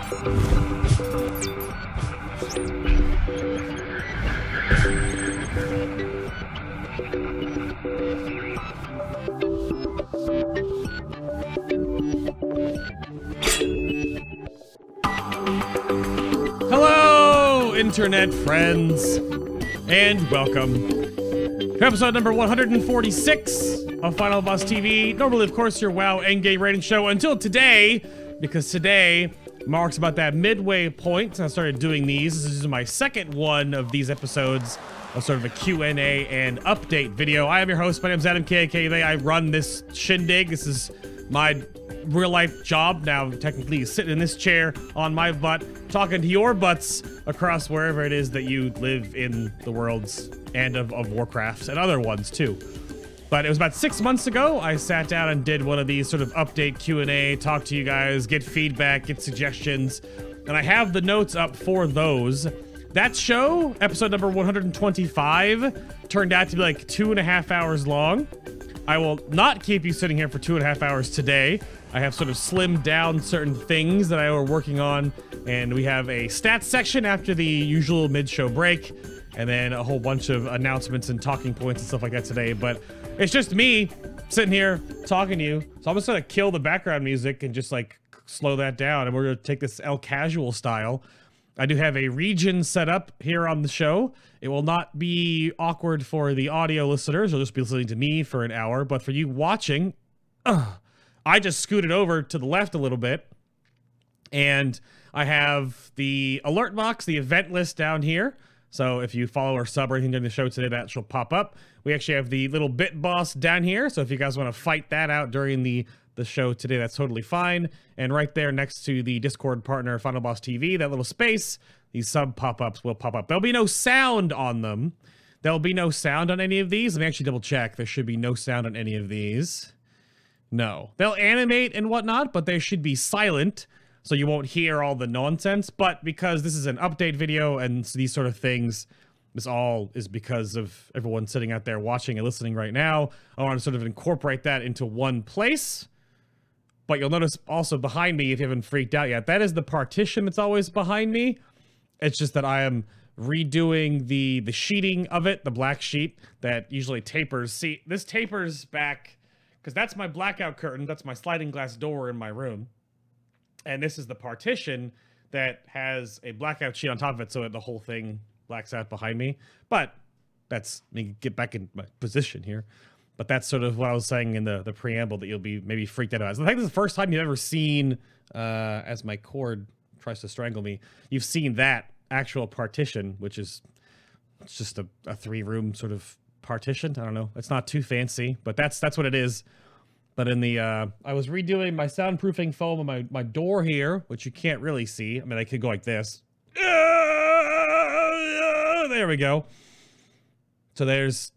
Hello, internet friends, and welcome to episode number 146 of FinalBossTV. Normally, of course, your WoW endgame rating show until today, because today marks about that midway point. I started doing these. This is my second one of these episodes of sort of a Q&A and update video. I am your host. My name is Adam K.A.K. I run this shindig. This is my real-life job now. Technically, sitting in this chair on my butt, talking to your butts across wherever it is that you live in the worlds and of Warcraft and other ones too. But it was about 6 months ago, I sat down and did one of these sort of update Q&A, talk to you guys, get feedback, get suggestions, and I have the notes up for those. That show, episode number 125, turned out to be like 2.5 hours long. I will not keep you sitting here for 2.5 hours today. I have sort of slimmed down certain things that I were working on, and we have a stats section after the usual mid-show break, and then a whole bunch of announcements and talking points and stuff like that today. But it's just me sitting here talking to you, so I'm just gonna kill the background music and just like slow that down, and we're gonna take this El Casual style. I do have a region set up here on the show. It will not be awkward for the audio listeners. You'll just be listening to me for an hour. But for you watching, I just scooted over to the left a little bit. And I have the alert box, the event list down here. So if you follow or sub or anything during the show today, that shall pop up. We actually have the little BitBoss down here. So if you guys want to fight that out during the show today, that's totally fine. And right there next to the Discord partner FinalBossTV, that little space, these sub pop-ups will pop up. There'll be no sound on them. There'll be no sound on any of these. Let me actually double check. There should be no sound on any of these. No. They'll animate and whatnot, but they should be silent, so you won't hear all the nonsense. But because this is an update video and these sort of things, this all is because of everyone sitting out there watching and listening right now. I want to sort of incorporate that into one place. But you'll notice also behind me, if you haven't freaked out yet, that is the partition that's always behind me. It's just that I am redoing the sheeting of it, the black sheet that usually tapers. See, this tapers back, because that's my blackout curtain. That's my sliding glass door in my room. And this is the partition that has a blackout sheet on top of it, so the whole thing blacks out behind me. But that's, let me get back in my position here. But that's sort of what I was saying in the preamble, that you'll be maybe freaked out about. I think this is the first time you've ever seen, as my cord tries to strangle me, you've seen that actual partition, which is, it's just a 3-room sort of partition. I don't know. It's not too fancy, but that's what it is. But in the, I was redoing my soundproofing foam on my door here, which you can't really see. I mean, I could go like this. There we go. So there's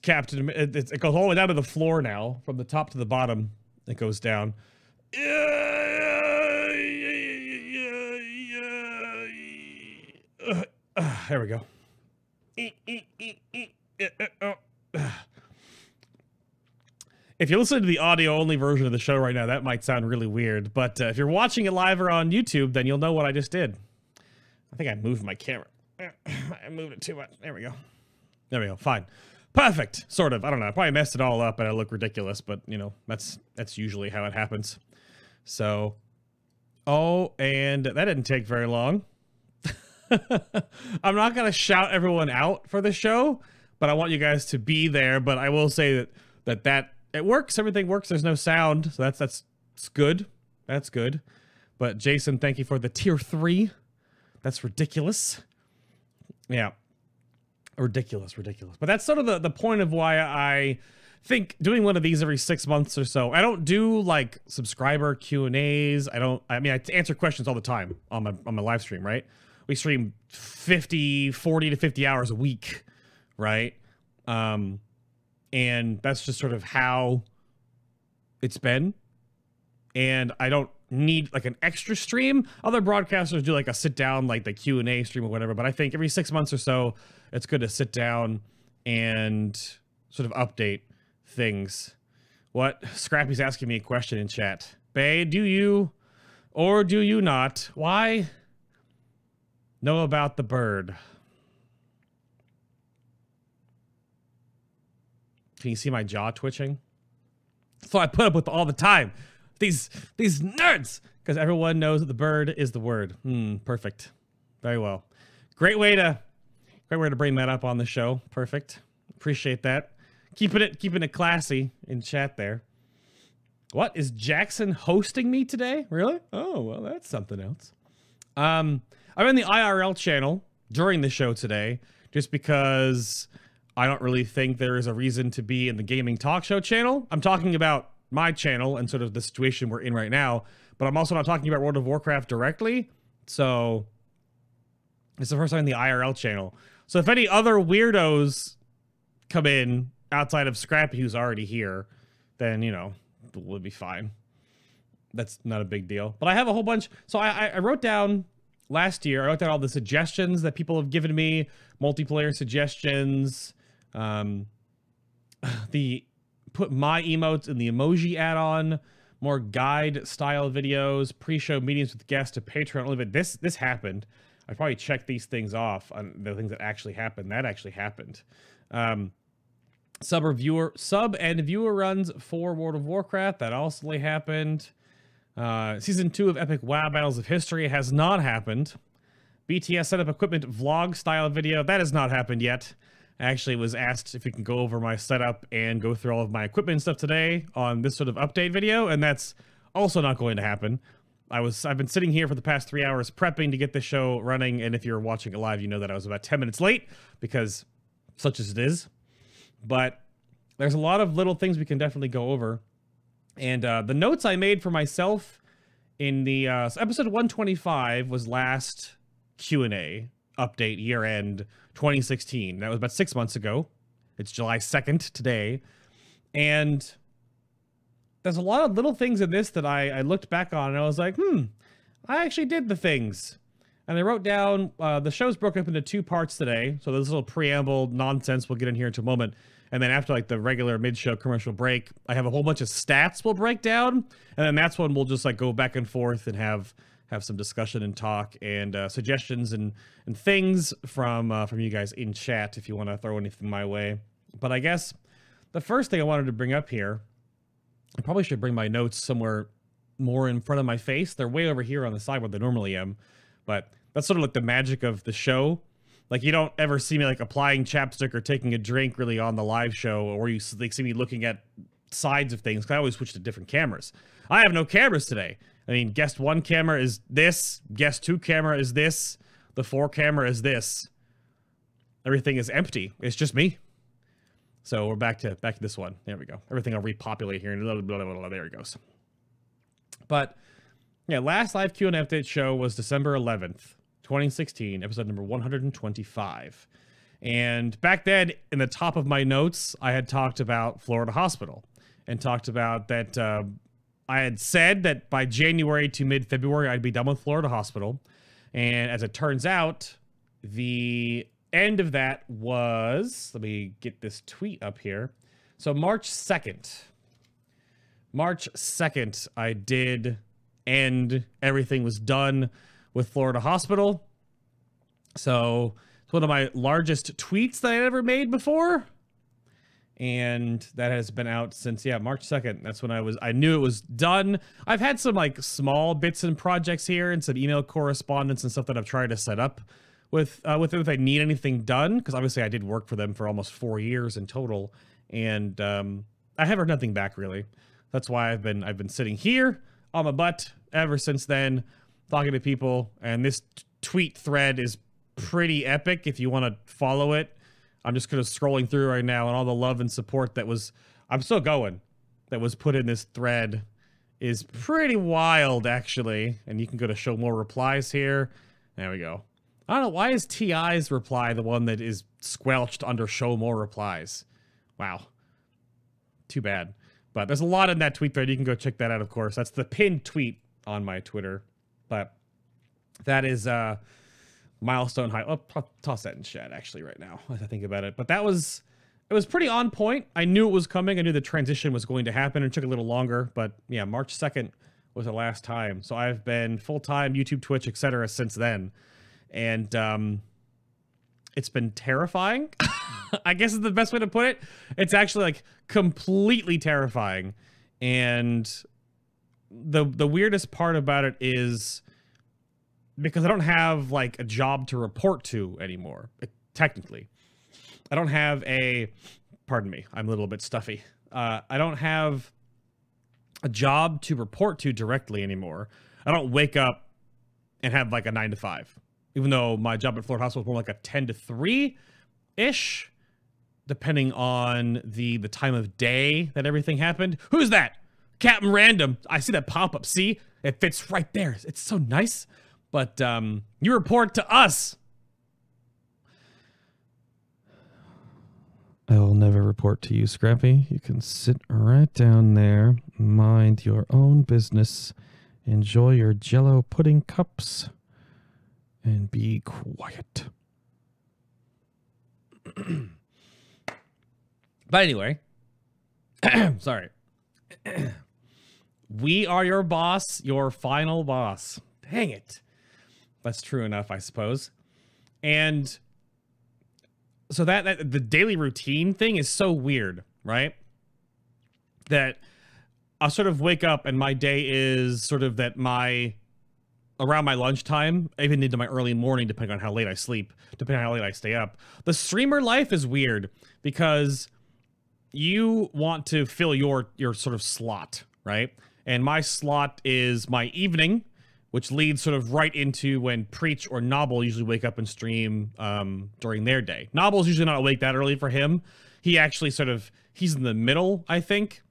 Captain, it goes all the way down to the floor now. From the top to the bottom, it goes down. There we go. If you listen to the audio-only version of the show right now, that might sound really weird. But if you're watching it live or on YouTube, then you'll know what I just did. I think I moved my camera. I moved it too much. There we go. There we go. Fine. Perfect, sort of. I don't know. I probably messed it all up and I look ridiculous, but you know, that's usually how it happens. So, oh, and that didn't take very long. I'm not gonna shout everyone out for the show, but I want you guys to be there. But I will say that it works. Everything works. There's no sound, so that's good. That's good. But Jason, thank you for the tier 3. That's ridiculous. Yeah. Ridiculous. But that's sort of the point of why I think doing one of these every 6 months or so. I don't do like subscriber Q&As. I mean, I answer questions all the time on my live stream, right? We stream 40 to 50 hours a week, right? And that's just sort of how it's been. And I don't need like an extra stream. Other broadcasters do like a sit down, like the Q&A stream or whatever. But I think every 6 months or so, it's good to sit down and sort of update things. What? Scrappy's asking me a question in chat. Bae, do you Or do you not? Why? Know about the bird. Can you see my jaw twitching? So I put up with all the time. These nerds! Because everyone knows that the bird is the word. Perfect. Very well. Great way to bring that up on the show. Perfect. Appreciate that. Keeping it classy in chat there. What? Is Jackson hosting me today? Really? Oh, well, that's something else. I'm in the IRL channel during the show today, just because I don't really think there is a reason to be in the gaming talk show channel. I'm talking about my channel and sort of the situation we're in right now, but I'm also not talking about World of Warcraft directly. So it's the first time in the IRL channel. So if any other weirdos come in outside of Scrappy, who's already here, then, you know, we'll be fine. That's not a big deal. But I have a whole bunch. So I wrote down last year, I wrote down all the suggestions that people have given me, multiplayer suggestions, put my emotes in the emoji add-on, more guide style videos, pre-show meetings with guests to Patreon only. But this happened. I probably checked these things off on the things that actually happened. That actually happened. Sub and viewer runs for World of Warcraft. That also happened. Season 2 of Epic WoW Battles of History has not happened. BTS setup equipment vlog style video. That has not happened yet. I actually was asked if we can go over my setup and go through all of my equipment and stuff today on this sort of update video, and that's also not going to happen. I've been sitting here for the past 3 hours prepping to get the show running, and if you're watching it live, you know that I was about 10 minutes late, because such as it is. But there's a lot of little things we can definitely go over. And the notes I made for myself in the episode 125 was last Q&A update year-end 2016. That was about 6 months ago. It's July 2nd today. And there's a lot of little things in this that I looked back on and I was like, I actually did the things. And I wrote down, the show's broken up into 2 parts today. So this little preamble nonsense we'll get in here in a moment. And then after like the regular mid-show commercial break, I have a whole bunch of stats we'll break down. And then that's when we'll just like go back and forth and have some discussion and talk and suggestions and things from you guys in chat if you want to throw anything my way. But I guess the first thing I wanted to bring up here, I probably should bring my notes somewhere more in front of my face. They're way over here on the side where they normally am. But that's sort of like the magic of the show. Like, you don't ever see me like applying chapstick or taking a drink really on the live show, or you like see me looking at sides of things, because I always switch to different cameras. I have no cameras today. I mean, guest 1 camera is this, guest 2 camera is this, the 4 camera is this. Everything is empty. It's just me. So we're back to this one. There we go. Everything will repopulate here and blah, blah, blah, blah, there it goes. But yeah, last live Q&A update show was December 11th. 2016, episode number 125. And back then, in the top of my notes, I had talked about Florida Hospital and talked about that I had said that by January to mid-February, I'd be done with Florida Hospital. And as it turns out, the end of that was, let me get this tweet up here. So March 2nd. March 2nd, I did end. Everything was done with Florida Hospital. So it's one of my largest tweets that I ever made before. And that has been out since, yeah, March 2nd. That's when I knew it was done. I've had some like small bits and projects here and some email correspondence and stuff that I've tried to set up with them if I need anything done. Because obviously I did work for them for almost 4 years in total. And I have heard nothing back really. That's why I've been sitting here on my butt ever since then, talking to people, and this tweet thread is pretty epic if you want to follow it. I'm just kind of scrolling through right now, and all the love and support that was, I'm still going, that was put in this thread is pretty wild, actually. And you can go to show more replies here. There we go. I don't know, why is TI's reply the one that is squelched under show more replies? Wow. Too bad. But there's a lot in that tweet thread. You can go check that out, of course. That's the pinned tweet on my Twitter. But that is milestone high. Oh, I'll toss that in chat actually right now as I think about it. But it was pretty on point. I knew it was coming. I knew the transition was going to happen. It took a little longer, but yeah, March 2nd was the last time. So I've been full-time YouTube, Twitch, etc. since then. And it's been terrifying. I guess is the best way to put it. It's actually like completely terrifying. And the weirdest part about it is because I don't have like a job to report to anymore. Technically, I don't have a, pardon me, I'm a little bit stuffy. I don't have a job to report to directly anymore. I don't wake up and have like a 9 to 5, even though my job at Florida Hospital was more like a 10 to 3-ish, depending on the time of day that everything happened. Who's that? Captain Random. I see that pop up. See, it fits right there. It's so nice. But you report to us. I will never report to you, Scrappy. You can sit right down there, mind your own business, enjoy your Jell-O pudding cups, and be quiet. But anyway, sorry. We are your boss, your final boss. Dang it. That's true enough, I suppose. And so that the daily routine thing is so weird, right? That I'll sort of wake up and my day is sort of that around my lunchtime, even into my early morning, depending on how late I sleep, depending on how late I stay up. The streamer life is weird because you want to fill your sort of slot, right? And my slot is my evening, which leads sort of right into when Preach or Nobble usually wake up and stream during their day. Nobble's usually not awake that early for him. He actually he's in the middle, I think,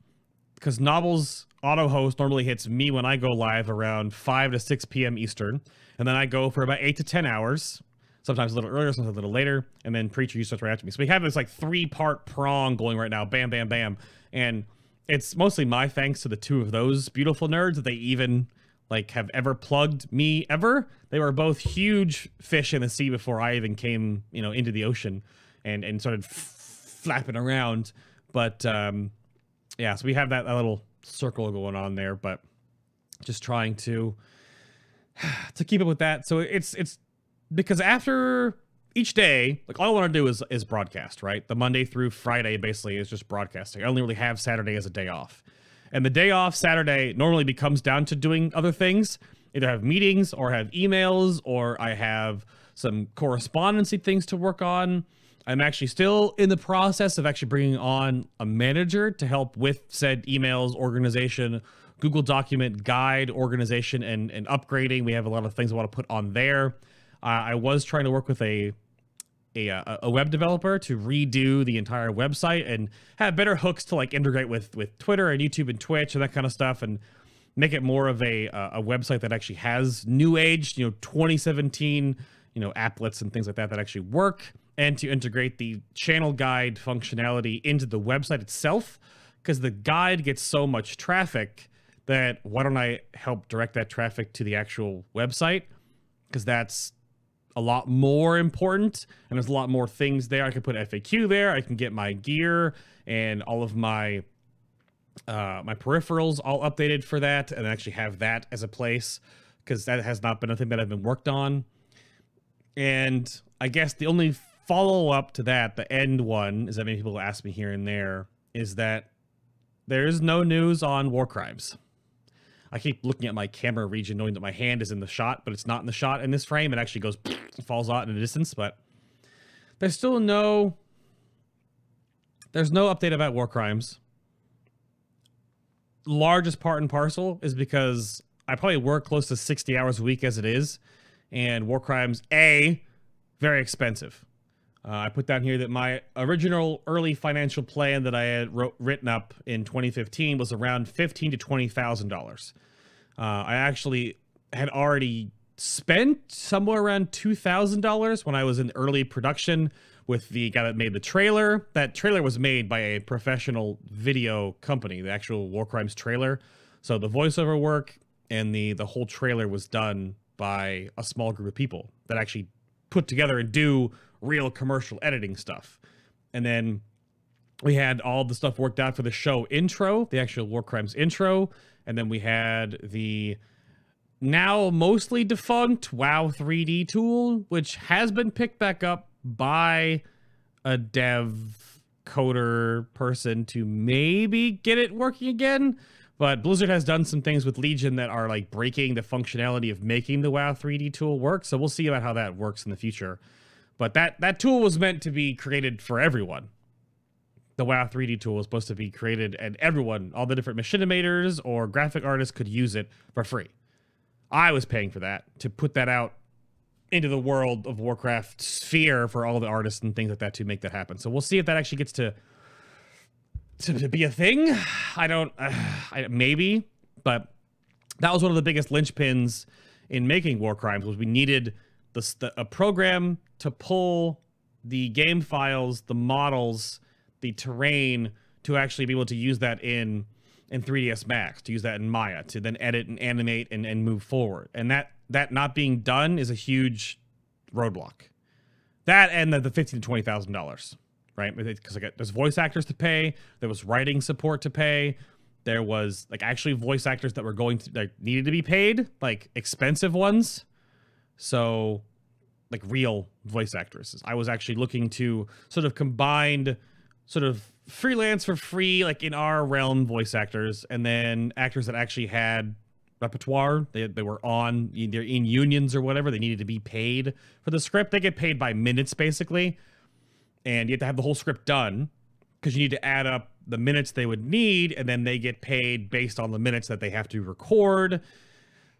because Nobble's auto host normally hits me when I go live around 5 to 6 p.m. Eastern. And then I go for about 8 to 10 hours, sometimes a little earlier, sometimes a little later. And then Preacher usually starts right after me. So we have this like 3-part prong going right now. Bam, bam, bam. And it's mostly my thanks to the two of those beautiful nerds that they even like have ever plugged me ever. They were both huge fish in the sea before I even came, into the ocean and started flapping around. But yeah, so we have that little circle going on there, but just trying to keep up with that. So it's because after each day, like all I want to do is broadcast, right? The Monday through Friday basically is just broadcasting. I only really have Saturday as a day off. And the day off, Saturday, normally becomes down to doing other things. Either have meetings or have emails, or I have some correspondency things to work on. I'm actually still in the process of actually bringing on a manager to help with said emails, organization, Google document guide, organization, and upgrading. We have a lot of things I want to put on there. I was trying to work with a web developer to redo the entire website and have better hooks to like integrate with Twitter and YouTube and Twitch and that kind of stuff, and make it more of a website that actually has new age, 2017, applets and things like that actually work, and to integrate the channel guide functionality into the website itself, because the guide gets so much traffic that why don't I help direct that traffic to the actual website, because that's a lot more important, and there's a lot more things there. I can put FAQ there. I can get my gear and all of my my peripherals all updated for that, and actually have that as a place, because that has not been a thing that I've been worked on. And I guess the only follow-up to that, the end one, is that many people ask me here and there, is that there is no news on WARCRIMES. I keep looking at my camera region knowing that my hand is in the shot, but it's not in the shot in this frame. It actually goes, falls out in the distance, but there's still there's no update about WARCRIMES. Largest part and parcel is because I probably work close to 60 hours a week as it is, and WARCRIMES, very expensive. I put down here that my original early financial plan that I had written up in 2015 was around $15,000 to $20,000. I actually had already spent somewhere around $2,000 when I was in early production with the guy that made the trailer. That trailer was made by a professional video company, the actual WARCRIMES trailer. So the voiceover work and the whole trailer was done by a small group of people that actually put together and do real commercial editing stuff. And then we had all the stuff worked out for the show intro, the actual WARCRIMES intro, And then we had the now mostly defunct WoW 3D tool, which has been picked back up by a dev coder person to maybe get it working again. But Blizzard has done some things with Legion that are like breaking the functionality of making the WoW 3D tool work. So we'll see about how that works in the future. But that tool was meant to be created for everyone. The WoW 3D tool was supposed to be created and everyone, all the different machinimators or graphic artists could use it for free. I was paying for that to put that out into the world of Warcraft sphere for all the artists and things like that to make that happen. So we'll see if that actually gets to be a thing. Maybe, but that was one of the biggest linchpins in making WarCrimes was we needed a program to pull the game files, the models, the terrain to actually be able to use that in 3ds Max, to use that in Maya, to then edit and animate and move forward. And that not being done is a huge roadblock. That and the $15,000 to $20,000, right? Because there's voice actors to pay, there was writing support to pay, there was like actually voice actors that were needed to be paid, like expensive ones. So like real voice actors. I was actually looking to sort of combine sort of freelance for free, like in our realm, voice actors, and then actors that actually had repertoire. They were on either in unions or whatever. They needed to be paid for the script. They get paid by minutes basically, and you have to have the whole script done because you need to add up the minutes they would need, and then they get paid based on the minutes that they have to record.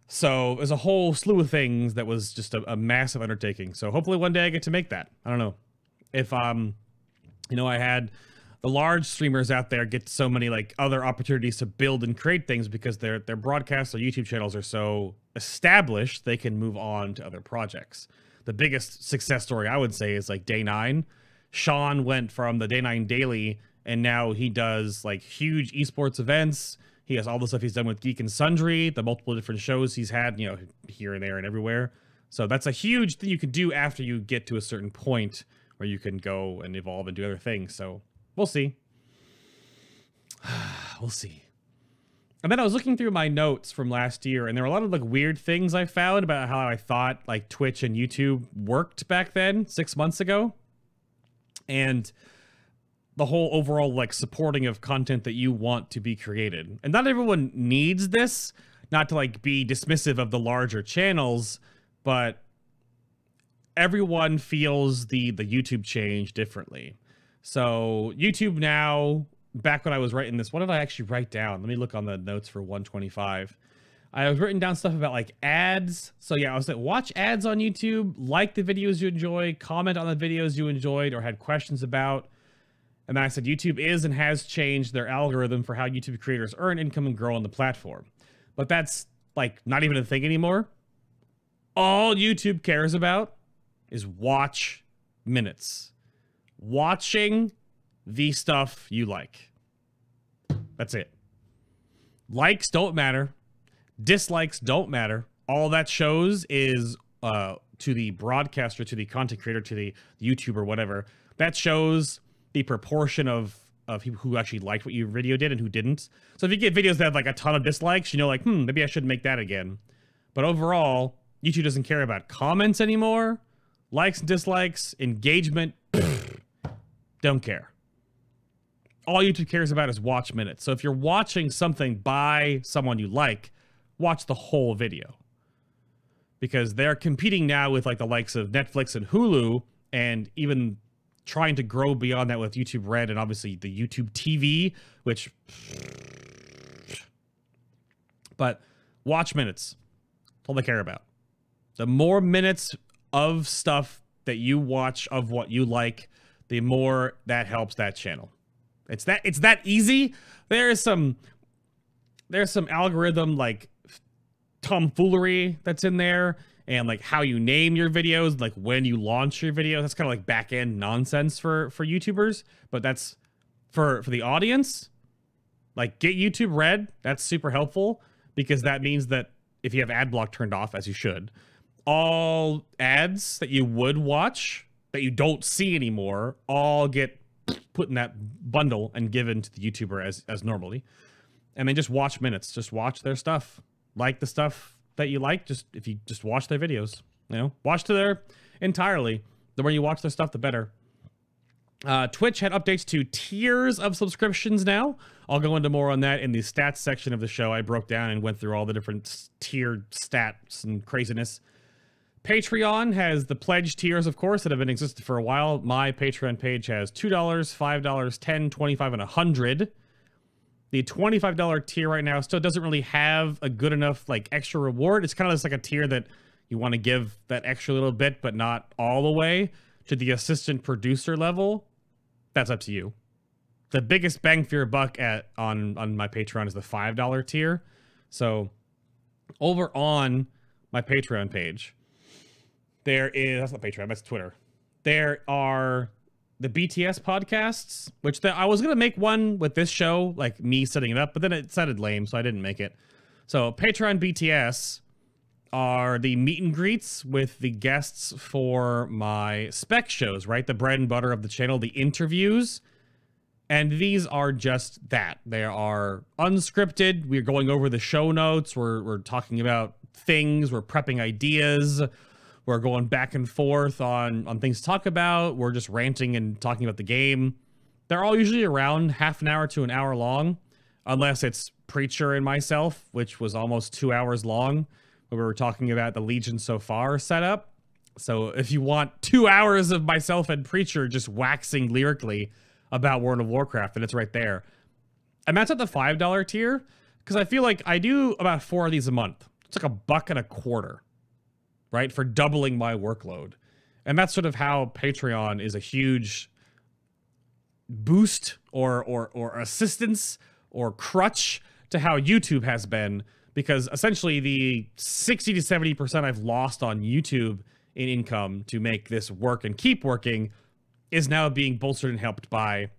So there's a whole slew of things that was just a massive undertaking. So hopefully one day I get to make that. I don't know if you know, I had the large streamers out there get so many like other opportunities to build and create things because their broadcasts or YouTube channels are so established, they can move on to other projects. The biggest success story I would say is like Day 9. Sean went from the Day 9 Daily and now he does like huge esports events. He has all the stuff he's done with Geek and Sundry, the multiple different shows he's had, you know, here and there and everywhere. So that's a huge thing you can do after you get to a certain point where you can go and evolve and do other things. So we'll see. We'll see. And then I was looking through my notes from last year, and there were a lot of like weird things I found about how I thought like Twitch and YouTube worked back then, 6 months ago. And the whole overall like supporting of content that you want to be created. And not everyone needs this, not to like be dismissive of the larger channels, but everyone feels the YouTube change differently. So YouTube now, back when I was writing this, what did I actually write down? Let me look on the notes for 125. I was written down stuff about like ads. So yeah, I was like, watch ads on YouTube, like the videos you enjoy, comment on the videos you enjoyed or had questions about. And then I said, YouTube is and has changed their algorithm for how YouTube creators earn income and grow on the platform. But that's like not even a thing anymore. All YouTube cares about is watch minutes. Watching the stuff you like. That's it. Likes don't matter. Dislikes don't matter. All that shows is to the broadcaster, to the content creator, to the YouTuber, whatever. That shows the proportion of people who actually liked what your video did and who didn't. So if you get videos that have like a ton of dislikes, you know, like, maybe I should make that again. But overall, YouTube doesn't care about comments anymore. Likes and dislikes, engagement, don't care. All YouTube cares about is watch minutes. So if you're watching something by someone you like, watch the whole video. Because they're competing now with like the likes of Netflix and Hulu, and even trying to grow beyond that with YouTube Red and obviously the YouTube TV, which... But watch minutes. That's all they care about. The more minutes of stuff that you watch of what you like, the more that helps that channel. It's that easy. There's some algorithm like tomfoolery that's in there, and like how you name your videos, like when you launch your video. That's kind of like back end nonsense for YouTubers, but that's for the audience. Like get YouTube Red. That's super helpful because that means that if you have ad block turned off, as you should, all ads that you would watch that you don't see anymore all get put in that bundle and given to the YouTuber as normally. and then just watch minutes. Just watch their stuff. Like the stuff that you like. If you just watch their videos, watch to their entirely. The more you watch their stuff, the better. Twitch had updates to tiers of subscriptions now. I'll go into more on that in the stats section of the show. I broke down and went through all the different tiered stats and craziness. Patreon has the pledge tiers, of course, that have been existed for a while. My Patreon page has $2, $5, $10, $25, and $100. The $25 tier right now still doesn't really have a good enough extra reward. It's kind of just like a tier that you want to give that extra little bit, but not all the way to the assistant producer level. That's up to you. The biggest bang for your buck on my Patreon is the $5 tier. So over on my Patreon page, that's not Patreon, that's Twitter. There are the BTS podcasts, which I was going to make one with this show, like me setting it up, but then it sounded lame, so I didn't make it. So Patreon BTS are the meet and greets with the guests for my spec shows, right? The bread and butter of the channel, the interviews. And these are just that. They are unscripted. We're going over the show notes. We're talking about things. We're prepping ideas. We're going back and forth on things to talk about. We're just ranting and talking about the game. They're all usually around half an hour to an hour long, unless it's Preacher and myself, which was almost 2 hours long, where we were talking about the Legion so far setup. So if you want 2 hours of myself and Preacher just waxing lyrically about World of Warcraft, then it's right there. And that's at the $5 tier, because I feel like I do about 4 of these a month. It's like $1.25, right, for doubling my workload. And that's sort of how Patreon is a huge boost or assistance or crutch to how YouTube has been, because essentially the 60 to 70% I've lost on YouTube in income to make this work and keep working is now being bolstered and helped by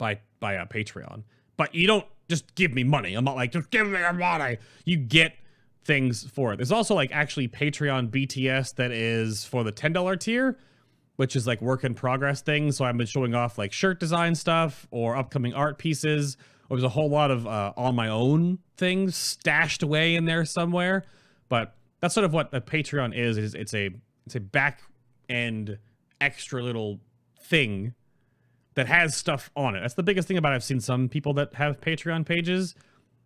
Patreon. But you don't just give me money. I'm not like, just give me your money. You get things for it. There's also actually Patreon BTS that is for the $10 tier, which is work in progress things. So I've been showing off shirt design stuff or upcoming art pieces. Or there's a whole lot of on my own things stashed away in there somewhere. But that's sort of what the Patreon is it's a back end extra little thing that has stuff on it. That's the biggest thing about it. I've seen some people that have Patreon pages,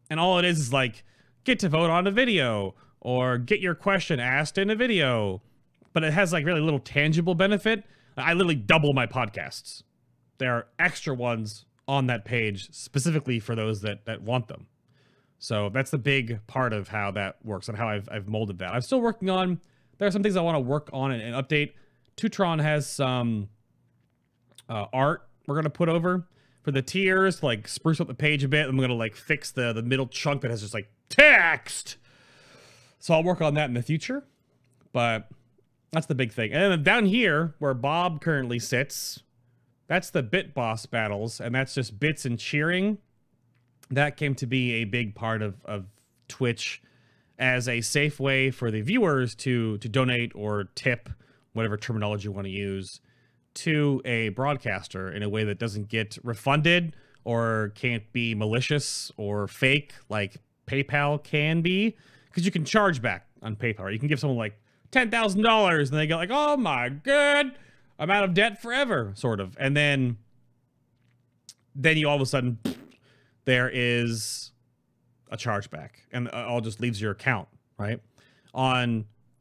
and all it is get to vote on a video or get your question asked in a video. But it has really little tangible benefit. I literally double my podcasts. There are extra ones on that page specifically for those that want them. So that's the big part of how that works and how I've molded that. I'm still working on, there are some things I want to work on and update. Tutron has some art we're going to put over for the tiers, spruce up the page a bit. I'm going to fix the middle chunk that has just text. So I'll work on that in the future, but that's the big thing. And then down here where Bob currently sits, that's the BitBossBattles, and that's just bits and cheering. That came to be a big part of Twitch as a safe way for the viewers to donate or tip, whatever terminology you want to use, to a broadcaster in a way that doesn't get refunded or can't be malicious or fake like PayPal can be, because you can charge back on PayPal. You can give someone $10,000 and they go oh my god, I'm out of debt forever, sort of. And then you all of a sudden, there is a chargeback and all just leaves your account, right?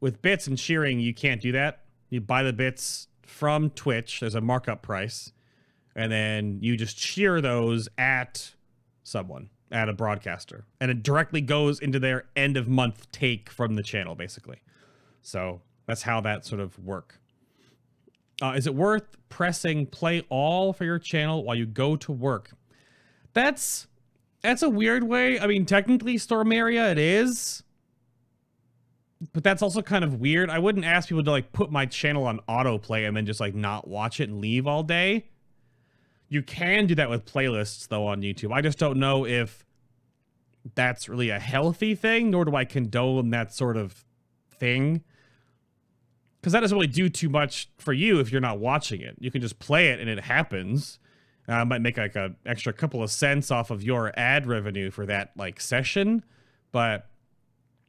With bits and shearing, you can't do that. You buy the bits from Twitch. There's a markup price. And then you just shear those at someone, at a broadcaster. And it directly goes into their end of month take from the channel, basically. So that's how that sort of work. Is it worth pressing play all for your channel while you go to work? That's a weird way. I mean, technically, Storm Area, it is. But that's also kind of weird. I wouldn't ask people to put my channel on autoplay and then just not watch it and leave all day. You can do that with playlists, though, on YouTube. I just don't know if that's really a healthy thing, nor do I condone that sort of thing. Because that doesn't really do too much for you if you're not watching it. You can just play it and it happens. Might make like an extra couple of cents off of your ad revenue for that like session. But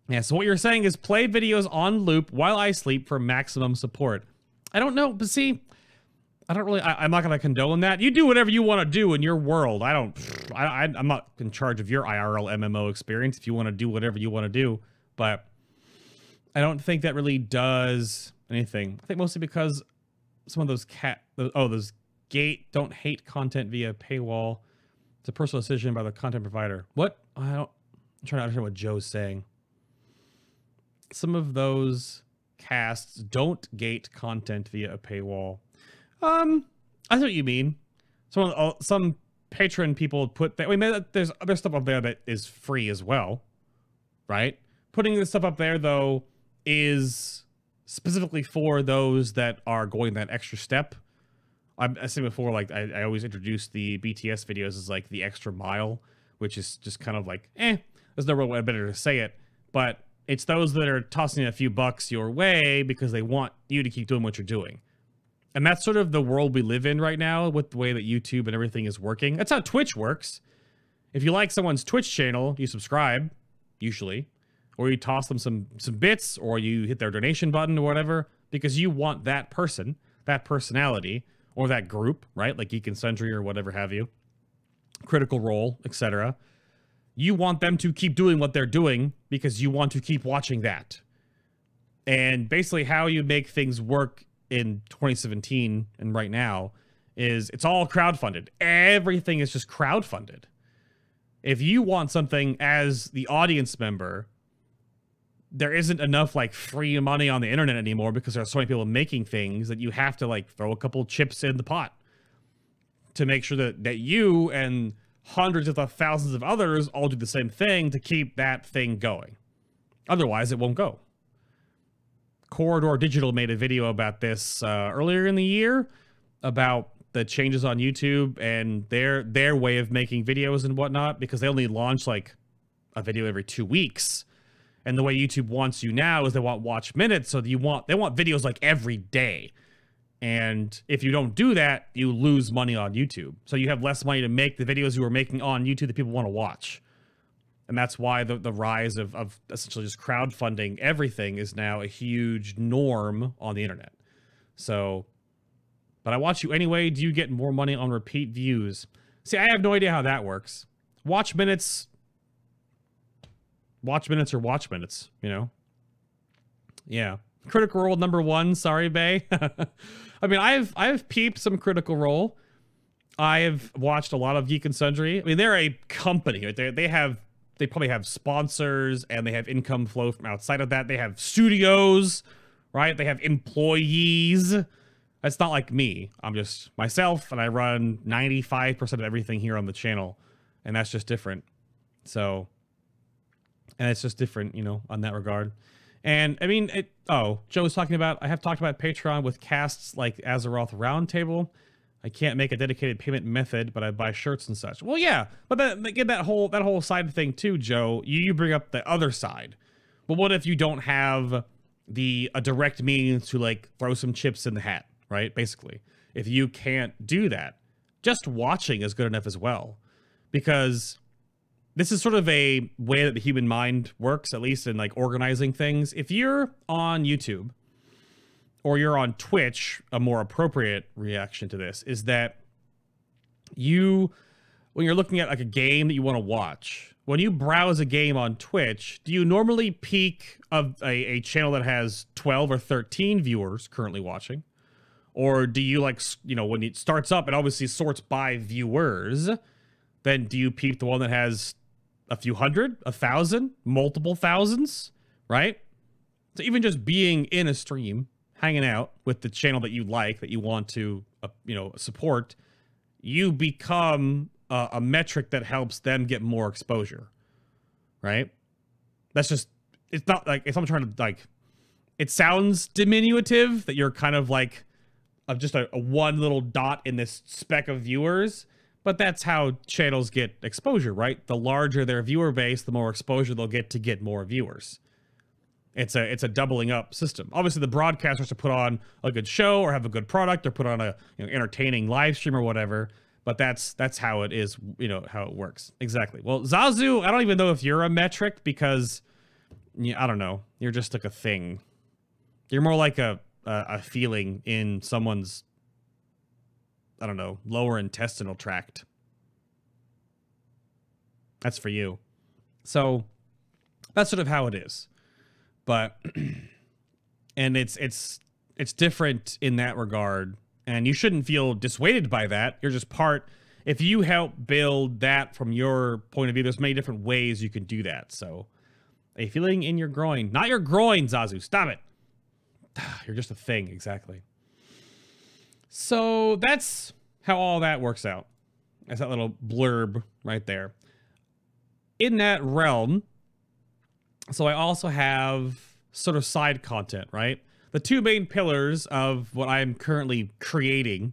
yeah, so what you're saying is play videos on loop while I sleep for maximum support. I don't know, but see, I'm not going to condone that. You do whatever you want to do in your world. I'm not in charge of your IRL MMO experience if you want to do whatever you want to do. But I don't think that really does anything. I think mostly because some of those those gate don't hate content via paywall. It's a personal decision by the content provider. What? I'm trying to understand what Joe's saying. Some of those casts don't gate content via a paywall. I see what you mean. Some patron people put that. I mean, there's other stuff up there that is free as well, right? Putting this stuff up there though is specifically for those that are going that extra step. I said before, like I always introduce the BTS videos as like the extra mile, which is just kind of like, there's no real way better to say it, but it's those that are tossing a few bucks your way because they want you to keep doing what you're doing. And that's sort of the world we live in right now with the way that YouTube and everything is working. That's how Twitch works. If you like someone's Twitch channel, you subscribe, usually, or you toss them some bits, or you hit their donation button or whatever, because you want that person, that personality, or that group, right? Like Geek and Sundry or whatever have you, Critical Role, etc. You want them to keep doing what they're doing because you want to keep watching that. And basically how you make things work in 2017 and right now is it's all crowdfunded. Everything is just crowdfunded. If you want something as the audience member, there isn't enough like free money on the internet anymore because there are so many people making things that you have to like throw a couple chips in the pot to make sure that you and hundreds of thousands of others all do the same thing to keep that thing going. Otherwise, it won't go. Corridor Digital made a video about this earlier in the year about the changes on YouTube and their way of making videos and whatnot, because they only launch like a video every 2 weeks. And the way YouTube wants you now is they want watch minutes, so they want videos like every day. And if you don't do that, you lose money on YouTube. So you have less money to make the videos you were making on YouTube that people want to watch. And that's why the rise of essentially just crowdfunding everything is now a huge norm on the internet. So, but I watch you anyway. Do you get more money on repeat views? See, I have no idea how that works. Watch minutes are watch minutes, you know? Yeah. Critical Role #1. Sorry, Bay. I mean, I've peeped some Critical Role. I have watched a lot of Geek and Sundry. I mean, they're a company. Right? They probably have sponsors and they have income flow from outside of that. They have studios, right? They have employees. That's not like me. I'm just myself and I run 95% of everything here on the channel. And that's just different. So, and it's just different, you know, on that regard. And I mean, Joe was talking about, I have talked about Patreon with casts like Azeroth Roundtable. I can't make a dedicated payment method, but I buy shirts and such. Well, yeah, but get that whole side thing too, Joe. You bring up the other side. But what if you don't have a direct means to like throw some chips in the hat, right? Basically, if you can't do that, just watching is good enough as well, because this is sort of a way that the human mind works, at least in like organizing things. If you're on YouTube or you're on Twitch, a more appropriate reaction to this is that when you're looking at like a game that you want to watch, when you browse a game on Twitch, do you normally peek of a channel that has 12 or 13 viewers currently watching? Or do you like, you know, when it starts up, it obviously sorts by viewers. Then do you peep the one that has a few hundred, 1,000, multiple thousands, right? So even just being in a stream, hanging out with the channel that you like, that you want to, you know, support, you become a metric that helps them get more exposure, right? That's just, it's not like, if I'm trying to like, it sounds diminutive that you're kind of like, just a one little dot in this speck of viewers, but that's how channels get exposure, right? The larger their viewer base, the more exposure they'll get to get more viewers. It's a doubling up system. Obviously, the broadcasters to put on a good show or have a good product or put on a entertaining live stream or whatever. But that's how it is, you know, how it works. Exactly. Well, Zazu, I don't even know if you're a metric because, yeah, I don't know. You're just like a thing. You're more like a feeling in someone's, I don't know, lower intestinal tract. That's for you. So that's sort of how it is. But, and it's different in that regard. And you shouldn't feel dissuaded by that. You're just part. If you help build that from your point of view, there's many different ways you can do that. So, a feeling in your groin. Not your groin, Zazu. Stop it. You're just a thing. Exactly. So, that's how all that works out. That's that little blurb right there. In that realm, so I also have sort of side content, right? The two main pillars of what I'm currently creating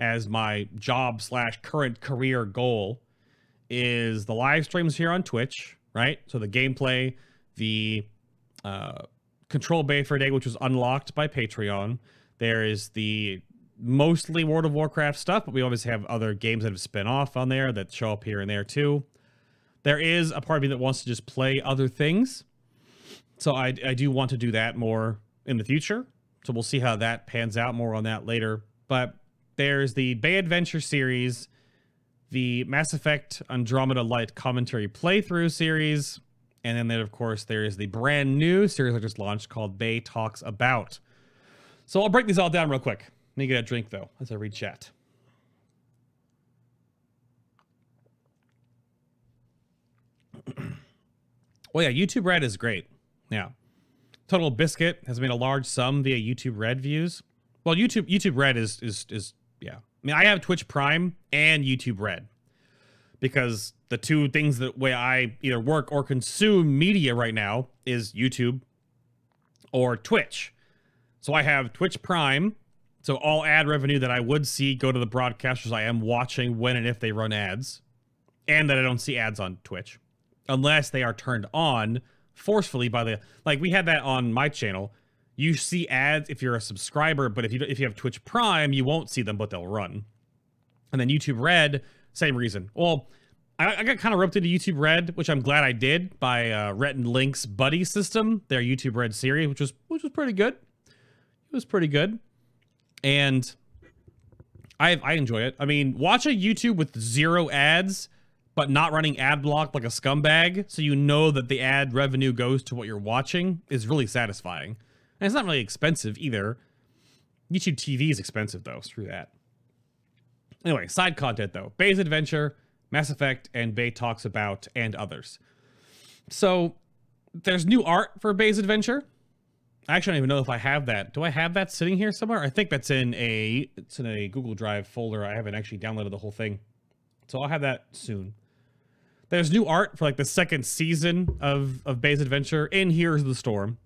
as my job / current career goal is the live streams here on Twitch, right? So the gameplay, the control bay for a day, which was unlocked by Patreon. There is the mostly World of Warcraft stuff, but we obviously have other games that have spin off on there that show up here and there too. There is a part of me that wants to just play other things. So I do want to do that more in the future. So we'll see how that pans out, more on that later. But there's the Bay Adventure series, the Mass Effect Andromeda Light commentary playthrough series, and then of course there is the brand new series I just launched called Bay Talks About. So I'll break these all down real quick. Let me get a drink though as I read chat. Well, yeah, YouTube Red is great. Yeah. Total Biscuit has made a large sum via YouTube Red views. Well, YouTube Red is yeah. I mean, I have Twitch Prime and YouTube Red because the two things that way I either work or consume media right now is YouTube or Twitch. So I have Twitch Prime. So all ad revenue that I would see go to the broadcasters I am watching when and if they run ads, and that I don't see ads on Twitch unless they are turned on forcefully by the, like we had that on my channel. You see ads if you're a subscriber, but if you have Twitch Prime, you won't see them, but they'll run. And then YouTube Red, same reason. Well, I got kind of roped into YouTube Red, which I'm glad I did, by Rhett and Link's buddy system, their YouTube Red series, which was pretty good. It was pretty good, and I enjoy it. I mean, watch a YouTube with 0 ads, but not running ad block like a scumbag, so you know that the ad revenue goes to what you're watching, is really satisfying. And it's not really expensive either. YouTube TV is expensive though, screw that. Anyway, side content though. Bay's Adventure, Mass Effect, and Bay Talks About, and others. So, there's new art for Bay's Adventure. I actually don't even know if I have that. Do I have that sitting here somewhere? I think that's in a Google Drive folder. I haven't actually downloaded the whole thing. So I'll have that soon. There's new art for like the second season of Bay's Adventure in Heroes of the Storm,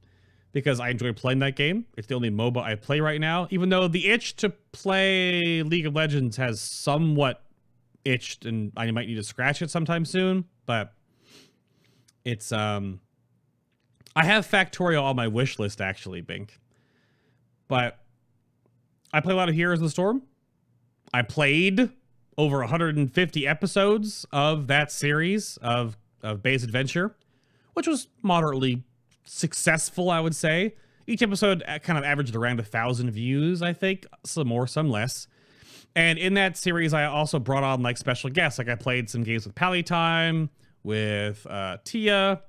because I enjoy playing that game. It's the only MOBA I play right now, even though the itch to play League of Legends has somewhat itched, and I might need to scratch it sometime soon, but it's, I have Factorio on my wish list, actually, Bink. But I play a lot of Heroes of the Storm. I played over 150 episodes of that series of Bay's Adventure, which was moderately successful, I would say. Each episode kind of averaged around 1,000 views, I think. Some more, some less. And in that series, I also brought on like special guests. Like I played some games with Pallytime, with Tia,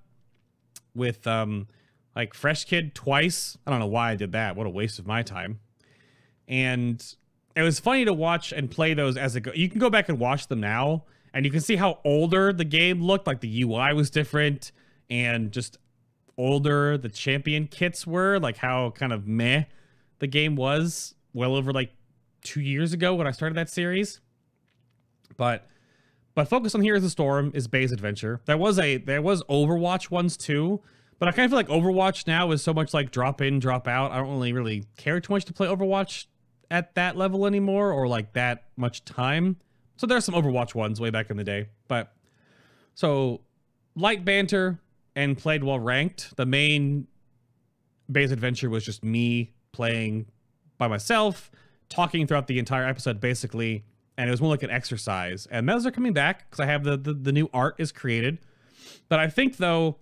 with like Fresh Kid twice. I don't know why I did that. What a waste of my time. And it was funny to watch and play those as it go. You can go back and watch them now, and you can see how older the game looked. Like the UI was different, and just older the champion kits were. Like how kind of meh the game was. Well over like 2 years ago when I started that series. But focus on Heroes of the Storm is Bay's Adventure. There was Overwatch ones too, but I kind of feel like Overwatch now is so much like drop in, drop out. I don't really care too much to play Overwatch at that level anymore, or like that much time. So there's some Overwatch ones way back in the day. But so light banter and played while ranked. The main Bay's Adventure was just me playing by myself, talking throughout the entire episode basically, and it was more like an exercise. And those are coming back because I have the new art is created. But I think, though,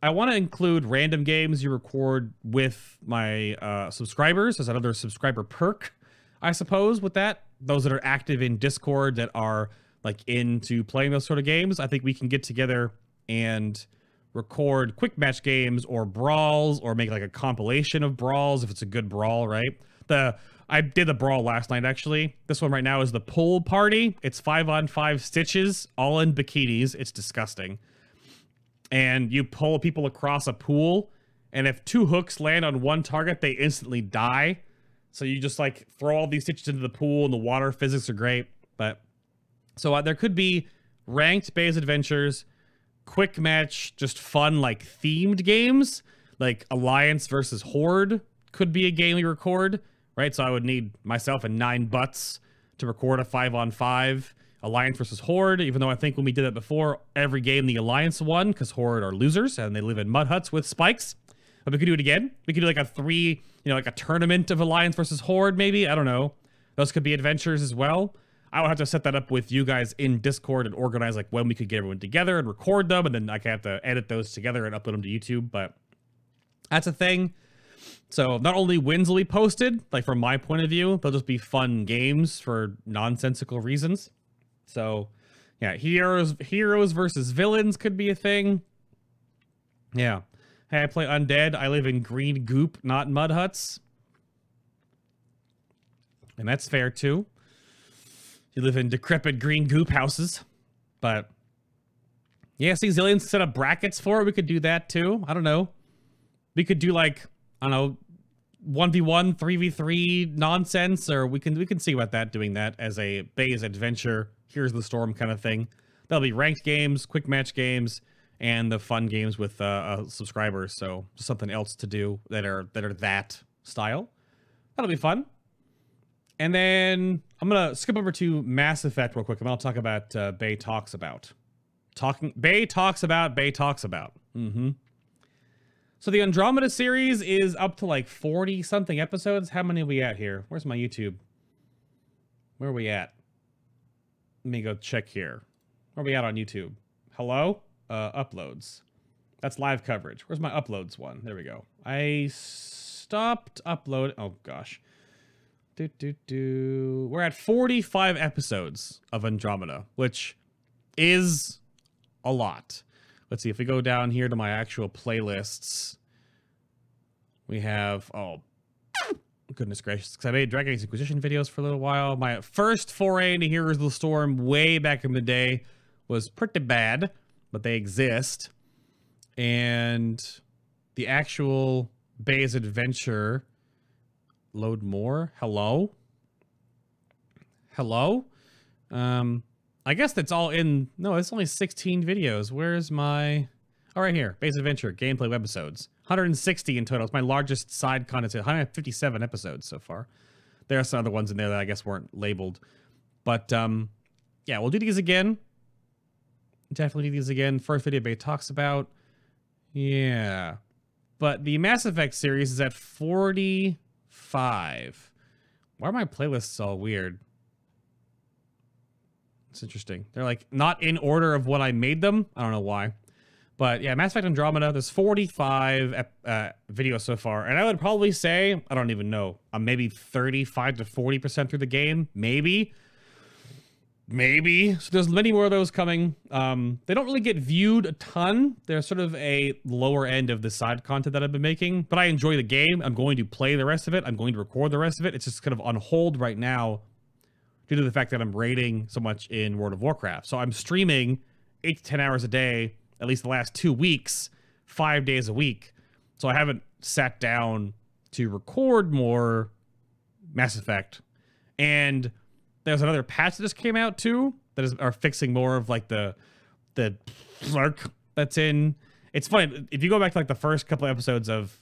I want to include random games you record with my subscribers as another subscriber perk, I suppose, with that. Those that are active in Discord that are like into playing those sort of games. I think we can get together and record quick match games or brawls, or make like a compilation of brawls if it's a good brawl, right? I did the brawl last night, actually. This one right now is the pool party. It's 5-on-5 stitches, all in bikinis. It's disgusting. And you pull people across a pool, and if 2 hooks land on one target, they instantly die. So you just like throw all these stitches into the pool, and the water physics are great. But so there could be ranked base adventures, quick match, just fun like themed games, like Alliance versus Horde could be a game we record, right? So I would need myself and 9 butts to record a 5-on-5 Alliance versus Horde, even though I think when we did that before, every game the Alliance won because Horde are losers and they live in mud huts with spikes. But we could do it again. We could do like like a tournament of Alliance versus Horde, maybe. I don't know. Those could be adventures as well. I would have to set that up with you guys in Discord and organize like when we could get everyone together and record them, and then I have to edit those together and upload them to YouTube. But that's a thing. So not only wins will be posted, like from my point of view, they'll just be fun games for nonsensical reasons. So yeah, heroes versus villains could be a thing. Yeah. Hey, I play Undead. I live in green goop, not mud huts. And that's fair too. You live in decrepit green goop houses. But yeah, see, Zillions set up brackets for it. We could do that too. I don't know. We could do like, I don't know, 1v1, 3v3 nonsense, or we can see about that, doing that as a base adventure, here's the storm kind of thing. There'll be ranked games, quick match games, and the fun games with subscribers. So just something else to do that are that style. That'll be fun. And then I'm gonna skip over to Mass Effect real quick, and I'll talk about Bay Talks About. Bay Talks About. Mm-hmm. So the Andromeda series is up to like 40-something episodes. How many are we at here? Where's my YouTube? Where are we at? Let me go check here. Where are we at on YouTube? Hello? Uploads. That's live coverage. Where's my uploads one? There we go. I stopped upload. Oh, gosh. We're at 45 episodes of Andromeda, which is a lot. Let's see, if we go down here to my actual playlists, we have, oh, goodness gracious, because I made Dragon Age Inquisition videos for a little while. My first foray into Heroes of the Storm way back in the day was pretty bad, but they exist. And the actual base adventure, load more, hello? I guess that's all in... No, it's only 16 videos. Where's my... Oh, right here. Base Adventure, gameplay webisodes. 160 in total. It's my largest side content. 157 episodes so far. There are some other ones in there that I guess weren't labeled. But, yeah, we'll do these again. Definitely do these again. First video Bay talks about. Yeah. But the Mass Effect series is at 45. Why are my playlists all weird? It's interesting. They're like not in order of what I made them. I don't know why. But yeah, Mass Effect Andromeda, there's 45 videos so far. And I would probably say, I don't even know, I'm maybe 35 to 40% through the game. Maybe. So there's many more of those coming. They don't really get viewed a ton. They're sort of a lower end of the side content that I've been making. But I enjoy the game. I'm going to play the rest of it. I'm going to record the rest of it. It's just kind of on hold right now, due to the fact that I'm raiding so much in World of Warcraft. So I'm streaming 8 to 10 hours a day, at least the last 2 weeks, 5 days a week. So I haven't sat down to record more Mass Effect. And there's another patch that just came out too, that are fixing more of like the flark that's in. It's funny, if you go back to like the first couple of episodes of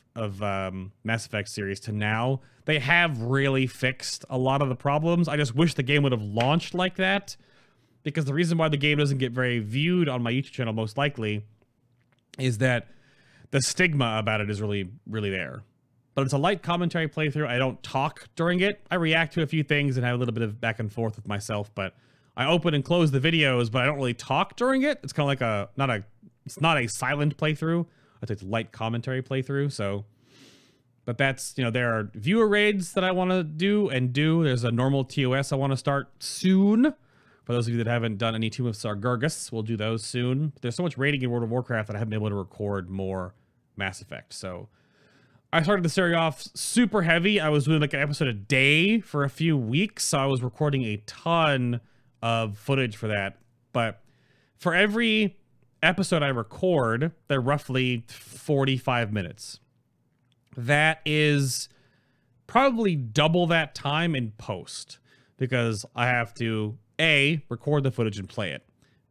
Mass Effect series to now, they have really fixed a lot of the problems. I just wish the game would have launched like that, because the reason why the game doesn't get very viewed on my YouTube channel most likely is that the stigma about it is really, really there. but it's a light commentary playthrough. I don't talk during it. I react to a few things and have a little bit of back and forth with myself, but I open and close the videos, but I don't really talk during it. It's kind of like it's not a silent playthrough. It's a light commentary playthrough, so... But that's, you know, there are viewer raids that I want to do. There's a normal TOS I want to start soon. For those of you that haven't done any Tomb of Sargurgus, we'll do those soon. There's so much raiding in World of Warcraft that I haven't been able to record more Mass Effect. So I started the series off super heavy. I was doing like an episode a day for a few weeks. So I was recording a ton of footage for that. But for every episode I record, they're roughly 45 minutes. That is probably double that time in post, because I have to A, record the footage and play it.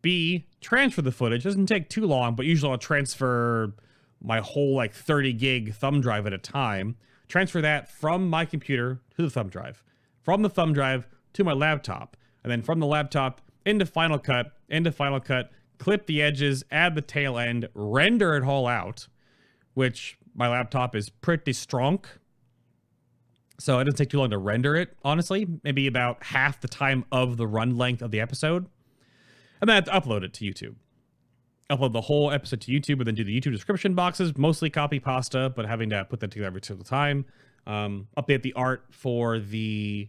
B, transfer the footage. It doesn't take too long, but usually I'll transfer my whole like 30 gig thumb drive at a time. Transfer that from my computer to the thumb drive, from the thumb drive to my laptop, and then from the laptop into Final Cut, clip the edges, add the tail end, render it all out, which my laptop is pretty strong, so it doesn't take too long to render it, honestly. Maybe about half the time of the run length of the episode. And then I have to upload it to YouTube. Upload the whole episode to YouTube and then do the YouTube description boxes, mostly copy pasta, but having to put that together every single time. Update the art for the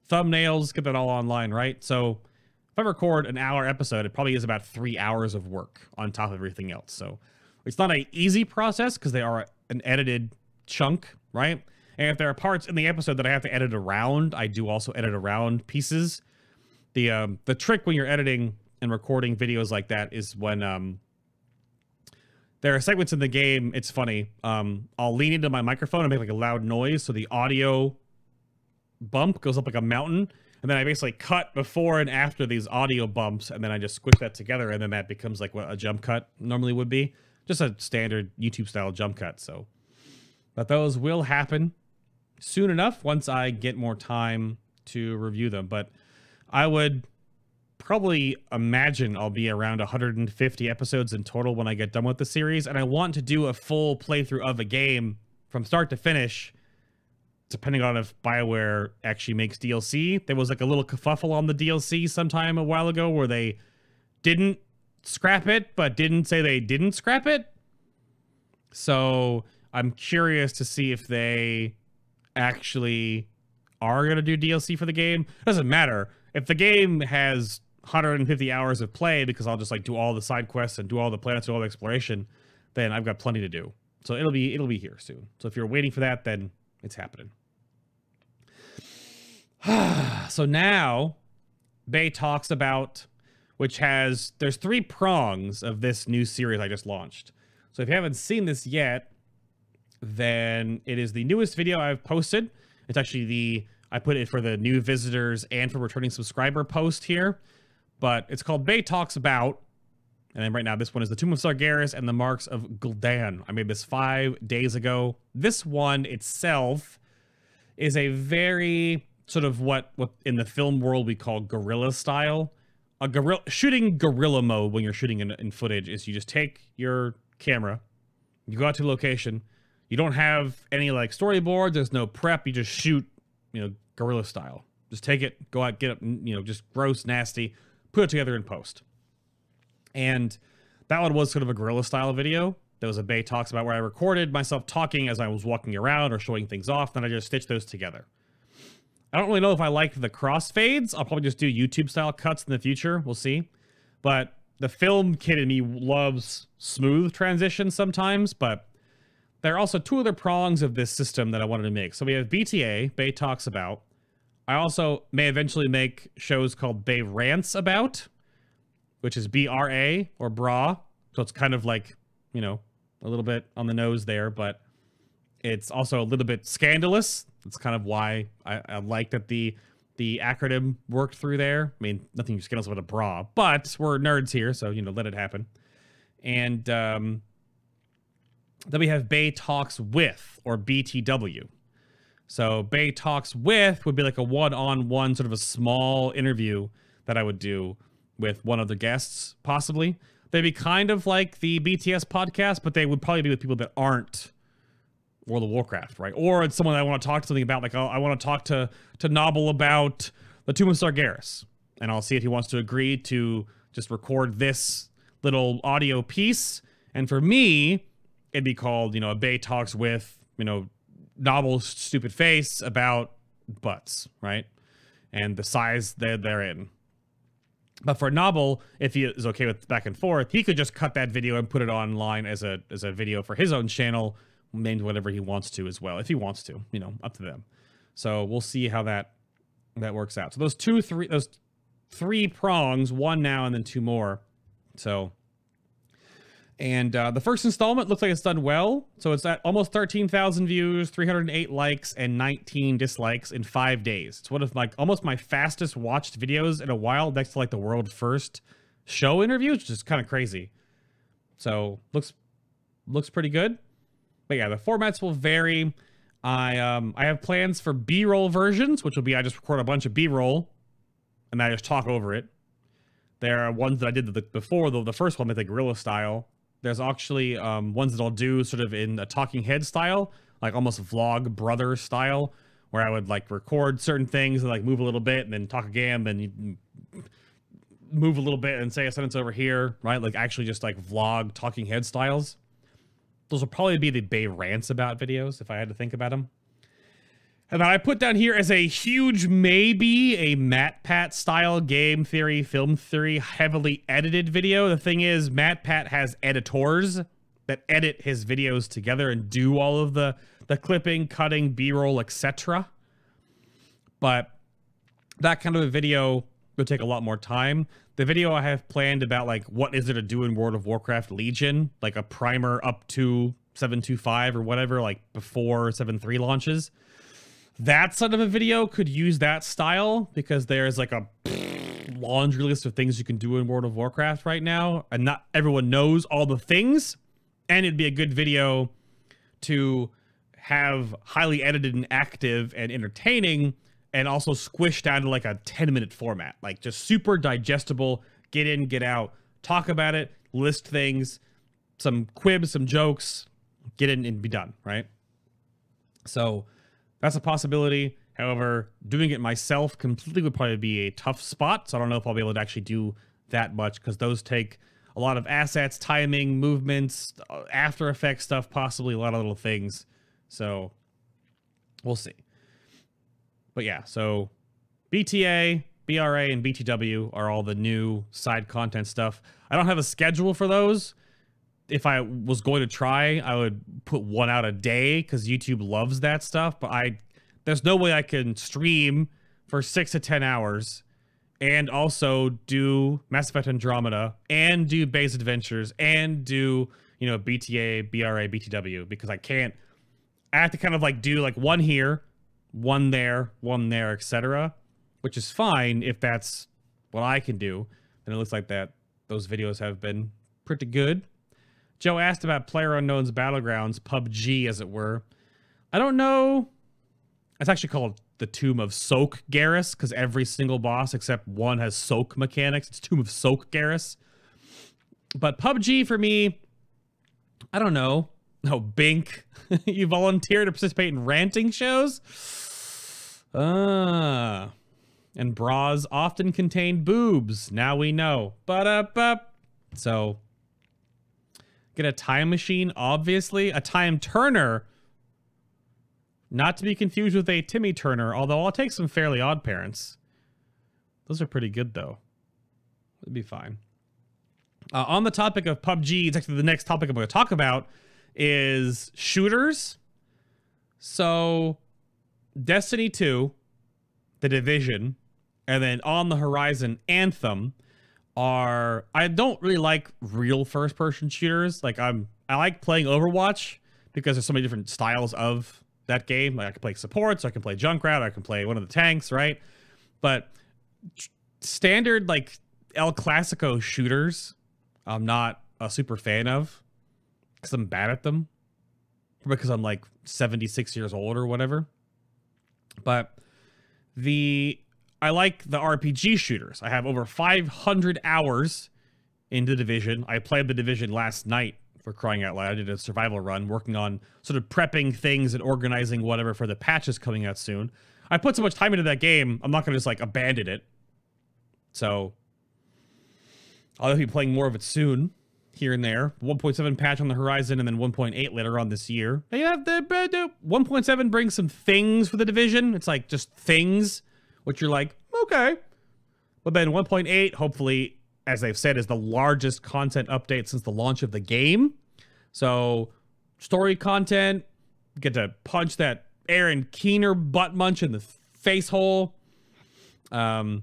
thumbnails, get that all online, right? So if I record an hour episode, it probably is about 3 hours of work on top of everything else. So it's not an easy process because they are an edited chunk, right? And if there are parts in the episode that I have to edit around, I do also edit around pieces. The trick when you're editing and recording videos like that is when there are segments in the game, it's funny, I'll lean into my microphone and make like a loud noise, so the audio bump goes up like a mountain, and then I basically cut before and after these audio bumps, and then I just squish that together, and then that becomes like what a jump cut normally would be. Just a standard YouTube-style jump cut, so. But those will happen soon enough once I get more time to review them. But I would probably imagine I'll be around 150 episodes in total when I get done with the series, and I want to do a full playthrough of a game from start to finish, depending on if BioWare actually makes DLC. There was like a little kerfuffle on the DLC sometime a while ago where they didn't scrap it, but didn't say they didn't scrap it. So I'm curious to see if they actually are going to do DLC for the game. Doesn't matter. If the game has 150 hours of play, because I'll just like do all the side quests and do all the planets and all the exploration, then I've got plenty to do. So it'll be here soon. So if you're waiting for that, then it's happening. So now Bay talks about, which has, there's 3 prongs of this new series I just launched. So if you haven't seen this yet, then it is the newest video I've posted. It's actually I put it for the new visitors and for returning subscriber post here, but it's called Bay Talks About, and then right now this one is the Tomb of Sargeras and the Marks of Gul'dan. I made this 5 days ago. This one itself is a very sort of what in the film world we call guerrilla style. Shooting guerrilla mode when you're shooting in footage is you just take your camera, you go out to a location, you don't have any like storyboard, there's no prep, you just shoot, you know, guerrilla style. Just take it, go out, get it, you know, just gross, nasty, put it together in post. And that one was sort of a guerrilla style video. There was a Bay Talks About where I recorded myself talking as I was walking around or showing things off, then I just stitched those together. I don't really know if I like the crossfades. I'll probably just do YouTube style cuts in the future. We'll see. But the film kid in me loves smooth transitions sometimes, but there are also 2 other prongs of this system that I wanted to make. So we have BTA, Bay Talks About. I also may eventually make shows called Bay Rants About, which is BRA or bra. So it's kind of like, you know, a little bit on the nose there, but it's also a little bit scandalous. That's kind of why I like that the acronym worked through there. I mean, nothing scandalous about a bra, but we're nerds here, so, you know, let it happen. And then we have Bay Talks With, or BTW. So Bay Talks With would be like a one-on-one sort of a small interview that I would do with one of the guests, possibly. They'd be kind of like the BTS podcast, but they would probably be with people that aren't World of Warcraft, right? Or it's someone I want to talk to something about, like I want to talk to Novel about the Tomb of Sargeras, and I'll see if he wants to agree to just record this little audio piece. And for me, it'd be called, you know, a Bay Talks with, you know, Novel's stupid face about butts, right? And the size they're in. But for Novel, if he is okay with back and forth, he could just cut that video and put it online as a video for his own channel, named whatever he wants to as well, if he wants to, you know, up to them. So we'll see how that works out. So those three prongs, one now and then two more. So, and the first installment looks like it's done well. So it's at almost 13,000 views, 308 likes, and 19 dislikes in 5 days. It's one of like almost my fastest watched videos in a while, next to like the world first show interviews, which is kind of crazy. So looks pretty good. But yeah, the formats will vary. I have plans for B-roll versions, which will be I just record a bunch of B-roll and I just talk over it. There are ones that I did before, the first one with the gorilla style. There's actually ones that I'll do sort of in a talking head style, like almost vlog brother style, where I would like record certain things and like move a little bit and then talk again, and you move a little bit and say a sentence over here, right? Like actually just like vlog talking head styles. Those will probably be the Bay Rants About videos, if I had to think about them. And then I put down here as a huge maybe a MatPat style game theory, film theory, heavily edited video. The thing is, MatPat has editors that edit his videos together and do all of the clipping, cutting, B-roll, etc. But that kind of a video will take a lot more time. The video I have planned about like what is there to do in World of Warcraft Legion, like a primer up to 7.25 or whatever, like before 7.3 launches. That sort of a video could use that style because there's like a laundry list of things you can do in World of Warcraft right now, and not everyone knows all the things. And it'd be a good video to have highly edited and active and entertaining, and also squished down to like a 10-minute format, like just super digestible, get in, get out, talk about it, list things, some quibs, some jokes, get in and be done, right? So that's a possibility. However, doing it myself completely would probably be a tough spot. So I don't know if I'll be able to actually do that much, because those take a lot of assets, timing, movements, After Effects stuff, possibly a lot of little things. So we'll see. But yeah, so BTA, BRA, and BTW are all the new side content stuff. I don't have a schedule for those. If I was going to try, I would put one out a day because YouTube loves that stuff. But there's no way I can stream for 6 to 10 hours and also do Mass Effect Andromeda and do Base Adventures and do, you know, BTA, BRA, BTW, because I can't. I have to kind of like do like one here, one there, etc., which is fine if that's what I can do. And it looks like that those videos have been pretty good. Joe asked about PlayerUnknown's Battlegrounds, PUBG, as it were. I don't know. It's actually called the Tomb of Soak Garrus, because every single boss except one has soak mechanics. It's Tomb of Soak Garrus. But PUBG for me, I don't know. No, Bink. You volunteer to participate in ranting shows? And bras often contain boobs. Now we know. So, get a time machine, obviously. A time turner. Not to be confused with a Timmy Turner, although I'll take some Fairly Odd Parents. Those are pretty good, though. It'd be fine. On the topic of PUBG, it's actually the next topic I'm going to talk about is shooters. So, Destiny 2, The Division, and then on the horizon, Anthem are... I don't really like real first-person shooters. Like, I like playing Overwatch because there's so many different styles of that game. Like, I can play support, so I can play Junkrat, I can play one of the tanks, right? But standard, like, El Clasico shooters, I'm not a super fan of because I'm bad at them. Because I'm, like, 76 years old or whatever. But I like the RPG shooters. I have over 500 hours in The Division. I played The Division last night for crying out loud. I did a survival run working on sort of prepping things and organizing whatever for the patches coming out soon. I put so much time into that game, I'm not going to just like abandon it. So I'll be playing more of it soon, here and there. 1.7 patch on the horizon, and then 1.8 later on this year. And yeah, the 1.7 brings some things for the Division. It's like just things, which you're like, okay. But then 1.8, hopefully, as they've said, is the largest content update since the launch of the game. So, story content, get to punch that Aaron Keener butt munch in the face hole. You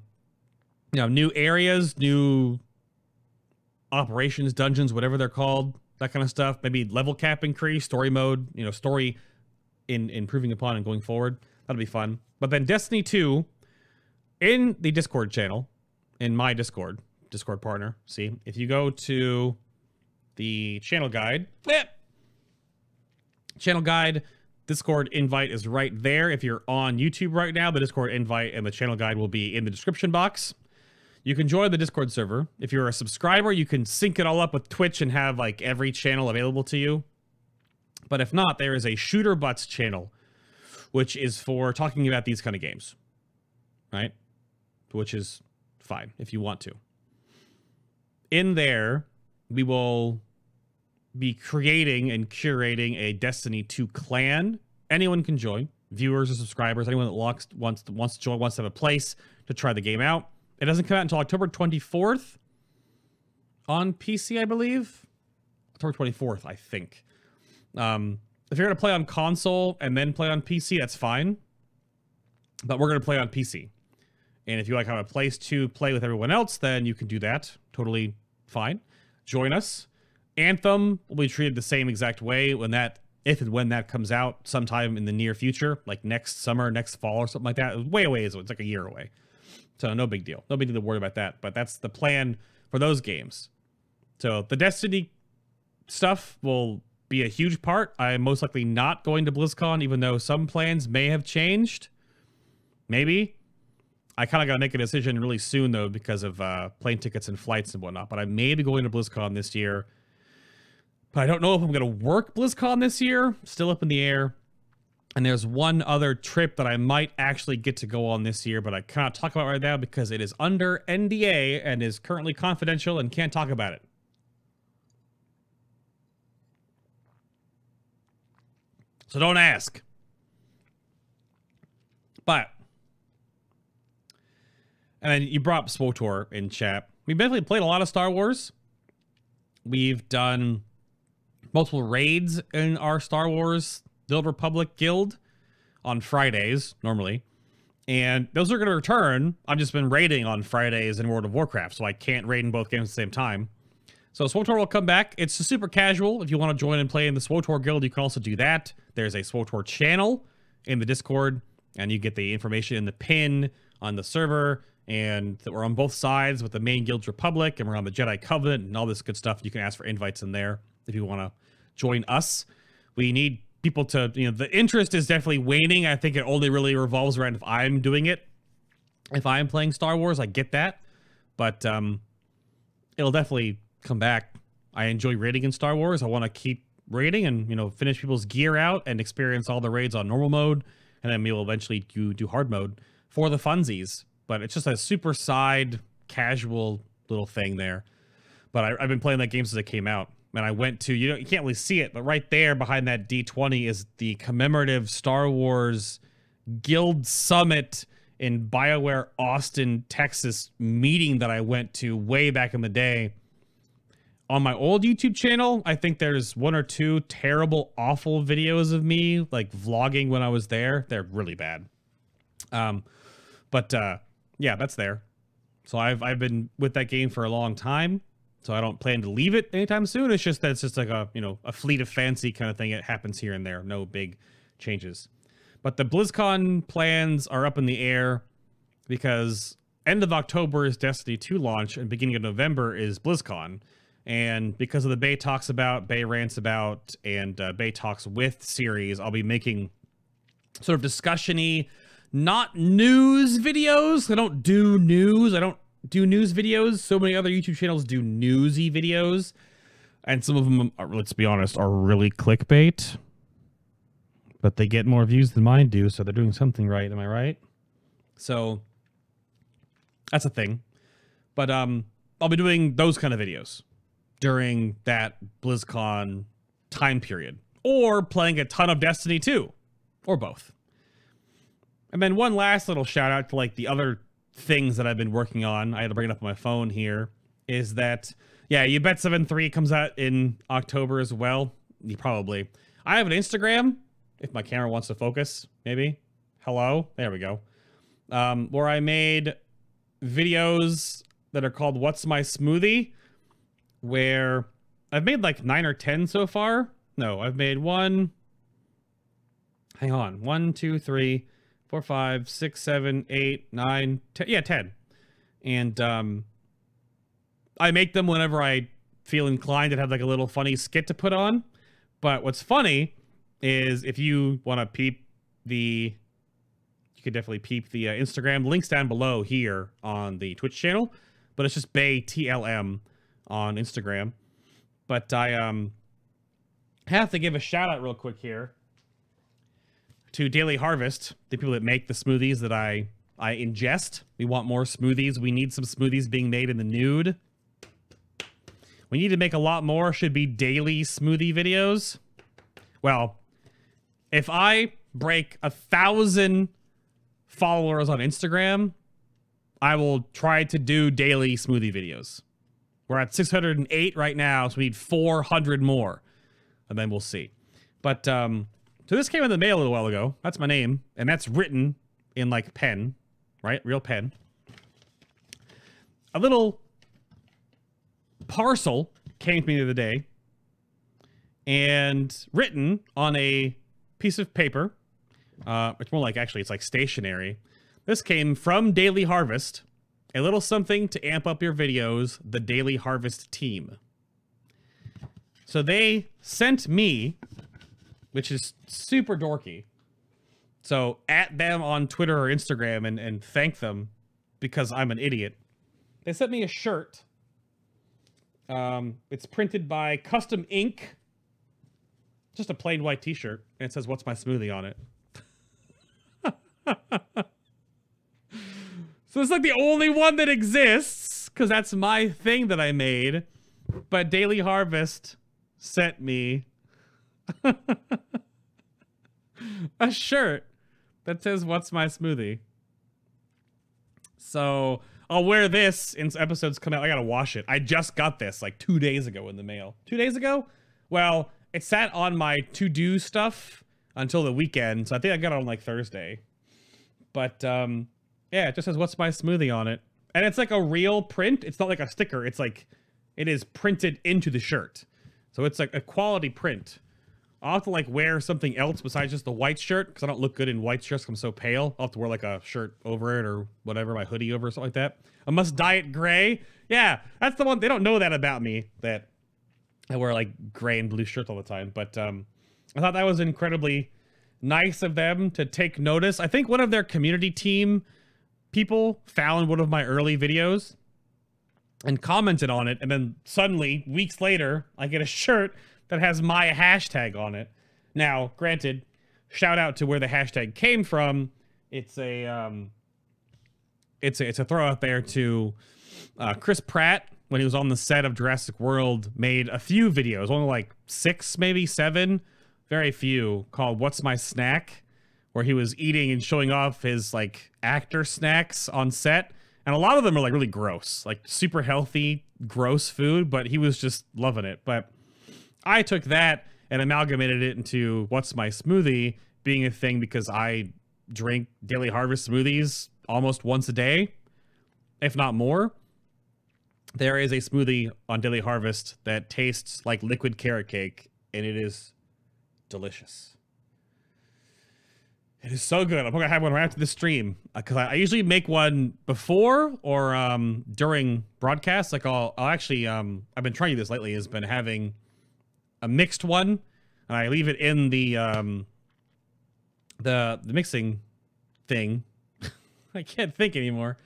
know, new areas, new operations, dungeons, whatever they're called, that kind of stuff. Maybe level cap increase, story mode, you know, story in improving upon and going forward. That'll be fun. But then Destiny 2 in the Discord channel, in my Discord partner. See, if you go to the channel guide, Discord invite is right there. If you're on YouTube right now, the Discord invite and the channel guide will be in the description box. You can join the Discord server. If you're a subscriber, you can sync it all up with Twitch and have like every channel available to you. But if not, there is a Shooter Butts channel, which is for talking about these kind of games, right? Which is fine if you want to. In there, we will be creating and curating a Destiny 2 clan. Anyone can join. Viewers or subscribers, anyone that wants to join, wants to have a place to try the game out. It doesn't come out until October 24th on PC, I believe. October 24th, I think. If you're going to play on console and then play on PC, that's fine. But we're going to play on PC. And if you like have a place to play with everyone else, then you can do that. Totally fine. Join us. Anthem will be treated the same exact way when that, if and when that comes out sometime in the near future, like next summer, next fall or something like that. It's way away. It's like a year away. So no big deal. No big deal to worry about that. But that's the plan for those games. So the Destiny stuff will be a huge part. I'm most likely not going to BlizzCon, even though some plans may have changed. Maybe. I kind of got to make a decision really soon, though, because of plane tickets and flights and whatnot. But I may be going to BlizzCon this year. But I don't know if I'm going to work BlizzCon this year. Still up in the air. And there's one other trip that I might actually get to go on this year, but I cannot talk about right now because it is under NDA and is currently confidential and can't talk about it. So don't ask. But, and then you brought up SWTOR in chat. We've definitely played a lot of Star Wars. We've done multiple raids in our Star Wars The Old Republic Guild on Fridays, normally. And those are going to return. I've just been raiding on Fridays in World of Warcraft, so I can't raid in both games at the same time. So SWTOR will come back. It's super casual. If you want to join and play in the SWTOR Guild, you can also do that. There's a SWTOR channel in the Discord, and you get the information in the pin on the server. And we're on both sides with the main Guild's Republic, and we're on the Jedi Covenant and all this good stuff. You can ask for invites in there if you want to join us. We need people to, you know, the interest is definitely waning. I think it only really revolves around if I'm doing it. If I'm playing Star Wars, I get that. But it'll definitely come back. I enjoy raiding in Star Wars. I want to keep raiding and, you know, finish people's gear out and experience all the raids on normal mode. And then we'll eventually do hard mode for the funsies. But it's just a super side, casual little thing there. But I've been playing that game since it came out. And I went to, you can't really see it, but right there behind that D20 is the commemorative Star Wars Guild Summit in BioWare Austin, Texas meeting that I went to way back in the day. On my old YouTube channel, I think there's one or two terrible, awful videos of me, like vlogging when I was there. They're really bad. Yeah, that's there. So I've been with that game for a long time. So I don't plan to leave it anytime soon. It's just that it's just like a, a fleet of fancy kind of thing. It happens here and there. No big changes. But the BlizzCon plans are up in the air because end of October is Destiny 2 launch and beginning of November is BlizzCon. And because of the Bay Talks About, Bay Rants About, and Bay Talks With series, I'll be making sort of discussion-y, not news videos. I don't do news. I don't do news videos. So many other YouTube channels do newsy videos. And some of them, are, let's be honest, are really clickbait. But they get more views than mine do, so they're doing something right. Am I right? So that's a thing. But I'll be doing those kind of videos during that BlizzCon time period. Or playing a ton of Destiny 2. Or both. And then one last little shout out to like the other things that I've been working on. I had to bring it up on my phone here. Is that, yeah, You Bet 7.3 comes out in October as well. Probably. I have an Instagram. If my camera wants to focus, maybe. Hello? There we go. Where I made videos that are called What's My Smoothie? Where I've made like 9 or 10 so far. No, I've made one. Hang on. 1, 2, 3, 4, 5, 6, 7, 8, 9, 10. Yeah, 10. And I make them whenever I feel inclined to have like a little funny skit to put on. But what's funny is if you want to peep the, you could definitely peep the Instagram. Links down below here on the Twitch channel. But it's just Bay TLM on Instagram. But I have to give a shout out real quick here to Daily Harvest, the people that make the smoothies that I ingest. We want more smoothies. We need some smoothies being made in the nude. We need to make a lot more. Should be daily smoothie videos. Well, if I break 1,000 followers on Instagram, I will try to do daily smoothie videos. We're at 608 right now, so we need 400 more. And then we'll see. But, so this came in the mail a little while ago. That's my name. And that's written in, like, pen. Right? Real pen. A little parcel came to me the other day. And written on a piece of paper. It's more like, actually, it's like stationery. This came from Daily Harvest. A little something to amp up your videos. The Daily Harvest team. So they sent me, which is super dorky. So at them on Twitter or Instagram and thank them because I'm an idiot. They sent me a shirt. It's printed by Custom Ink. Just a plain white t-shirt. And it says, "What's my smoothie?" on it. So it's like the only one that exists, because that's my thing that I made. But Daily Harvest sent me a shirt that says, "What's my smoothie?" So I'll wear this in episodes come out. I gotta wash it. I just got this like 2 days ago in the mail. 2 days ago? Well, it sat on my to-do stuff until the weekend, so I think I got it on like Thursday. But yeah, it just says "What's my smoothie?" on it. And it's like a real print. It's not like a sticker. It's like, it is printed into the shirt. So it's like a quality print. I'll have to like wear something else besides just the white shirt, because I don't look good in white shirts because I'm so pale. I'll have to wear like a shirt over it or whatever, my hoodie over or something like that. I must dye it gray. Yeah, that's the one. They don't know that about me, that I wear like gray and blue shirts all the time. But I thought that was incredibly nice of them to take notice. I think one of their community team people found one of my early videos and commented on it, and then suddenly, weeks later, I get a shirt that has my hashtag on it. Now, granted, shout out to where the hashtag came from. It's a throw out there to Chris Pratt, when he was on the set of Jurassic World, made a few videos, only like 6, maybe 7, very few, called "What's My Snack?" where he was eating and showing off his like actor snacks on set. And a lot of them are like really gross, like super healthy, gross food, but he was just loving it. But I took that and amalgamated it into "What's My Smoothie?" being a thing, because I drink Daily Harvest smoothies almost once a day, if not more. There is a smoothie on Daily Harvest that tastes like liquid carrot cake, and it is delicious. It is so good. I'm gonna have one right after the stream, because I usually make one before or during broadcasts. Like I'll actually I've been trying this lately. Has been having a mixed one, and I leave it in the mixing thing. I can't think anymore,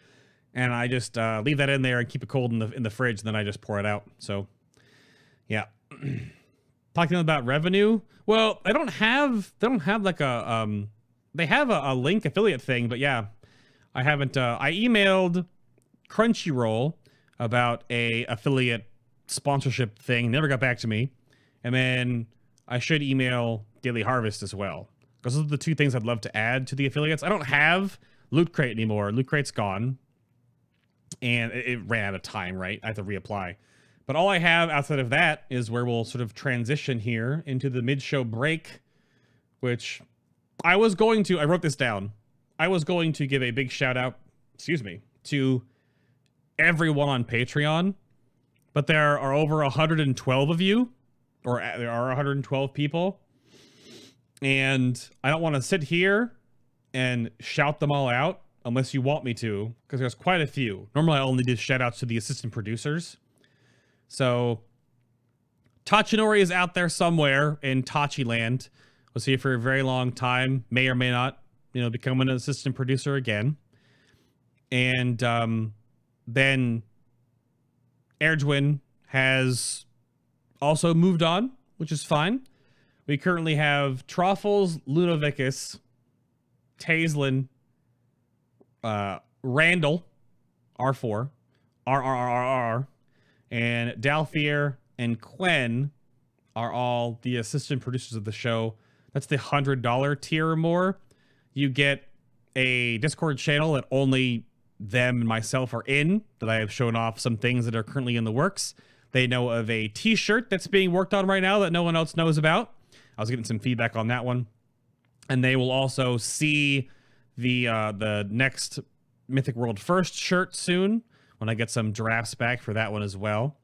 and I just leave that in there and keep it cold in the fridge. And then I just pour it out. So yeah. talking about revenue. Well, they don't have like a they have a link affiliate thing, but yeah, I haven't. I emailed Crunchyroll about a affiliate sponsorship thing. Never got back to me, and then I should email Daily Harvest as well, because those are the two things I'd love to add to the affiliates. I don't have Loot Crate anymore. Loot Crate's gone, and it ran out of time. Right, I have to reapply. But all I have outside of that is where we'll sort of transition here into the mid-show break, which I was going to, I wrote this down. I was going to give a big shout out, excuse me, to everyone on Patreon, but there are over 112 of you, or there are 112 people, and I don't want to sit here and shout them all out unless you want me to, because there's quite a few. Normally I only do shout outs to the assistant producers. So, Tachinori is out there somewhere in Tachi land. Was here for a very long time. May or may not, become an assistant producer again. And then Erdwin has also moved on, which is fine. We currently have Truffles, Ludovicus, Taislin, Randall, R4, RRRR, and Dalfier and Quen are all the assistant producers of the show. That's the $100 tier or more. You get a Discord channel that only them and myself are in, that I have shown off some things that are currently in the works. They know of a t-shirt that's being worked on right now that no one else knows about. I was getting some feedback on that one. And they will also see the next Mythic World First shirt soon, when I get some drafts back for that one as well.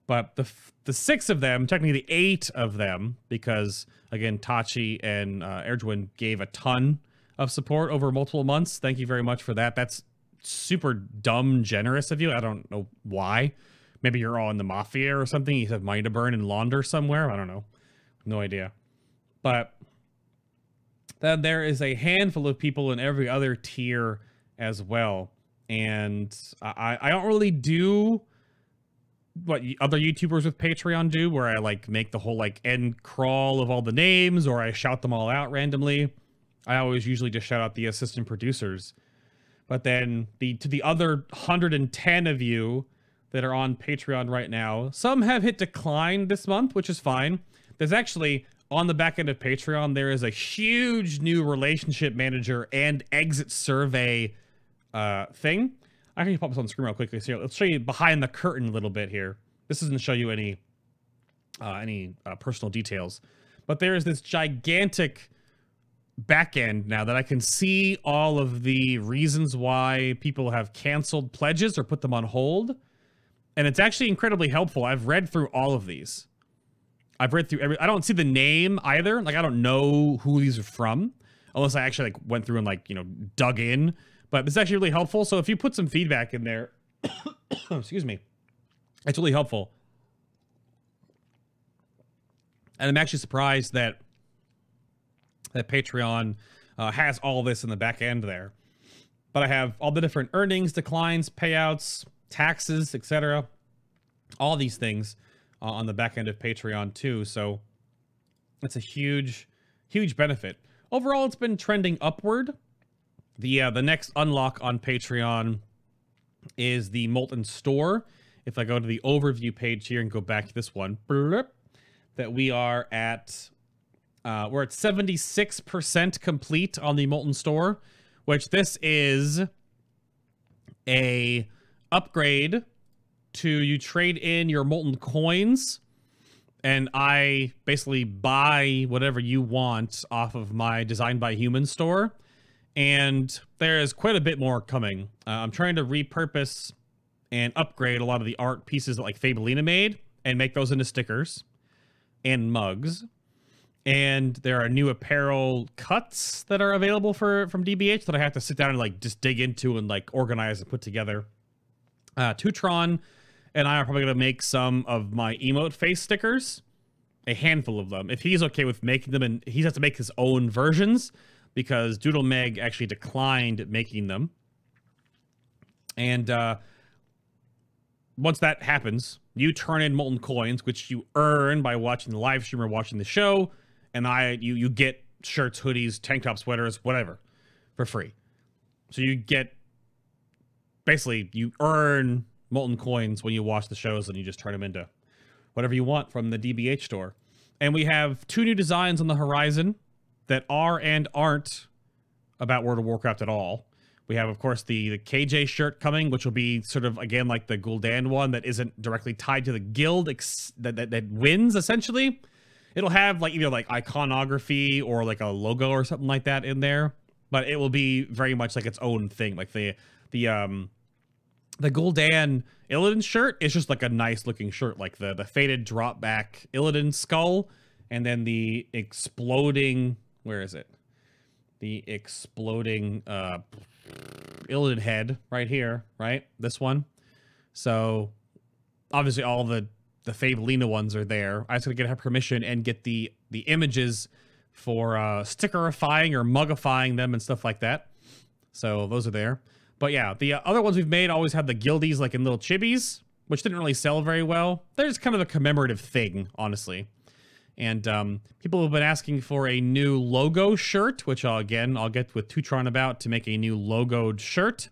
But the 6 of them, technically the 8 of them, because, again, Tachi and Erdwin gave a ton of support over multiple months. Thank you very much for that. That's super dumb generous of you. I don't know why. Maybe you're all in the Mafia or something. You have money to burn and launder somewhere. I don't know. No idea. But then there is a handful of people in every other tier as well. And I don't really do what other YouTubers with Patreon do, where I like make the whole like end crawl of all the names, or I shout them all out randomly. I always usually just shout out the assistant producers. But then to the other 110 of you that are on Patreon right now, some have hit decline this month, which is fine. There's actually, on the back end of Patreon, there is a huge new relationship manager and exit survey thing. I can pop this on the screen real quickly. So let's show you behind the curtain a little bit here. This doesn't show you any personal details, but there is this gigantic back end now that I can see all of the reasons why people have canceled pledges or put them on hold, and it's actually incredibly helpful. I've read through all of these. I've read through I don't see the name either. Like, I don't know who these are from, unless I actually like went through and like dug in. But it's actually really helpful. So if you put some feedback in there, excuse me, it's really helpful. And I'm actually surprised that Patreon has all this in the back end there. But I have all the different earnings, declines, payouts, taxes, etc. All these things on the back end of Patreon too. So it's a huge, huge benefit. Overall, it's been trending upward. The next unlock on Patreon is the Molten Store. If I go to the overview page here and go back to this one, that we are at, we're at 76% complete on the Molten Store, which this is a upgrade to you trade in your MoltenCoins, and I basically buy whatever you want off of my Designed by Human store. And there's quite a bit more coming. I'm trying to repurpose and upgrade a lot of the art pieces that like Fabelina made and make those into stickers and mugs. And there are new apparel cuts that are available from DBH that I have to sit down and like just dig into and like organize and put together. Tutron and I are probably going to make some of my emote face stickers, a handful of them. If he's okay with making them, and he has to make his own versions, because Doodle Meg actually declined making them. And once that happens, you turn in MoltenCoins, which you earn by watching the live stream or watching the show, and you get shirts, hoodies, tank top, sweaters, whatever, for free. So you get, basically, you earn MoltenCoins when you watch the shows, and you just turn them into whatever you want from the DBH store. And we have 2 new designs on the horizon that are and aren't about World of Warcraft at all. We have, of course, the KJ shirt coming, which will be sort of, again, like the Gul'dan one that isn't directly tied to the guild that wins, essentially. It'll have, like, either, like, iconography or, like, a logo or something like that in there. But it will be very much like its own thing. Like, the Gul'dan Illidan shirt is just, like, a nice-looking shirt. Like, the faded drop-back Illidan skull. And then the exploding... Where is it? The exploding... Illidan head right here, right? This one. So obviously all the Fabelina ones are there. I just gotta get her permission and get the images for stickerifying or mugifying them and stuff like that. So those are there. But yeah, the other ones we've made always have the guildies like in little chibis, which didn't really sell very well. They're just kind of a commemorative thing, honestly. And people have been asking for a new logo shirt, which I'll get with Tutron about to make a new logoed shirt,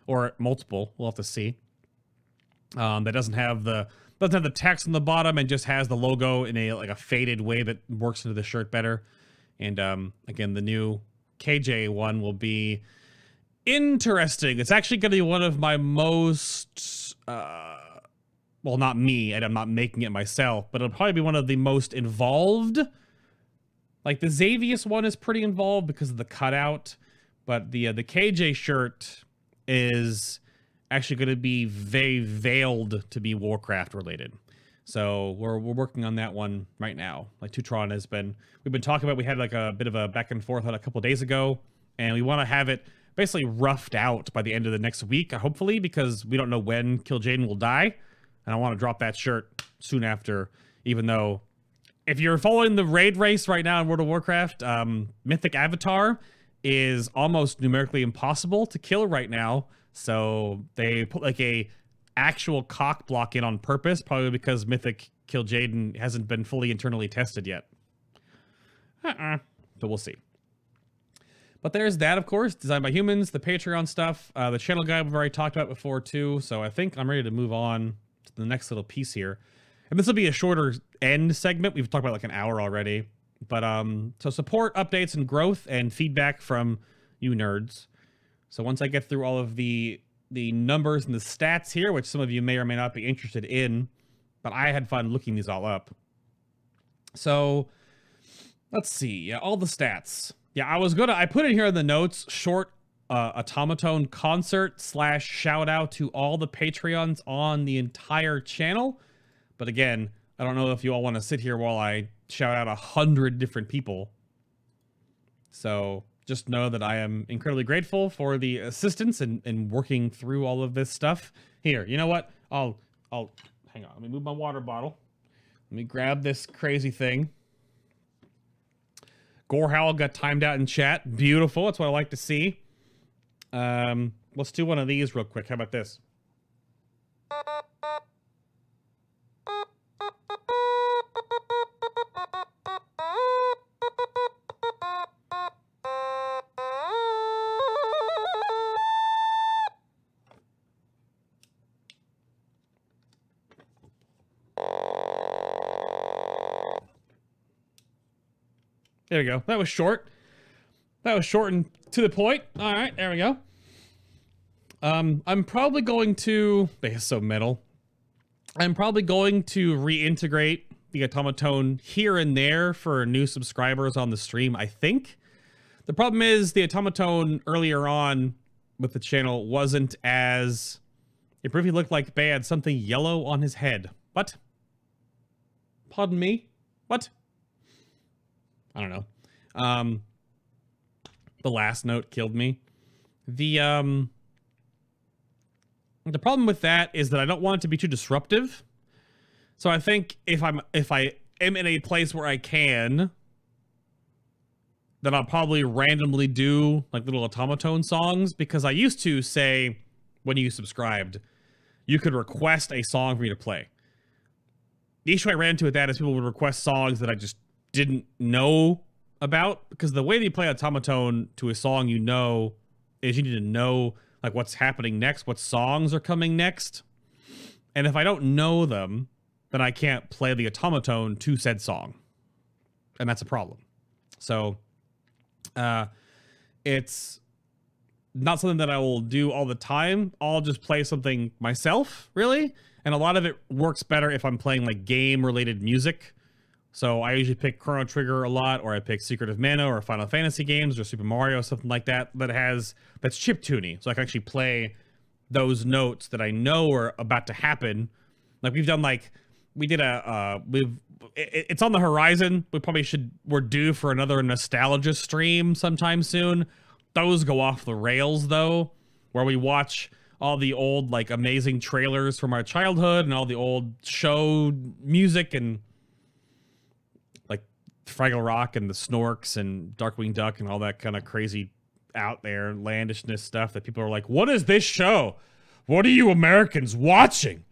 or multiple. We'll have to see. That doesn't have the text on the bottom and just has the logo in a faded way that works into the shirt better. And again, the new KJ one will be interesting. It's actually going to be one of my most well, not me, and I'm not making it myself, but it'll probably be one of the most involved. Like, the Xavius one is pretty involved because of the cutout, but the KJ shirt is actually going to be very veiled to be Warcraft related. So we're working on that one right now. Like, Tutron has been, we've been talking about, we had like a bit of a back and forth on a couple days ago, and we want to have it basically roughed out by the end of the next week, hopefully, because we don't know when Kil'jaeden will die. And I want to drop that shirt soon after, even though if you're following the raid race right now in World of Warcraft, Mythic Avatar is almost numerically impossible to kill right now. So they put like a actual cock block in on purpose, probably because Mythic Kil'jaeden hasn't been fully internally tested yet. But we'll see. But there's that, of course, designed by humans, the Patreon stuff, the channel guide we've already talked about before too. So I think I'm ready to move on to the next little piece here. And this will be a shorter end segment. We've talked about like an hour already. But so support, updates, and growth and feedback from you nerds. So once I get through all of the numbers and the stats here, which some of you may or may not be interested in, but I had fun looking these all up. So let's see. Yeah, all the stats. Yeah, I put it here in the notes, short automaton concert / shout out to all the Patreons on the entire channel. But again, I don't know if you all want to sit here while I shout out 100 different people. So just know that I am incredibly grateful for the assistance in working through all of this stuff. Here, you know what? I'll hang on. Let me move my water bottle. Let me grab this crazy thing. Gorehowl got timed out in chat. Beautiful. That's what I like to see. Let's do one of these real quick. How about this? There we go. That was short. That was short and to the point. All right, there we go. I'm probably going to... It's so metal. I'm probably going to reintegrate the automaton here and there for new subscribers on the stream, I think. The problem is the automaton earlier on with the channel wasn't as... It briefly looked like Bay had something yellow on his head. What? Pardon me? What? I don't know. The last note killed me. The problem with that is that I don't want it to be too disruptive. So I think if I am in a place where I can, then I'll probably randomly do like little automaton songs, because I used to say when you subscribed, you could request a song for me to play. The issue I ran into with that is people would request songs that I just didn't know about, because the way that you play automaton to a song you know is you need to know like what's happening next, what songs are coming next. And if I don't know them, then I can't play the automaton to said song. And that's a problem. So it's not something that I will do all the time. I'll just play something myself, really. And a lot of it works better if I'm playing like game-related music. So I usually pick Chrono Trigger a lot, or I pick Secret of Mana or Final Fantasy games or Super Mario, something like that, that's chiptune-y. So I can actually play those notes that I know are about to happen. Like we've done it's on the horizon. We're due for another nostalgia stream sometime soon. Those go off the rails though, where we watch all the old like amazing trailers from our childhood and all the old show music and like Fraggle Rock and the Snorks and Darkwing Duck and all that kind of crazy out there landishness stuff that people are like, what is this show? What are you Americans watching?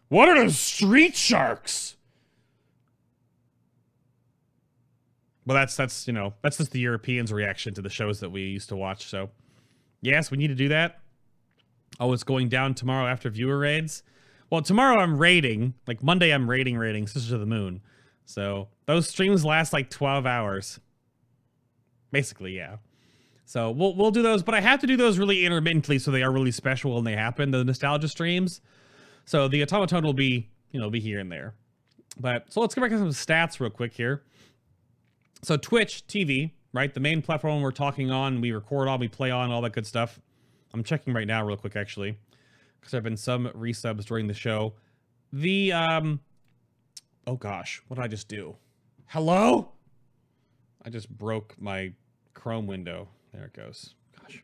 What are those Street Sharks? Well, that's just the Europeans' reaction to the shows that we used to watch. So yes, we need to do that. Oh, it's going down tomorrow after viewer raids. Well, tomorrow I'm raiding. Like Monday I'm raiding Sisters of the Moon. So those streams last like 12 hours. Basically, yeah. So we'll do those, but I have to do those really intermittently so they are really special when they happen, the nostalgia streams. So the automaton will be, be here and there. But so let's go back to some stats real quick here. So Twitch TV, right? The main platform we're talking on, we record on, we play on, all that good stuff. I'm checking right now real quick, actually, because there have been some resubs during the show. The, oh gosh, what did I just do? Hello? I just broke my Chrome window. There it goes. Gosh.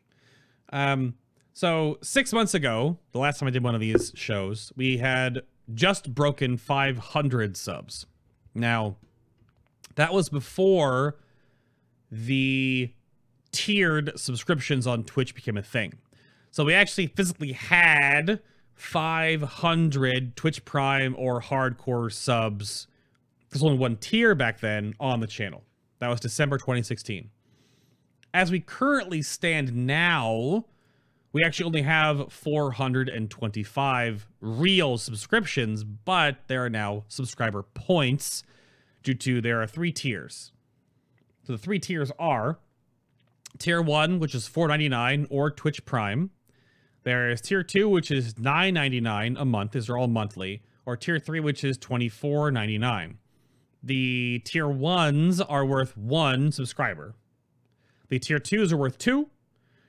So 6 months ago, the last time I did one of these shows, we had just broken 500 subs. Now, that was before the tiered subscriptions on Twitch became a thing. So we actually physically had 500 Twitch Prime or hardcore subs. There's only one tier back then on the channel. That was December 2016. As we currently stand now, we actually only have 425 real subscriptions, but there are now subscriber points due to there are 3 tiers. So the 3 tiers are Tier 1, which is $4.99 or Twitch Prime. There is Tier 2, which is $9.99 a month. These are all monthly. Or Tier 3, which is $24.99. The Tier 1s are worth 1 subscriber. The Tier 2s are worth 2.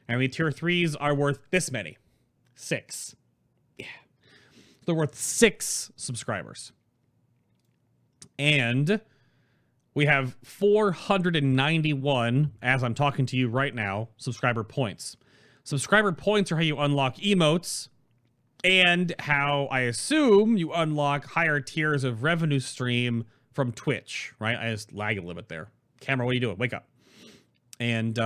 And the Tier 3s are worth this many. 6. Yeah. They're worth 6 subscribers. And we have 491, as I'm talking to you right now, subscriber points. Subscriber points are how you unlock emotes and how I assume you unlock higher tiers of revenue stream from Twitch, right? I just lag a little bit there. Camera, what are you doing? Wake up. And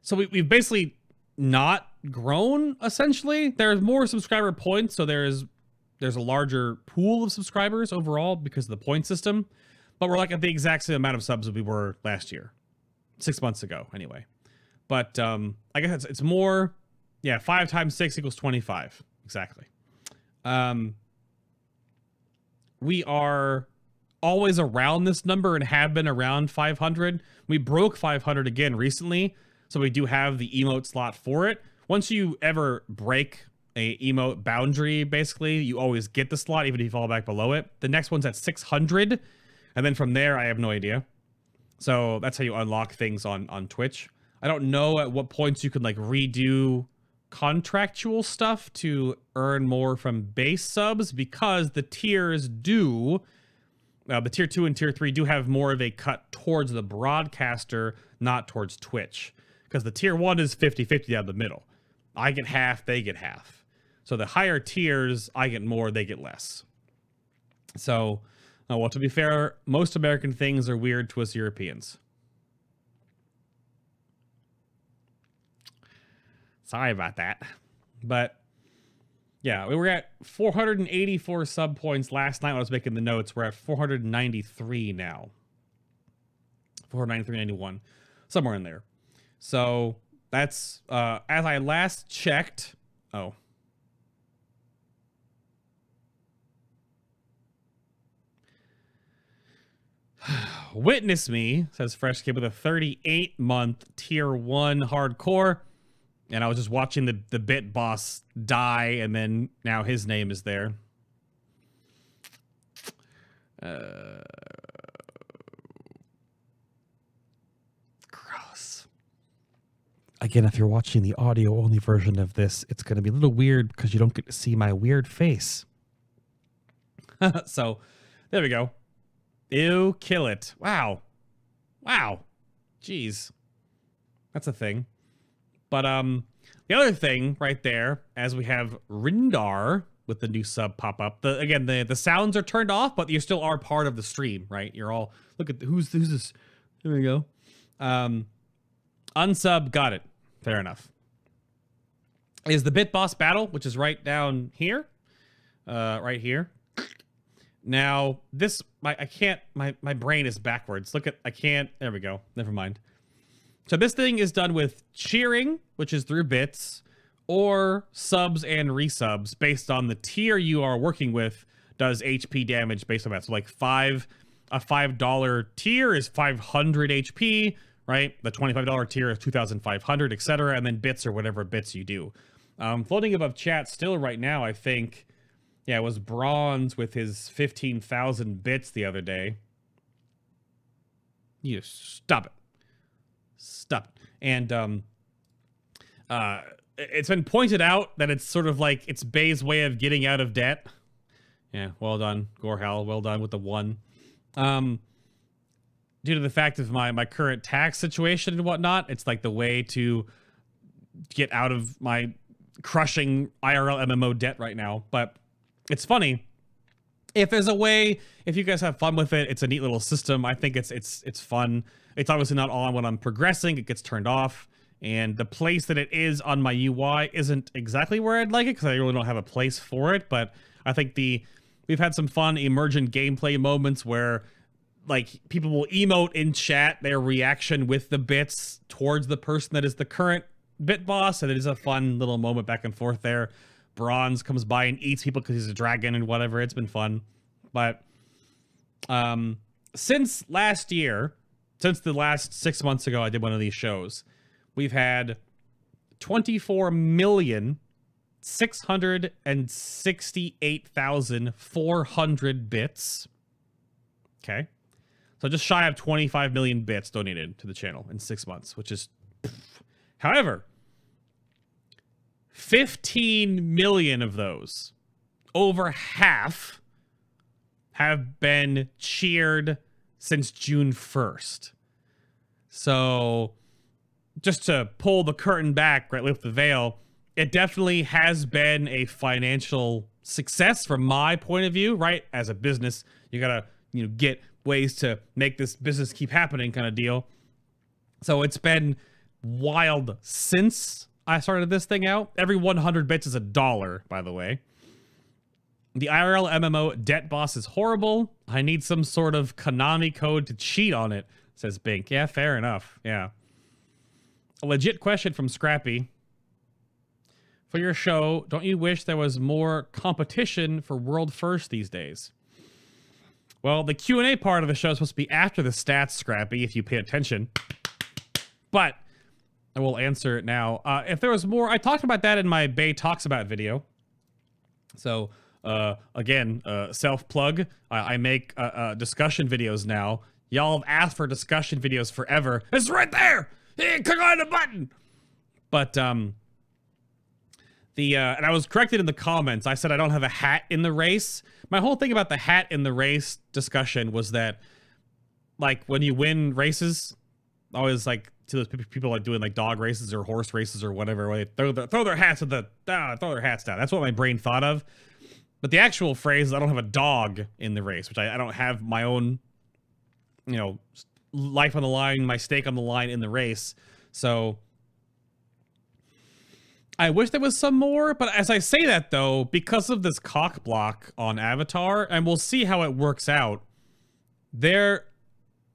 so we've basically not grown, essentially. There's more subscriber points, so there's a larger pool of subscribers overall because of the point system, but we're like at the exact same amount of subs that we were last year, 6 months ago anyway. But I guess it's more, yeah, 5 times 6 equals 25, exactly. We are always around this number and have been around 500. We broke 500 again recently, so we do have the emote slot for it. Once you ever break a emote boundary, basically, you always get the slot, even if you fall back below it. The next one's at 600, and then from there, I have no idea. So that's how you unlock things on Twitch. I don't know at what points you can like redo contractual stuff to earn more from base subs, because the tiers do, the tier 2 and tier 3 do have more of a cut towards the broadcaster, not towards Twitch, because the tier 1 is 50-50 down the middle. I get half, they get half. So the higher tiers, I get more, they get less. So, well, to be fair, most American things are weird to us Europeans. Sorry about that. But yeah, we were at 484 sub points last night when I was making the notes. We're at 493 now. 493.91, somewhere in there. So that's as I last checked. Oh. Witness me, says Fresh Kid, with a 38-month tier 1 hardcore. And I was just watching the Bit Boss die, and then now his name is there. Gross. Again, if you're watching the audio-only version of this, it's going to be a little weird because you don't get to see my weird face. So, there we go. Ew, kill it. Wow. Wow. Jeez. That's a thing. But the other thing right there, as we have Rindar with the new sub pop up. Again, the sounds are turned off, but you still are part of the stream, right? You're all, look at who's this? There we go. Unsub, got it. Fair enough. Is the BitBoss battle, which is right down here. Right here. Now, this, I can't, my brain is backwards. Look at, I can't, there we go. Never mind. So this thing is done with cheering, which is through bits, or subs and resubs based on the tier you are working with does HP damage based on that. So like a $5 tier is 500 HP, right? The $25 tier is 2,500, etc. And then bits or whatever bits you do. Floating above chat still right now, I think, yeah, it was Bronze with his 15,000 bits the other day. You stop it. Stop it. And it's been pointed out that it's sort of like it's Bay's way of getting out of debt. Yeah, well done, Gorhal. Well done with the 1. Due to the fact of my current tax situation and whatnot, it's like the way to get out of my crushing IRL MMO debt right now. But it's funny. If there's a way, if you guys have fun with it, it's a neat little system. I think it's fun. It's obviously not on when I'm progressing. It gets turned off. And the place that it is on my UI isn't exactly where I'd like it because I really don't have a place for it. But I think we've had some fun emergent gameplay moments where like people will emote in chat their reaction with the bits towards the person that is the current bit boss. And it is a fun little moment back and forth there. Bronze comes by and eats people because he's a dragon and whatever. It's been fun. But since last year, since the last 6 months ago, I did one of these shows, we've had 24,668,400 bits. Okay. So just shy of 25 million bits donated to the channel in 6 months, which is... However, 15 million of those, over half, have been cheered since June 1st. So, just to pull the curtain back, right, lift the veil, it definitely has been a financial success from my point of view, right? As a business, you gotta, get ways to make this business keep happening kind of deal. So it's been wild since I started this thing out. Every 100 bits is $1, by the way. The IRL MMO debt boss is horrible. I need some sort of Konami code to cheat on it, says Bink. Yeah, fair enough. Yeah. A legit question from Scrappy. For your show, don't you wish there was more competition for world first these days? Well, the Q&A part of the show is supposed to be after the stats, Scrappy, if you pay attention. But I will answer it now. If there was more, I talked about that in my Bay Talks About video. So, again, self-plug. I make discussion videos now. Y'all have asked for discussion videos forever. It's right there! Hey, click on the button! But, and I was corrected in the comments. I said I don't have a hat in the race. My whole thing about the hat in the race discussion was that, like, when you win races, always, like, to those people like doing, like, dog races or horse races or whatever, where they throw their hats at throw their hats down. That's what my brain thought of. But the actual phrase is I don't have a dog in the race, which I don't have my own, life on the line, my stake on the line in the race. So I wish there was some more, but as I say that though, because of this cock block on Avatar, and we'll see how it works out, there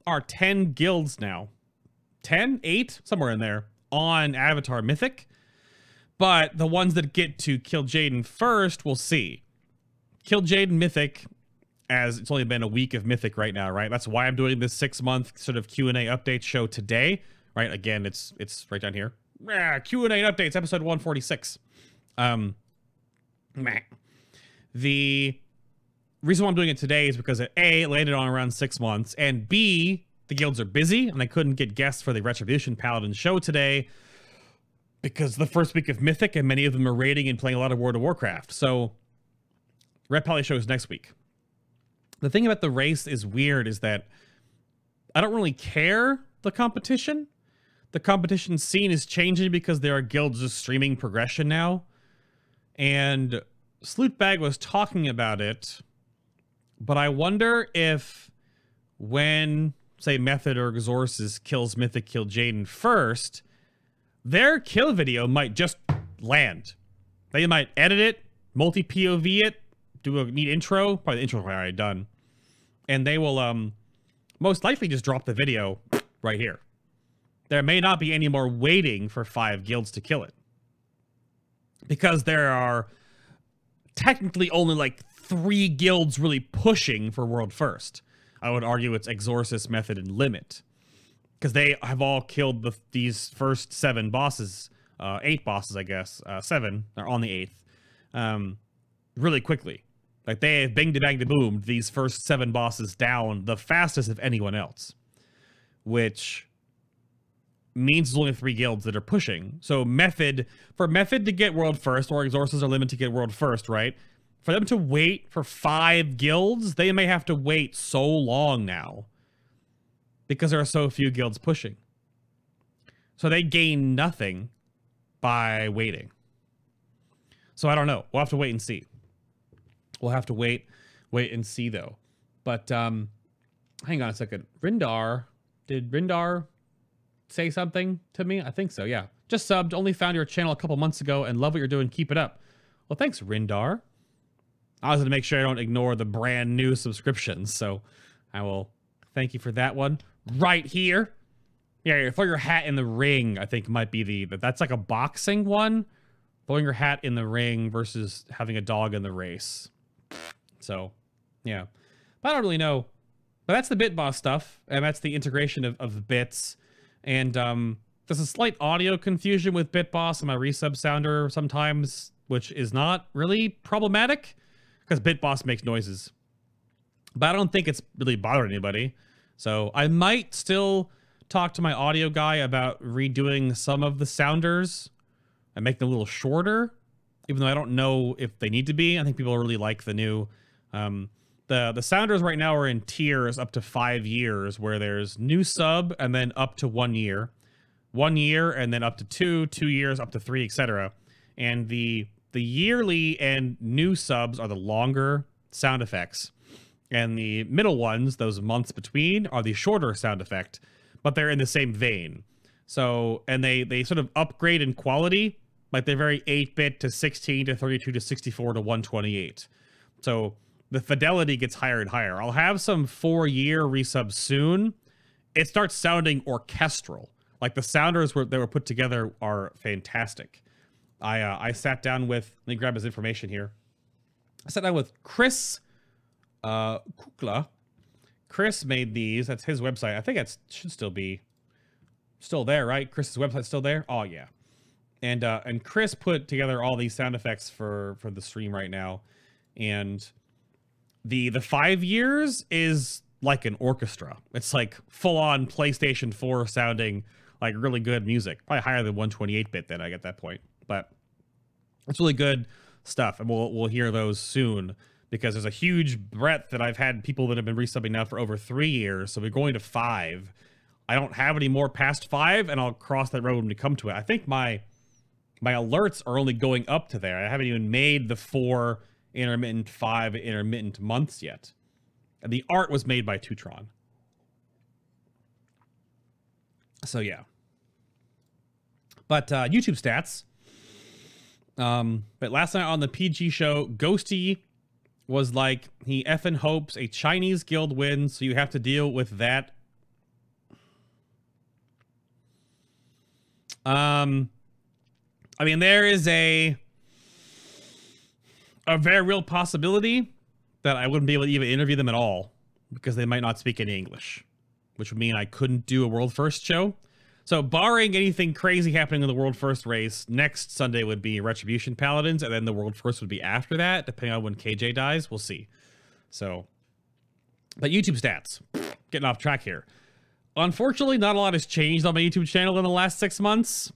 are 10 guilds now. 10? 8? Somewhere in there on Avatar Mythic. But the ones that get to kill Jaden first, we'll see. Kill Jaden Mythic, as it's only been a week of Mythic right now, right? That's why I'm doing this 6-month sort of Q&A update show today, right? Again, it's right down here. Q&A updates, episode 146. The reason why I'm doing it today is because A, it landed on around 6 months, and B, the guilds are busy, and I couldn't get guests for the Retribution Paladin show today because the first week of Mythic, and many of them are raiding and playing a lot of World of Warcraft. So, Red Pally show is next week. The thing about the race is weird is that I don't really care the competition. The competition scene is changing because there are guilds just streaming progression now. And Slootbag was talking about it, but I wonder if when, say, Method or Exorcist kills Mythic Kill Jaden first, their kill video might just land. They might edit it, multi-POV it, do a neat intro. Probably the intro is already done. And they will most likely just drop the video right here. There may not be any more waiting for 5 guilds to kill it. Because there are technically only like 3 guilds really pushing for World First. I would argue it's Exorcist, Method, and Limit. Because they have all killed these first 7 bosses. 8 bosses, I guess. 7. They're on the 8th. Really quickly. Like, they have bing-to-bang-to-boomed these first 7 bosses down the fastest of anyone else. Which means there's only 3 guilds that are pushing. So for Method to get World First, or Exorcist or Limit to get World First, right? For them to wait for 5 guilds, they may have to wait so long now. Because there are so few guilds pushing. So they gain nothing by waiting. So I don't know. We'll have to wait and see. We'll have to wait and see though. But hang on a second. Did Rindar say something to me? I think so, yeah. Just subbed, only found your channel a couple months ago and love what you're doing. Keep it up. Well, thanks, Rindar. I was going to make sure I don't ignore the brand new subscriptions, so I will thank you for that one. Right here. Yeah, throw your hat in the ring, I think might be that's like a boxing one. Throwing your hat in the ring versus having a dog in the race. So, yeah. But I don't really know. But that's the BitBoss stuff, and that's the integration of bits. And there's a slight audio confusion with BitBoss and my resub sounder sometimes, which is not really problematic, because BitBoss makes noises. But I don't think it's really bothering anybody. So I might still talk to my audio guy about redoing some of the sounders and make them a little shorter, even though I don't know if they need to be. I think people really like the new... The sounders right now are in tiers up to 5 years, where there's new sub and then up to 1 year. 1 year and then up to 2, 2 years, up to 3, etc. And the yearly and new subs are the longer sound effects. And the middle ones, those months between, are the shorter sound effect, but they're in the same vein. So, and they sort of upgrade in quality, like they're very 8-bit to 16 to 32 to 64 to 128. So the fidelity gets higher and higher. I'll have some 4-year resubs soon. It starts sounding orchestral. Like the sounders that were put together are fantastic. I sat down with, let me grab his information here. I sat down with Chris Kukla. Chris made these. That's his website. I think it should still be there, right? Chris's website's still there? Oh, yeah. And Chris put together all these sound effects for the stream right now. And the 5 years is like an orchestra. It's like full-on PlayStation 4 sounding like really good music. Probably higher than 128-bit then, I get that point. But it's really good stuff, and we'll hear those soon, because there's a huge breadth that I've had people that have been resubbing now for over 3 years, so we're going to 5. I don't have any more past 5, and I'll cross that road when we come to it. I think my alerts are only going up to there. I haven't even made the 4 intermittent, 5 intermittent months yet. And the art was made by Tutron. So yeah. But YouTube stats. But last night on the PG show, Ghosty was like, he effing hopes a Chinese guild wins, so you have to deal with that. I mean, there is a very real possibility that I wouldn't be able to even interview them at all because they might not speak any English, which would mean I couldn't do a World First show. So barring anything crazy happening in the World First race, next Sunday would be Retribution Paladins, and then the World First would be after that, depending on when KJ dies. We'll see. So, but YouTube stats. Getting off track here. Unfortunately, not a lot has changed on my YouTube channel in the last 6 months.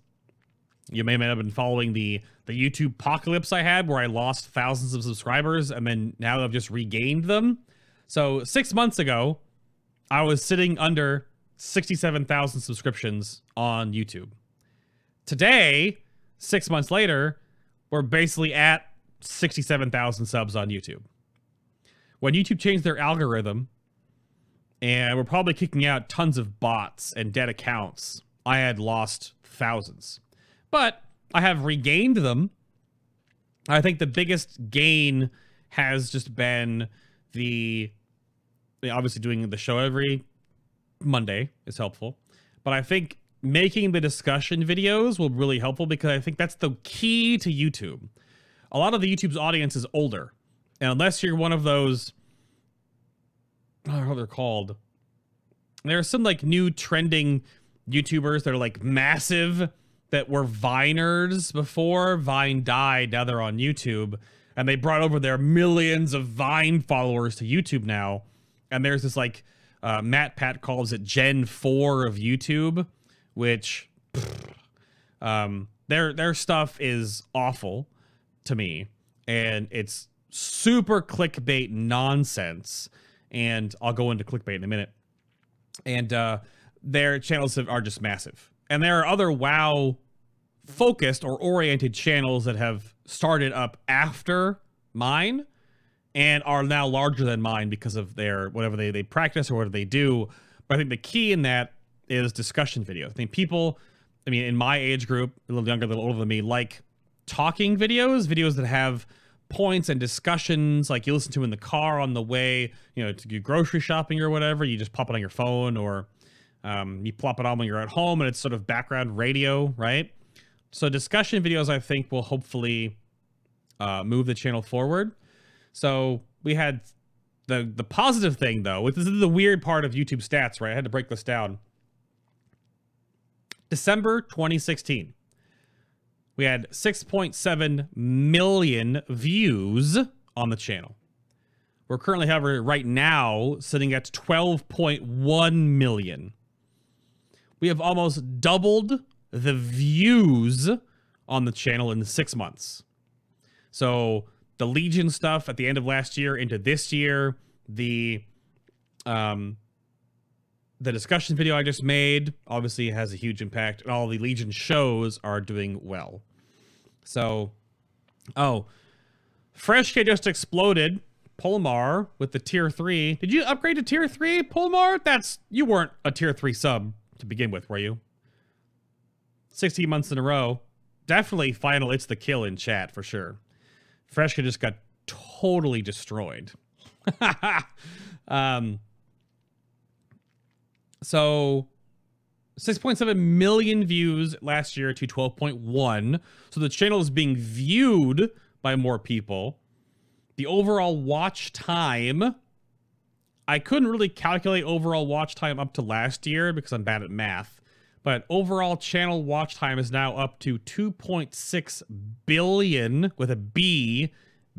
You may have been following the YouTube apocalypse I had, where I lost thousands of subscribers, and then now I've just regained them. So 6 months ago, I was sitting under 67,000 subscriptions on YouTube. Today, 6 months later, we're basically at 67,000 subs on YouTube. When YouTube changed their algorithm, and we're probably kicking out tons of bots and dead accounts, I had lost thousands. But I have regained them. I think the biggest gain has just been obviously doing the show every Monday is helpful, but I think making the discussion videos will really helpful because I think that's the key to YouTube. A lot of the YouTube's audience is older, and unless you're one of those, I don't know what they're called. There are some like new trending YouTubers that are like massive that were Viners before Vine died. Now they're on YouTube, and they brought over their millions of Vine followers to YouTube now. And there's this like Matt Pat calls it Gen 4 of YouTube, which their stuff is awful to me, and it's super clickbait nonsense. And I'll go into clickbait in a minute. And their channels are just massive. And there are other WoW focused or oriented channels that have started up after mine and are now larger than mine because of their whatever they practice or whatever they do. But I think the key in that is discussion videos. I think people, I mean, in my age group, a little younger, a little older than me, like talking videos that have points and discussions, like you listen to in the car on the way, you know, to do grocery shopping or whatever. You just pop it on your phone, or you plop it on when you're at home, and it's sort of background radio, right? So discussion videos, I think, will hopefully move the channel forward. So we had the positive thing, though, which is the weird part of YouTube stats, right? I had to break this down. December 2016. We had 6.7 million views on the channel. We're currently, however, right now sitting at 12.1 million. We have almost doubled the views on the channel in 6 months. So the Legion stuff at the end of last year into this year, the discussion video I just made obviously has a huge impact, and all the Legion shows are doing well. So, oh, FreshK just exploded Polmar with the tier 3. Did you upgrade to tier 3, Polmar? You weren't a tier 3 sub to begin with, were you? 16 months in a row. Definitely final, it's the kill in chat for sure. FreshK just got totally destroyed. So 6.7 million views last year to 12.1. So the channel is being viewed by more people. The overall watch time, I couldn't really calculate overall watch time up to last year because I'm bad at math. But overall channel watch time is now up to 2.6 billion, with a B,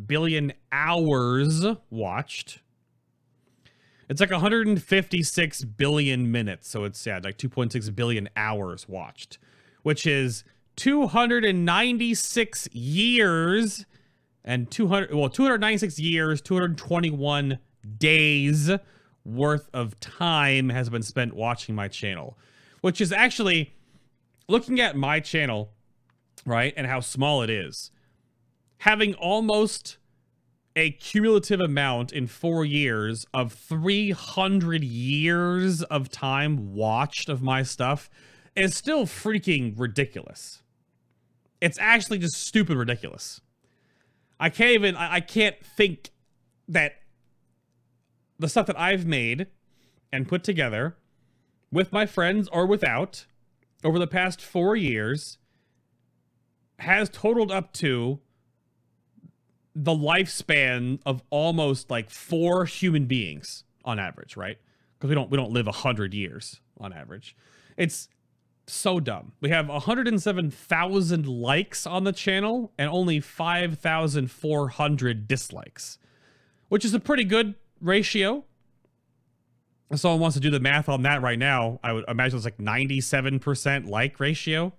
billion hours watched. It's like 156 billion minutes, so it's, yeah, like 2.6 billion hours watched, which is 296 years and 296 years, 221 days worth of time has been spent watching my channel, which is actually, looking at my channel, right, and how small it is, having almost a cumulative amount in 4 years of 300 years of time watched of my stuff is still freaking ridiculous. It's actually just stupid ridiculous. I can't think that the stuff that I've made and put together with my friends or without over the past 4 years has totaled up to the lifespan of almost like 4 human beings on average, right? Because we don't live 100 years on average. It's so dumb. We have 107,000 likes on the channel and only 5,400 dislikes, which is a pretty good ratio. If someone wants to do the math on that right now, I would imagine it's like 97% like ratio.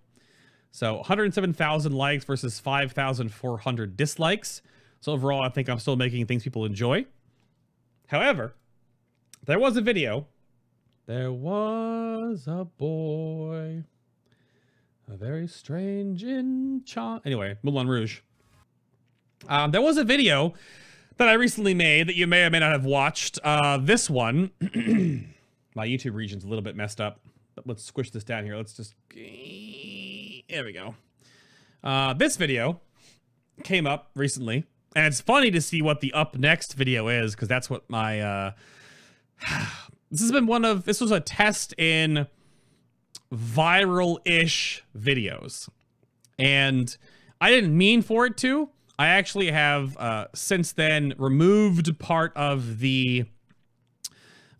So 107,000 likes versus 5,400 dislikes. So overall, I think I'm still making things people enjoy. However, there was a video. There was a boy, a very strange enchant. Anyway, Moulin Rouge. There was a video that I recently made that you may or may not have watched. This one, my YouTube region's a little bit messed up. But let's squish this down here. Let's just, there we go. This video came up recently, and it's funny to see what the up next video is, because that's what my, this was a test in viral-ish videos. And I didn't mean for it to. I actually have, since then, removed part of the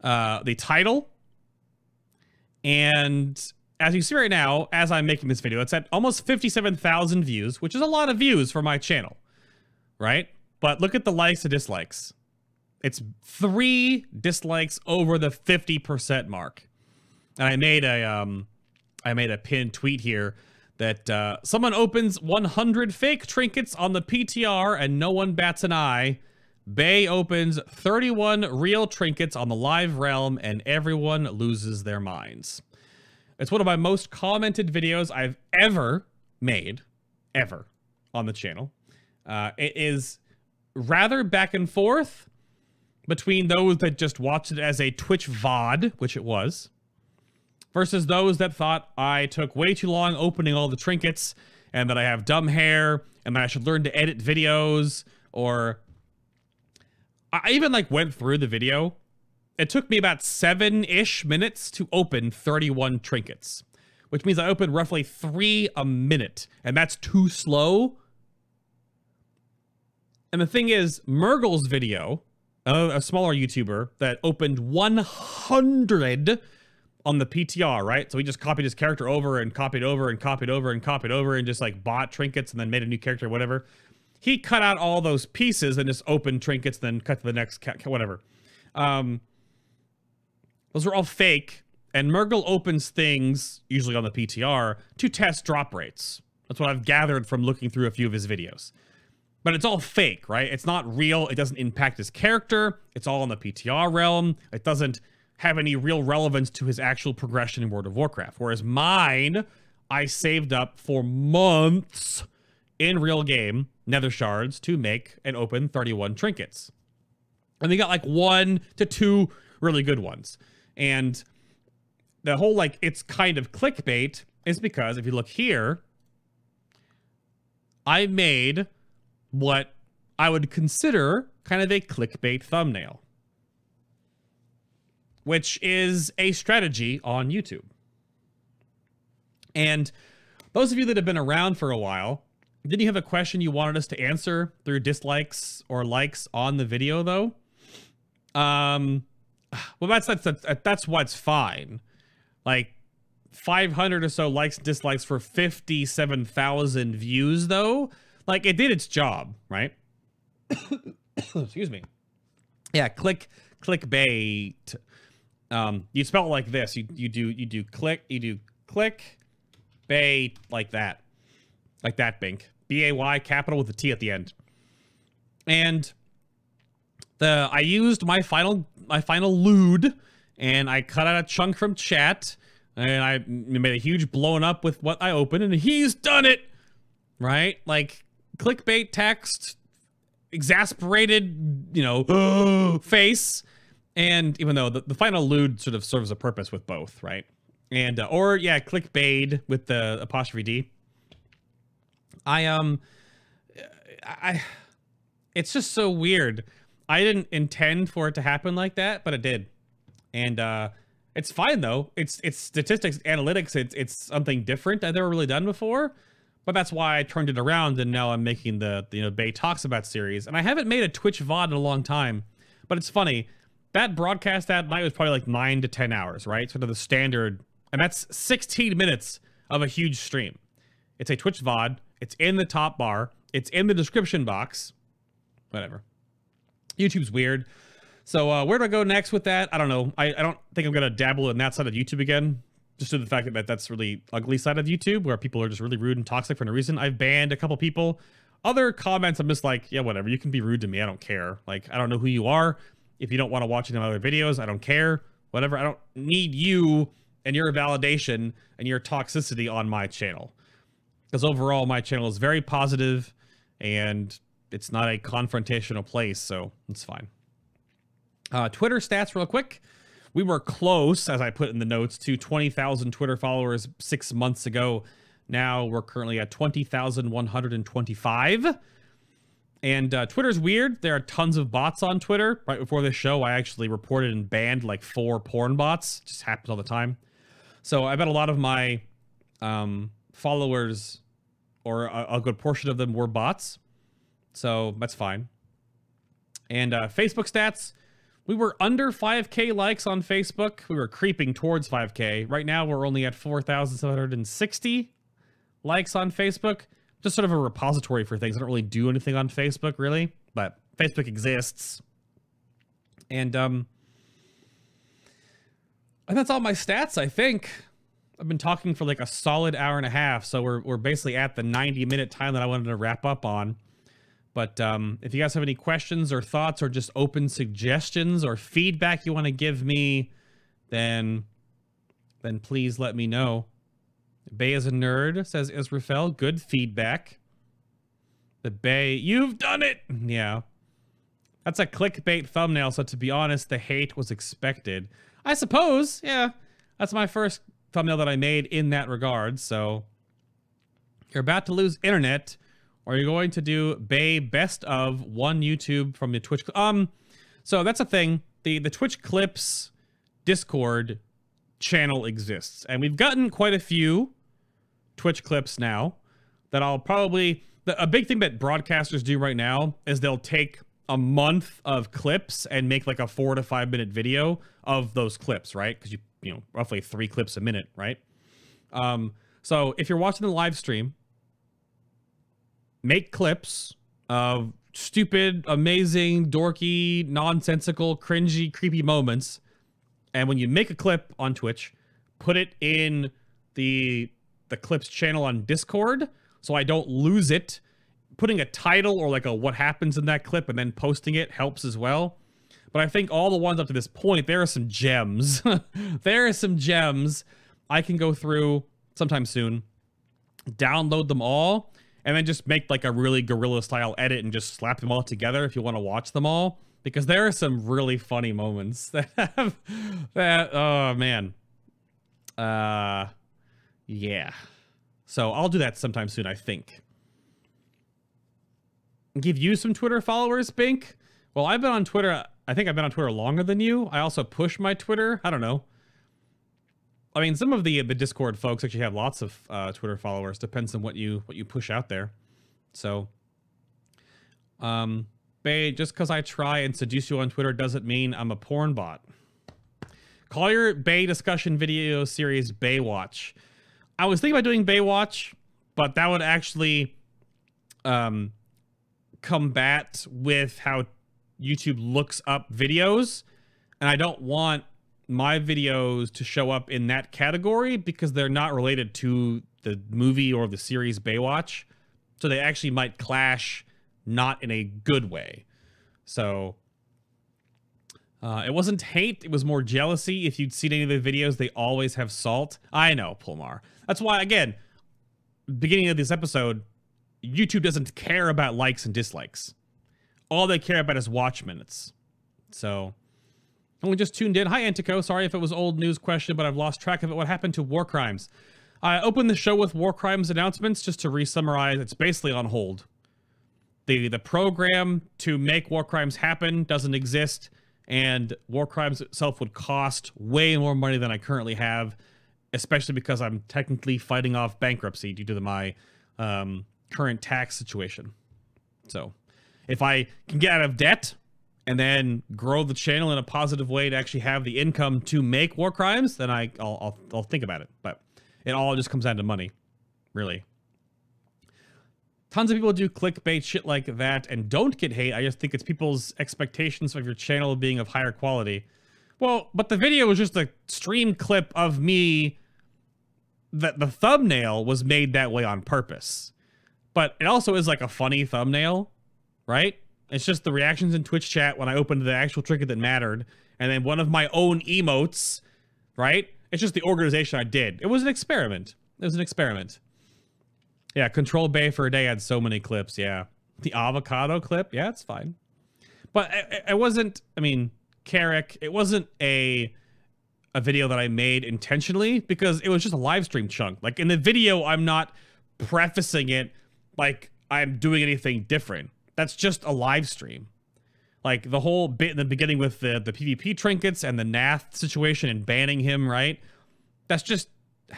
title. And as you see right now, as I'm making this video, it's at almost 57,000 views, which is a lot of views for my channel, right? But look at the likes and dislikes. It's 3 dislikes over the 50% mark. And I made a pinned tweet here that someone opens 100 fake trinkets on the PTR and no one bats an eye. Bay opens 31 real trinkets on the live realm and everyone loses their minds. It's one of my most commented videos I've ever made, ever, on the channel. It is rather back and forth between those that just watched it as a Twitch VOD, which it was, versus those that thought I took way too long opening all the trinkets and that I have dumb hair and that I should learn to edit videos, or I even like went through the video. It took me about 7-ish minutes to open 31 trinkets, which means I opened roughly 3 a minute, and that's too slow. And the thing is, Murgle's video, a smaller YouTuber that opened 100 on the PTR, right? So he just copied his character over and copied over and copied over and copied over and just like bought trinkets and then made a new character or whatever. He cut out all those pieces and just opened trinkets, then cut to the next, whatever. Those are all fake. And Murgle opens things, usually on the PTR, to test drop rates. That's what I've gathered from looking through a few of his videos. But it's all fake, right? It's not real. It doesn't impact his character. It's all in the PTR realm. It doesn't have any real relevance to his actual progression in World of Warcraft. Whereas mine, I saved up for months in real game nether shards to make and open 31 trinkets. And they got like 1 to 2 really good ones. And the whole like it's kind of clickbait is because if you look here, I made what I would consider kind of a clickbait thumbnail, which is a strategy on YouTube. And those of you that have been around for a while, didn't you have a question you wanted us to answer through dislikes or likes on the video though? Well, that's what's fine. Like 500 or so likes and dislikes for 57,000 views though. Like it did its job, right? Excuse me. Yeah, clickbait. You spell it like this. You do click bait like that. Like that, Bink. B-A-Y, capital with a T at the end. And I used my final lewd, and I cut out a chunk from chat, and I made a huge blowing up with what I opened, and he's done it! Right? Like, clickbait text, exasperated, you know, face. And even though the final lewd sort of serves a purpose with both, right? And, or, yeah, clickbait with the apostrophe D. It's just so weird. I didn't intend for it to happen like that, but it did. And it's fine though. It's statistics, analytics. It's something different I've never really done before. But that's why I turned it around, and now I'm making the Bay Talks About series. And I haven't made a Twitch VOD in a long time. But it's funny. That broadcast that night was probably like 9 to 10 hours, right? Sort of the standard. And that's 16 minutes of a huge stream. It's a Twitch VOD. It's in the top bar. It's in the description box. Whatever. YouTube's weird. So where do I go next with that? I don't know. I don't think I'm going to dabble in that side of YouTube again. Just to the fact that that's really ugly side of YouTube where people are just really rude and toxic for no reason. I've banned a couple people. Other comments, I'm just like, yeah, whatever. You can be rude to me. I don't care. Like, I don't know who you are. If you don't want to watch any of my other videos, I don't care. Whatever. I don't need you and your validation and your toxicity on my channel. Because overall, my channel is very positive and it's not a confrontational place, so it's fine. Twitter stats real quick. We were close, as I put in the notes, to 20,000 Twitter followers 6 months ago. Now we're currently at 20,125. And Twitter's weird. There are tons of bots on Twitter. Right before this show, I actually reported and banned like 4 porn bots. It just happens all the time. So I bet a lot of my followers, or a good portion of them, were bots. So that's fine. And Facebook stats. We were under 5K likes on Facebook. We were creeping towards 5K. Right now, we're only at 4,760 likes on Facebook. Just sort of a repository for things. I don't really do anything on Facebook, really. But Facebook exists. And that's all my stats, I think. I've been talking for like a solid hour and a half. So we're basically at the 90-minute time that I wanted to wrap up on. But if you guys have any questions or thoughts or just open suggestions or feedback you want to give me, then please let me know. Bay is a nerd, says Israfel. Good feedback. The Bay, you've done it! Yeah. That's a clickbait thumbnail, so to be honest, the hate was expected. I suppose, yeah. That's my first thumbnail that I made in that regard, so... You're about to lose internet... Or are you going to do Bay best of one YouTube from the Twitch? So that's a thing. The Twitch Clips Discord channel exists, and we've gotten quite a few Twitch clips now. That I'll probably a big thing that broadcasters do right now is they'll take a month of clips and make like a 4 to 5 minute video of those clips, right? Because you know roughly 3 clips a minute, right? So if you're watching the live stream. Make clips of stupid, amazing, dorky, nonsensical, cringy, creepy moments. And when you make a clip on Twitch, put it in the clips channel on Discord so I don't lose it. Putting a title or like a what happens in that clip and then posting it helps as well. But I think all the ones up to this point, there are some gems. There are some gems I can go through sometime soon, download them all, and then just make like a really guerrilla style edit and just slap them all together if you want to watch them all. Because there are some really funny moments that have that, oh man. Yeah. So I'll do that sometime soon, I think. Give you some Twitter followers, Bink? Well, I've been on Twitter. I think I've been on Twitter longer than you. I also push my Twitter. I don't know. I mean, some of the Discord folks actually have lots of Twitter followers. Depends on what you push out there. So, Bay, just because I try and seduce you on Twitter doesn't mean I'm a porn bot. Call your Bay discussion video series Baywatch. I was thinking about doing Baywatch, but that would actually combat with how YouTube looks up videos, and I don't want my videos to show up in that category because they're not related to the movie or the series Baywatch. So they actually might clash, not in a good way. So it wasn't hate, it was more jealousy. If you'd seen any of the videos, they always have salt. I know, Pulmar. That's why, again, beginning of this episode, YouTube doesn't care about likes and dislikes. All they care about is watch minutes. So... Only just tuned in. Hi, Antico. Sorry if it was old news question, but I've lost track of it. What happened to WARCRIMES? I opened the show with WARCRIMES announcements just to re-summarize. It's basically on hold. The program to make WARCRIMES happen doesn't exist, and WARCRIMES itself would cost way more money than I currently have, especially because I'm technically fighting off bankruptcy due to my current tax situation. So if I can get out of debt and then grow the channel in a positive way to actually have the income to make WARCRIMES, then I'll think about it. But it all just comes down to money, really. Tons of people do clickbait shit like that and don't get hate. I just think it's people's expectations of your channel being of higher quality. Well, but the video was just a stream clip of me. That the thumbnail was made that way on purpose. But it also is like a funny thumbnail, right? It's just the reactions in Twitch chat when I opened the actual trinket that mattered. And then one of my own emotes, right? It's just the organization I did. It was an experiment. It was an experiment. Yeah, Control Bay for a day had so many clips, yeah. The avocado clip, yeah, it's fine. But it wasn't, I mean, Carrick, it wasn't a video that I made intentionally because it was just a live stream chunk. Like in the video, I'm not prefacing it like I'm doing anything different. That's just a live stream. Like the whole bit in the beginning with the PvP trinkets and the Nath situation and banning him, right? That's just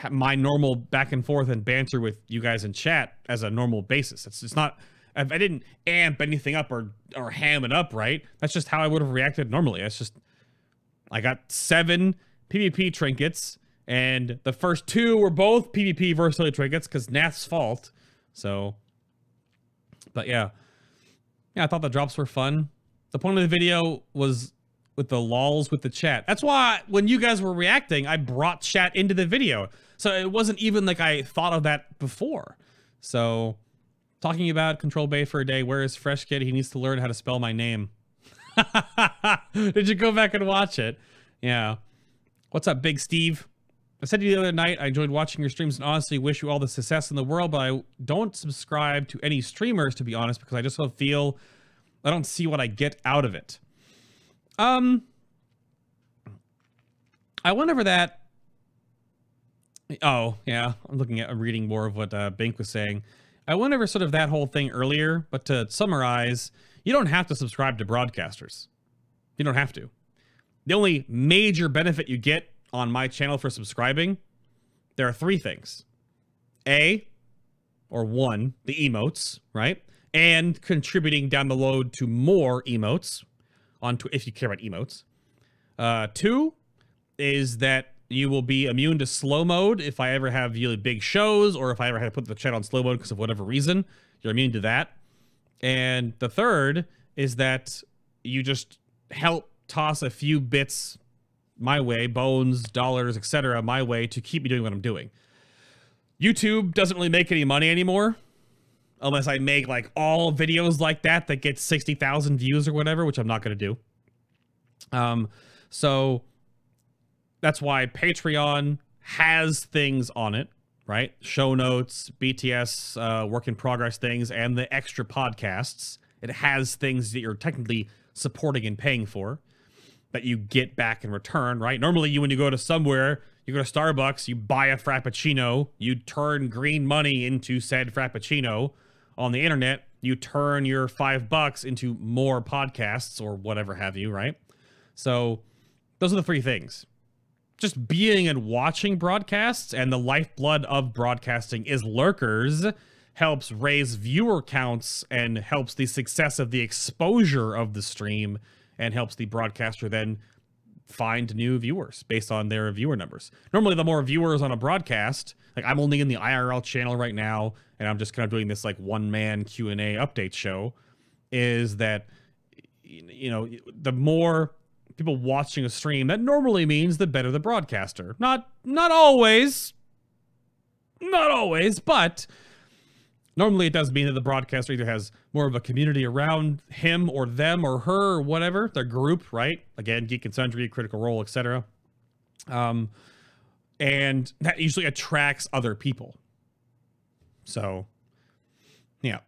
my normal back and forth and banter with you guys in chat as a normal basis. It's not, I didn't amp anything up or ham it up, right? That's just how I would have reacted normally. It's just, I got 7 PvP trinkets and the first 2 were both PvP versatility trinkets because Nath's fault. So, but yeah. Yeah, I thought the drops were fun. The point of the video was with the lols with the chat. That's why when you guys were reacting, I brought chat into the video. So it wasn't even like I thought of that before. So talking about Control Bay for a day, where is Fresh Kid? He needs to learn how to spell my name. Did you go back and watch it? Yeah. What's up, Big Steve? I said to you the other night, I enjoyed watching your streams and honestly wish you all the success in the world, but I don't subscribe to any streamers, to be honest, because I just don't feel, I don't see what I get out of it. I wonder that. Oh, yeah. I'm reading more of what Bink was saying. I went over sort of that whole thing earlier, but to summarize, you don't have to subscribe to broadcasters. You don't have to. The only major benefit you get on my channel for subscribing, there are 3 things. One, the emotes, right? And contributing down the road to more emotes, if you care about emotes. 2 is that you will be immune to slow mode if I ever have really big shows or if I ever had to put the channel on slow mode because of whatever reason. You're immune to that. And the 3rd is that you just help toss a few bits my way, bones, dollars, etc., my way to keep me doing what I'm doing. YouTube doesn't really make any money anymore unless I make like all videos like that get 60,000 views or whatever, which I'm not going to do. So that's why Patreon has things on it, right? Show notes, BTS, work in progress things, and the extra podcasts. It has things that you're technically supporting and paying for that you get back in return, right? Normally, when you go to somewhere, you go to Starbucks, you buy a Frappuccino, you turn green money into said Frappuccino. On the internet, you turn your $5 into more podcasts or whatever have you, right? So those are the 3 things. Just being and watching broadcasts, and the lifeblood of broadcasting is lurkers, helps raise viewer counts and helps the success of the exposure of the stream and helps the broadcaster then find new viewers based on their viewer numbers. Normally, the more viewers on a broadcast, like I'm only in the IRL channel right now, and I'm just kind of doing this like one-man Q&A update show, is that, you know, the more people watching a stream, that normally means the better the broadcaster. Not always, but normally it does mean that the broadcaster either has more of a community around him or them or her or whatever, their group, right? Again, Geek and Sundry, Critical Role, etc. And that usually attracts other people. So, yeah.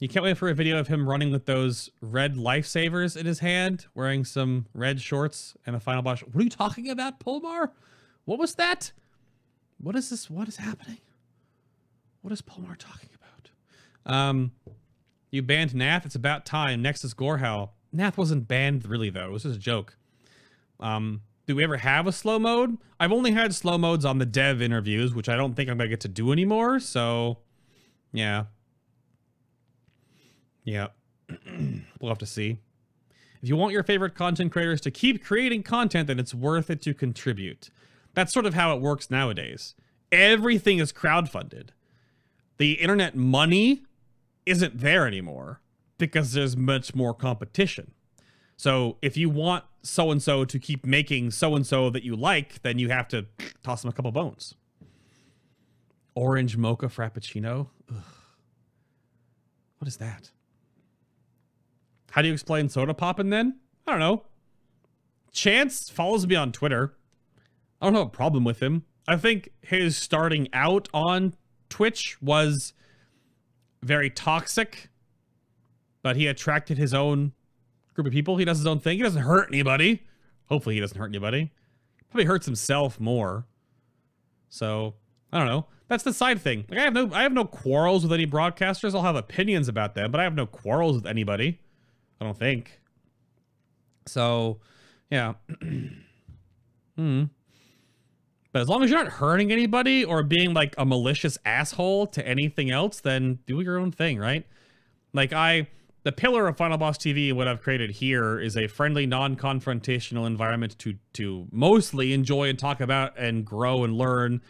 You can't wait for a video of him running with those red lifesavers in his hand, wearing some red shorts and a Final Boss. What are you talking about, Polmar? What was that? What is this? What is happening? What is Polmar talking about? You banned Nath. It's about time. Next is Gorehowl. Nath wasn't banned really though. It was just a joke. Do we ever have a slow mode? I've only had slow modes on the dev interviews, which I don't think I'm gonna get to do anymore. So, yeah. Yeah. We'll have to see. If you want your favorite content creators to keep creating content, then it's worth it to contribute. That's sort of how it works nowadays. Everything is crowdfunded. The internet money isn't there anymore because there's much more competition. So if you want so-and-so to keep making so-and-so that you like, then you have to toss them a couple bones. Orange mocha frappuccino? Ugh. What is that? How do you explain soda poppin' then? I don't know. Chance follows me on Twitter. I don't have a problem with him. I think his starting out on Twitch was very toxic, but he attracted his own group of people. He does his own thing. He doesn't hurt anybody. Hopefully he doesn't hurt anybody. Probably hurts himself more. So, I don't know. That's the side thing. Like I have no quarrels with any broadcasters. I'll have opinions about them, but I have no quarrels with anybody. I don't think. So, yeah. But as long as you're not hurting anybody or being like a malicious asshole to anything else, then do your own thing, right? Like the pillar of FinalBossTV and what I've created here is a friendly, non-confrontational environment to mostly enjoy and talk about and grow and learn.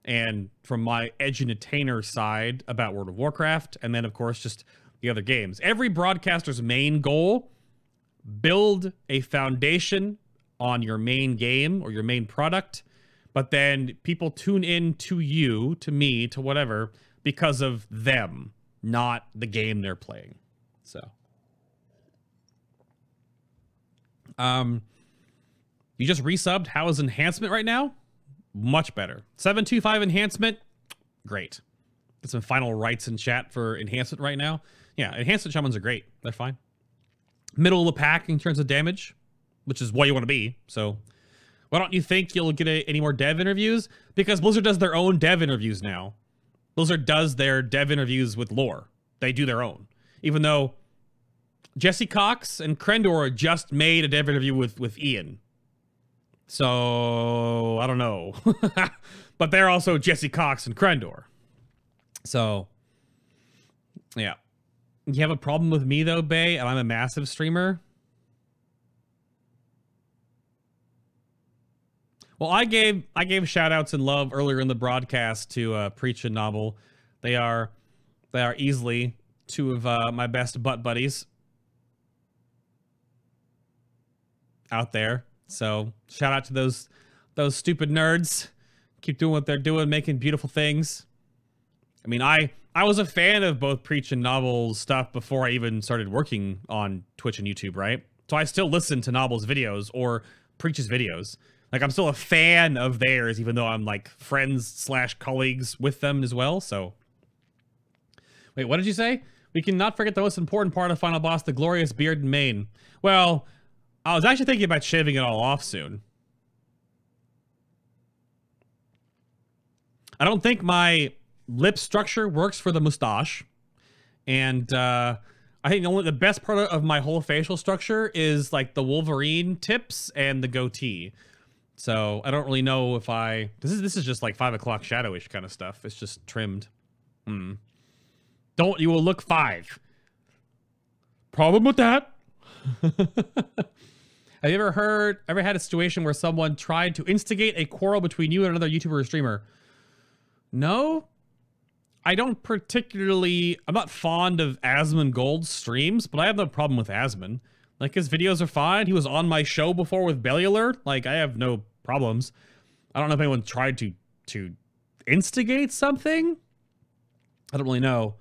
And from my edutainer side about World of Warcraft, and then of course just the other games. Every broadcaster's main goal, build a foundation on your main game or your main product, but then people tune in to you, to me, to whatever, because of them, not the game they're playing. So, you just resubbed. How is enhancement right now? Much better. 725 enhancement, great. Get some final rights in chat for enhancement right now. Yeah, enhancement shamans are great. They're fine. Middle of the pack in terms of damage, which is what you want to be. So, why don't you think you'll get any more dev interviews? Because Blizzard does their own dev interviews now. Blizzard does their dev interviews with lore. They do their own. Even though Jesse Cox and Krendor just made a dev interview with Ian. So, I don't know. But they're also Jesse Cox and Krendor. So, yeah. You have a problem with me, though, Bay, and I'm a massive streamer? Well, I gave shout-outs and love earlier in the broadcast to Preach and Novel. They are easily two of my best butt buddies out there. So shout out to those stupid nerds. Keep doing what they're doing, making beautiful things. I mean, I was a fan of both Preach and Novel's stuff before I even started working on Twitch and YouTube, right? So I still listen to Novel's videos or Preach's videos. Like, I'm still a fan of theirs, even though I'm like friends/colleagues with them as well. So, wait, what did you say? We cannot forget the most important part of Final Boss, the glorious beard and mane. Well, I was actually thinking about shaving it all off soon. I don't think my lip structure works for the mustache. And I think the best part of my whole facial structure is like the Wolverine tips and the goatee. So I don't really know if this is just like 5 o'clock shadowish kind of stuff. It's just trimmed. You will look 5. Problem with that? Have you ever had a situation where someone tried to instigate a quarrel between you and another YouTuber or streamer? No, I don't particularly. I'm not fond of Asmongold's streams, but I have no problem with Asmon. Like, his videos are fine. He was on my show before with Bellular. Like, I have no problems. I don't know if anyone tried to instigate something. I don't really know.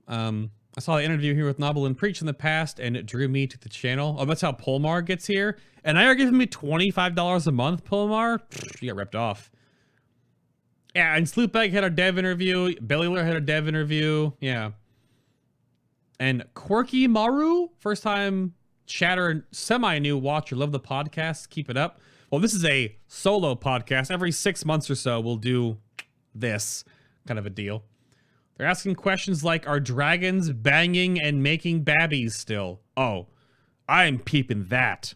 I saw an interview here with Novel and Preach in the past, and it drew me to the channel. Oh, that's how Polmar gets here. And now you're giving me $25 a month, Polmar? You got ripped off. Yeah, and Sloopbag had a dev interview. Bellular had a dev interview. Yeah. And Quirky Maru, first time chatter, semi-new watcher, love the podcast. Keep it up. Well, this is a solo podcast. Every 6 months or so, we'll do this kind of a deal. They're asking questions like, are dragons banging and making babbies still? Oh, I'm peeping that.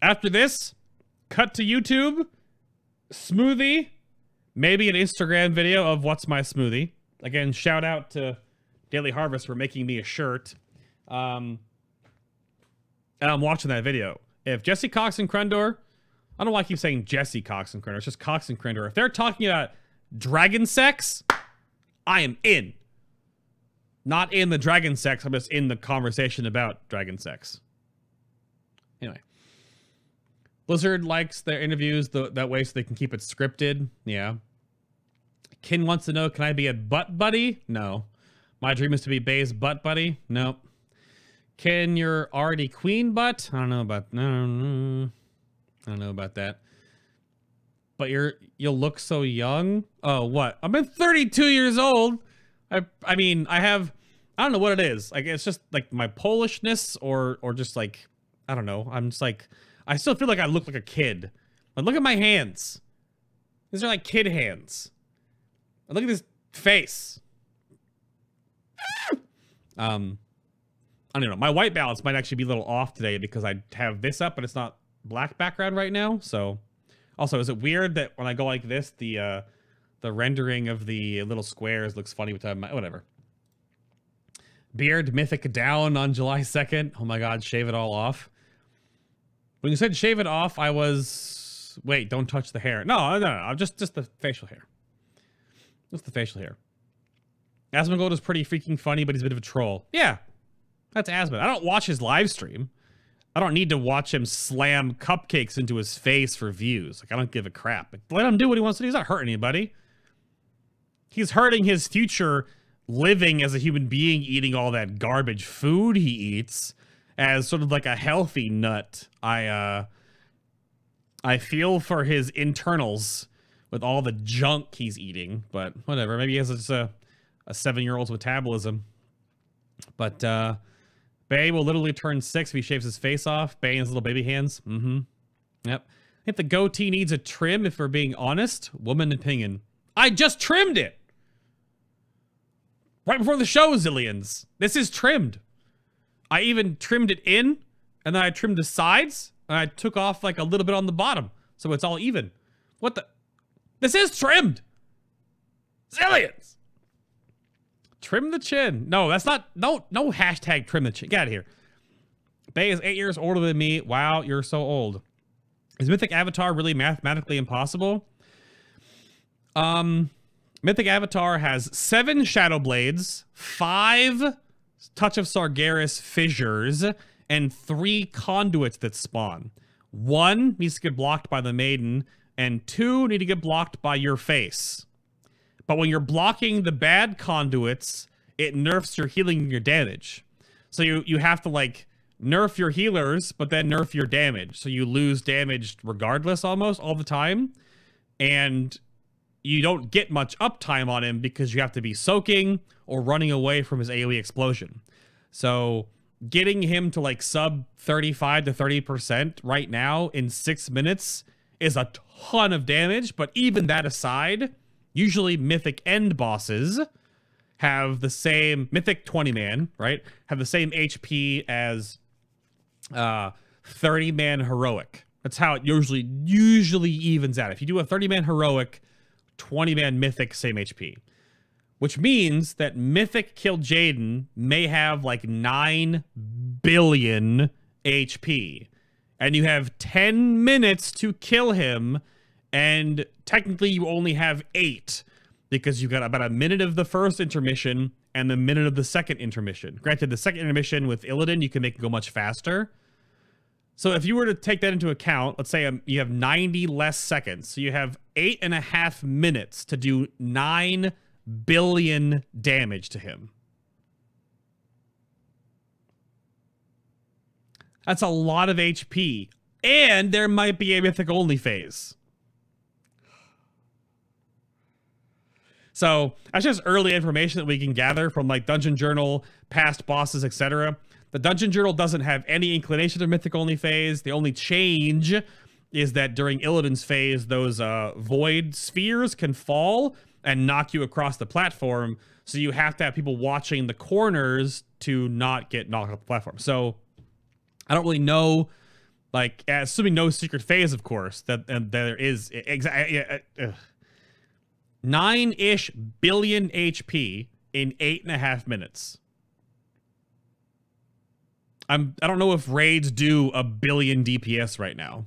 After this, cut to YouTube, smoothie, maybe an Instagram video of what's my smoothie. Again, shout out to Daily Harvest for making me a shirt. And I'm watching that video. If Jesse Cox and Crendor, I don't know why I keep saying Jesse Cox and Crendor, it's just Cox and Crendor. If they're talking about dragon sex, I am in. Not in the dragon sex, I'm just in the conversation about dragon sex. Anyway. Blizzard likes their interviews that way so they can keep it scripted. Yeah. Kin wants to know, can I be a butt buddy? No. My dream is to be Bay's butt buddy? Nope. Ken, you're already queen butt? I don't know about that. But you'll look so young. Oh, what? I'm 32 years old. I mean, I don't know what it is. Like, it's just like my Polishness or just like, I don't know. I'm just like, I still feel like I look like a kid. Like, look at my hands. These are like kid hands. And look at this face. I don't know. My white balance might actually be a little off today because I have this up, but it's not black background right now. So, also, is it weird that when I go like this, the rendering of the little squares looks funny with whatever. Beard Mythic down on July 2nd. Oh my God, shave it all off. When you said shave it off, I was... Wait, don't touch the hair. No, just the facial hair. Just the facial hair. Asmongold is pretty freaking funny, but he's a bit of a troll. Yeah, that's Asmon. I don't watch his live stream. I don't need to watch him slam cupcakes into his face for views. Like, I don't give a crap. Like, let him do what he wants to do. He's not hurting anybody. He's hurting his future living as a human being, eating all that garbage food he eats as sort of like a healthy nut. I feel for his internals with all the junk he's eating, but whatever. Maybe he has just a 7-year-old's metabolism. But Bay will literally turn 6 if he shaves his face off. Bay and his little baby hands. Mm-hmm. Yep. If the goatee needs a trim, if we're being honest, woman opinion. I just trimmed it! Right before the show, Zillions. This is trimmed. I even trimmed it in, and then I trimmed the sides, and I took off like a little bit on the bottom, so it's all even. What the? This is trimmed! Zillions! Trim the chin. No, that's not, no hashtag trim the chin. Get out of here. Bay is 8 years older than me. Wow, you're so old. Is Mythic Avatar really mathematically impossible? Mythic Avatar has 7 Shadow Blades, 5 Touch of Sargeras fissures, and 3 conduits that spawn. 1 needs to get blocked by the Maiden, and 2 need to get blocked by your face. But when you're blocking the bad conduits, it nerfs your healing and your damage. So you have to, like, nerf your healers, but then nerf your damage. So you lose damage regardless almost all the time. And you don't get much uptime on him because you have to be soaking or running away from his AoE explosion. So getting him to, like, sub 35 to 30% right now in 6 minutes is a ton of damage. But even that aside... Usually Mythic end bosses have the same, Mythic 20-man, right? Have the same HP as 30-man heroic. That's how it usually evens out. If you do a 30-man heroic, 20-man mythic, same HP. Which means that Mythic Kill Jaden may have like 9 billion HP. And you have 10 minutes to kill him, and technically you only have 8 because you got about a minute of the first intermission and the minute of the second intermission. Granted, the second intermission with Illidan, you can make it go much faster. So if you were to take that into account, let's say you have 90 less seconds. So you have 8.5 minutes to do 9 billion damage to him. That's a lot of HP. And there might be a mythic only phase. So that's just early information that we can gather from like Dungeon Journal, past bosses, etc. The Dungeon Journal doesn't have any inclination to Mythic only phase. The only change is that during Illidan's phase, those void spheres can fall and knock you across the platform. So you have to have people watching the corners to not get knocked off the platform. So I don't really know, like, assuming no secret phase, of course, that there is 9-ish billion HP in 8.5 minutes. I don't know if raids do 1 billion DPS right now,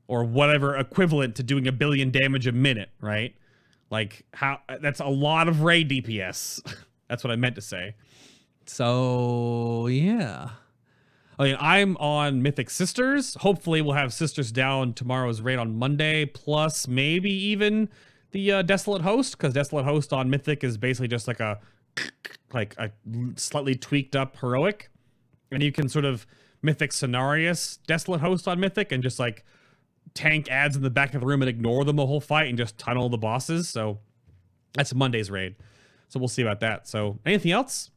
or whatever equivalent to doing 1 billion damage a minute, right? Like, how that's a lot of raid DPS. That's what I meant to say. So yeah. I mean, I'm on Mythic Sisters. Hopefully we'll have Sisters down tomorrow's raid on Monday, plus maybe even the Desolate Host, because Desolate Host on Mythic is basically just like a slightly tweaked up heroic. And you can sort of Mythic Cenarius Desolate Host on Mythic and just like tank ads in the back of the room and ignore them the whole fight and just tunnel the bosses. So that's Monday's raid. So we'll see about that. So anything else?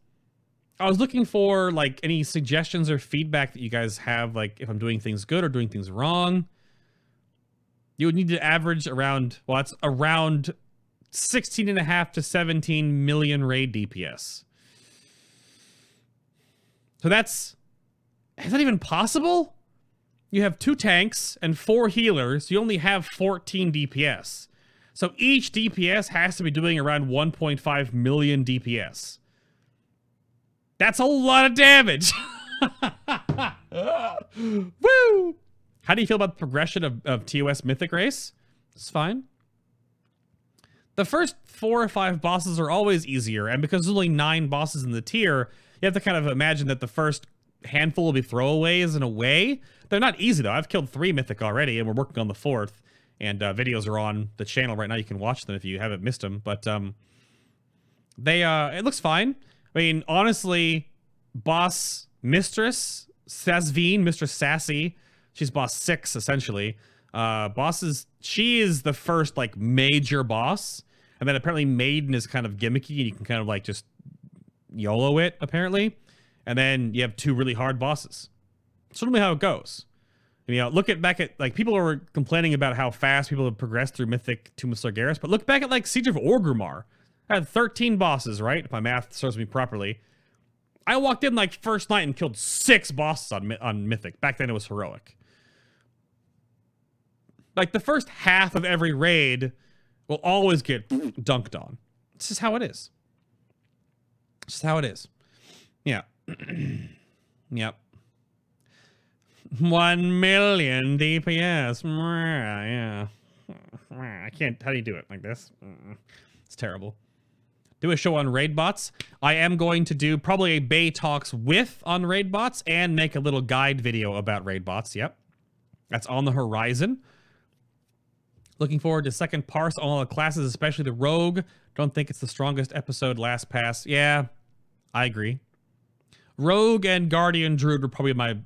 I was looking for like any suggestions or feedback that you guys have, like if I'm doing things good or doing things wrong. You would need to average around, well, it's around 16.5 to 17 million raid DPS. So is that even possible? You have 2 tanks and 4 healers. You only have 14 DPS. So each DPS has to be doing around 1.5 million DPS. That's a lot of damage. Woo! How do you feel about the progression of TOS Mythic Race? It's fine. The first 4 or 5 bosses are always easier, and because there's only 9 bosses in the tier, you have to kind of imagine that the first handful will be throwaways in a way. They're not easy, though. I've killed 3 Mythic already, and we're working on the 4th. And videos are on the channel right now. You can watch them if you haven't missed them. But it looks fine. I mean, honestly, Boss Mistress Sasveen, Mistress Sassy, she's boss 6, essentially. She is the first, like, major boss. And then apparently Maiden is kind of gimmicky, and you can kind of, like, just YOLO it, apparently. And then you have 2 really hard bosses. It's normally how it goes. And, you know, back at, like, people are complaining about how fast people have progressed through Mythic Tomb of Sargeras, but look back at, like, Siege of Orgrimmar. I had 13 bosses, right? If my math serves me properly. I walked in, like, first night and killed 6 bosses on Mythic. Back then it was heroic. Like, the first half of every raid will always get dunked on. This is how it is. This is how it is. Yeah. Yep. 1 million DPS. Yeah. I can't. How do you do it like this? It's terrible. Do a show on raid bots. I am going to do probably a Bay Talks with on raid bots and make a little guide video about raid bots. Yep. That's on the horizon. Looking forward to second parse on all the classes, especially the Rogue. Don't think it's the strongest episode last pass. Yeah, I agree. Rogue and Guardian Druid were probably my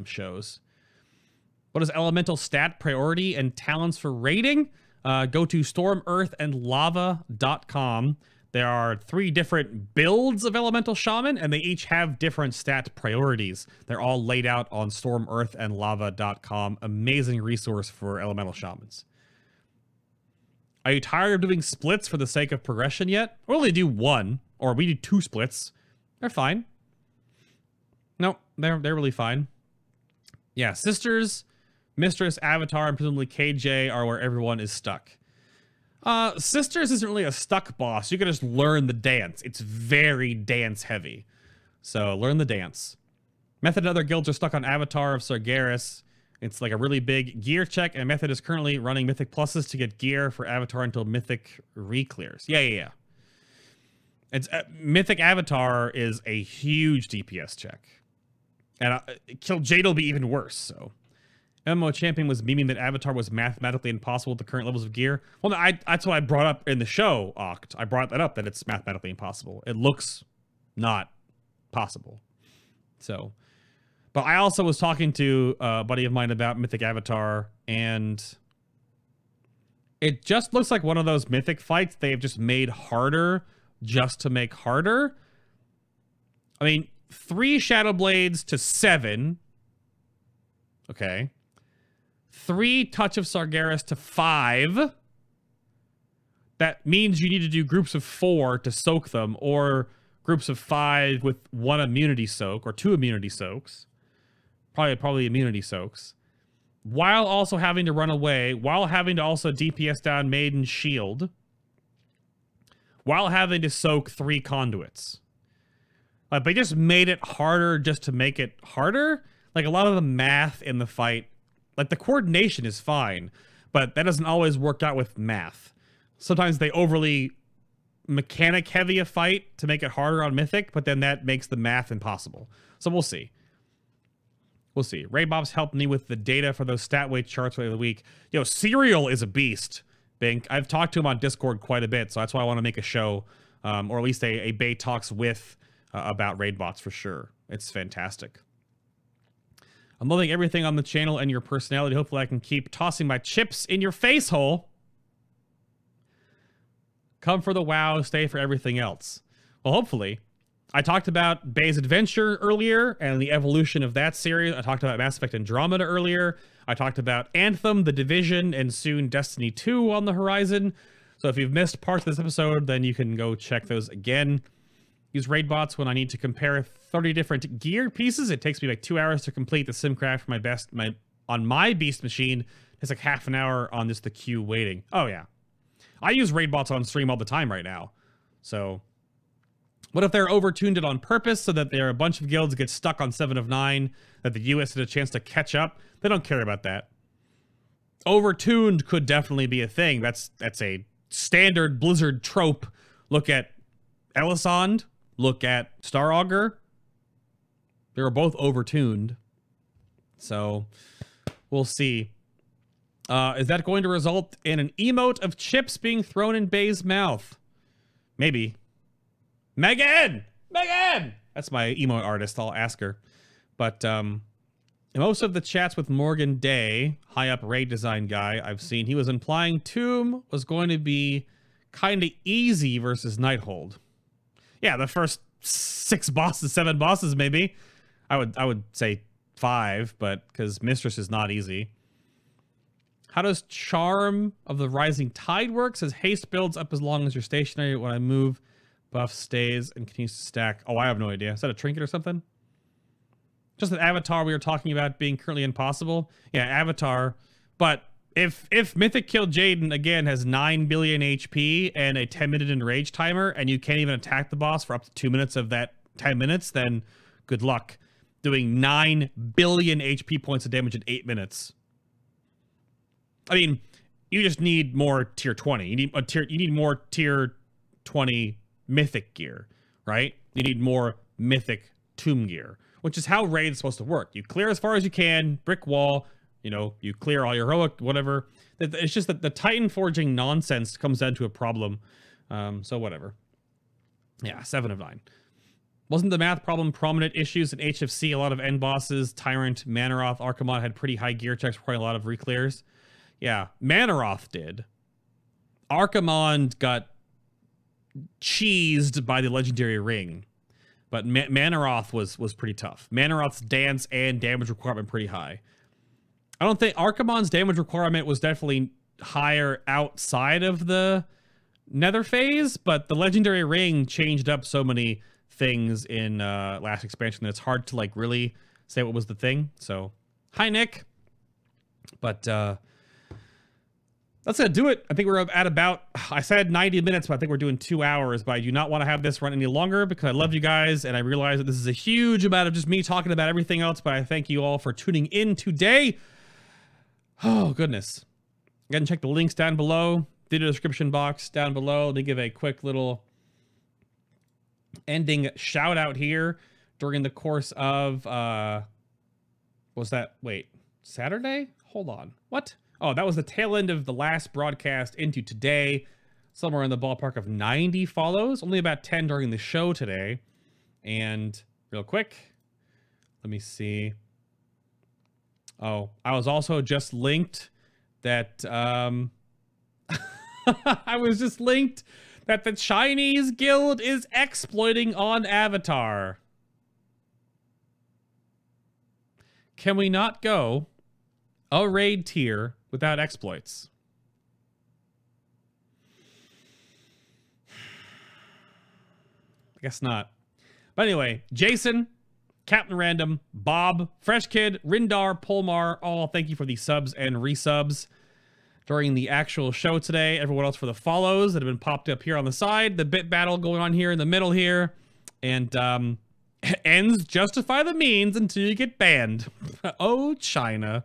shows. What is elemental stat priority and talents for raiding? Go to stormearthandlava.com. There are 3 different builds of Elemental Shaman, and they each have different stat priorities. They're all laid out on stormearthandlava.com. Amazing resource for Elemental Shamans. Are you tired of doing splits for the sake of progression yet? We only do 1, or we do 2 splits. They're fine. No, they're really fine. Yeah, Sisters, Mistress, Avatar, and presumably KJ are where everyone is stuck. Sisters isn't really a stuck boss. You can just learn the dance. It's very dance heavy. So learn the dance. Method and other guilds are stuck on Avatar of Sargeras. It's like a really big gear check, and Method is currently running Mythic Pluses to get gear for Avatar until Mythic re-clears. Yeah. It's Mythic Avatar is a huge DPS check. And Kill Jade will be even worse, so. MMO Champion was memeing that Avatar was mathematically impossible with the current levels of gear. Well, no, that's what I brought up in the show, Oct. I brought that up, that it's mathematically impossible. It looks not possible. So, but I also was talking to a buddy of mine about Mythic Avatar, and it just looks like one of those Mythic fights they've just made harder just to make harder. I mean, 3 Shadow Blades to 7. Okay. 3 Touch of Sargeras to 5. That means you need to do groups of 4 to soak them, or groups of 5 with 1 immunity soak, or 2 immunity soaks. Probably immunity soaks. While also having to run away, while having to also DPS down Maiden's Shield, while having to soak 3 conduits. Like, they just made it harder just to make it harder. Like, a lot of the math in the fight, like, the coordination is fine, but that doesn't always work out with math. Sometimes they overly mechanic heavy a fight to make it harder on Mythic, but then that makes the math impossible. So we'll see. We'll see. Ray Bob's helped me with the data for those stat weight charts for the week. Yo, Serial is a beast, Bink. I've talked to him on Discord quite a bit, so that's why I want to make a show, or at least a Bay Talks with about raid bots for sure. It's fantastic. I'm loving everything on the channel and your personality. Hopefully I can keep tossing my chips in your face hole. Come for the WoW, stay for everything else. Well, hopefully. I talked about Bay's Adventure earlier and the evolution of that series. I talked about Mass Effect Andromeda earlier. I talked about Anthem, The Division, and soon Destiny 2 on the horizon. So if you've missed parts of this episode, then you can go check those again. Use raid bots when I need to compare 30 different gear pieces. It takes me like 2 hours to complete the simcraft for on my beast machine. It's like half an hour on just the queue waiting. Oh yeah. I use raid bots on stream all the time right now. So what if they're overtuned it on purpose so that there are a bunch of guilds get stuck on 7 of 9, that the US had a chance to catch up? They don't care about that. Overtuned could definitely be a thing. That's a standard Blizzard trope. Look at Elisand. Look at Star Augur. They were both overtuned. So we'll see. Is that going to result in an emote of chips being thrown in Bay's mouth? Maybe. Megan! Megan! That's my emote artist. I'll ask her. But in most of the chats with Morgan Day, high up raid design guy I've seen, he was implying Tomb was going to be kind of easy versus Nighthold. Yeah, the first 6 bosses, 7 bosses, maybe. I would say 5, but because Mistress is not easy. How does Charm of the Rising Tide work? Says haste builds up as long as you're stationary. When I move, buff stays and continues to stack. Oh, I have no idea. Is that a trinket or something? Just an avatar we were talking about being currently impossible. Yeah, avatar. But if Mythic Kill Jaden, again, has 9 billion HP and a 10-minute enrage timer, and you can't even attack the boss for up to 2 minutes of that 10 minutes, then good luck doing 9 billion HP points of damage in 8 minutes. I mean, you just need more tier 20. You need more tier 20 mythic gear, right? You need more mythic tomb gear, which is how raid's supposed to work. You clear as far as you can, brick wall, you know, you clear all your heroic, whatever. It's just that the Titan forging nonsense comes down to a problem. So whatever. Yeah, 7 of 9. Wasn't the math problem prominent issues in HFC? A lot of end bosses, Tyrant, Manaroth, Archimon had pretty high gear checks, probably a lot of reclears. Yeah, Manaroth did. Archimon got cheesed by the legendary ring, but Manaroth was pretty tough. Manaroth's dance and damage requirement pretty high. I don't think Archimon's damage requirement was definitely higher outside of the Nether phase, but the legendary ring changed up so many things in last expansion that it's hard to like really say what was the thing. So hi Nick. But that's gonna do it. I think we're at about, I said 90 minutes, but I think we're doing 2 hours, but I do not want to have this run any longer because I love you guys and I realize that this is a huge amount of just me talking about everything else, but I thank you all for tuning in today. Oh goodness. Again, check the links down below, the description box down below. Let me give a quick little ending shout out here during the course of, was that, wait, Saturday? Hold on, what? Oh, that was the tail end of the last broadcast into today. Somewhere in the ballpark of 90 follows. Only about 10 during the show today. And real quick, let me see. Oh, I was also just linked that... I was just linked that the Chinese guild is exploiting on Avatar. can we not go a raid tier without exploits? I guess not. But anyway, Jason, Captain Random, Bob, Fresh Kid, Rindar, Polmar, all thank you for the subs and resubs during the actual show today. Everyone else for the follows that have been popped up here on the side. The bit battle going on here in the middle here. And ends justify the means until you get banned. Oh, China.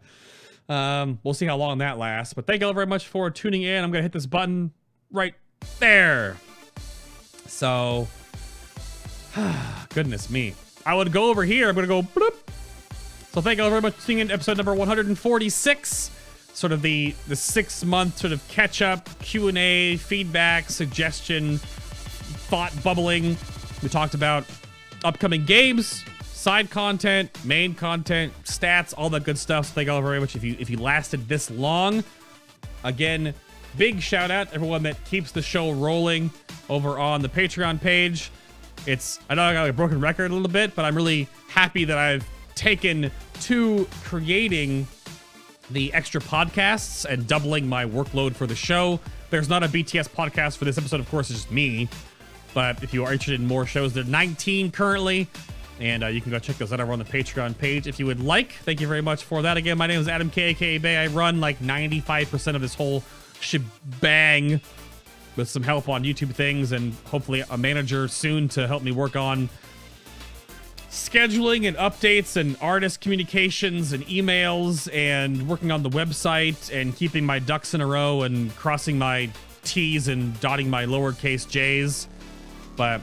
We'll see how long that lasts. But thank you all very much for tuning in. I'm going to hit this button right there. So, goodness me. I would go over here. I'm going to go bloop. So thank you all very much for tuning in to episode number 146. Sort of the 6-month sort of catch-up, Q&A, feedback, suggestion, thought bubbling. We talked about upcoming games, side content, main content, stats, all that good stuff. So thank you all very much if you lasted this long. Again, big shout out to everyone that keeps the show rolling over on the Patreon page. I know I got a broken record a little bit, but I'm really happy that I've taken to creating the extra podcasts and doubling my workload for the show. There's not a BTS podcast for this episode, of course, it's just me. But if you are interested in more shows, there are 19 currently. And you can go check those out over on the Patreon page if you would like. Thank you very much for that. Again, my name is Adam K, aka Bay. I run like 95% of this whole shebang with some help on YouTube things and hopefully a manager soon to help me work on scheduling and updates and artist communications and emails and working on the website and keeping my ducks in a row and crossing my T's and dotting my lowercase J's. But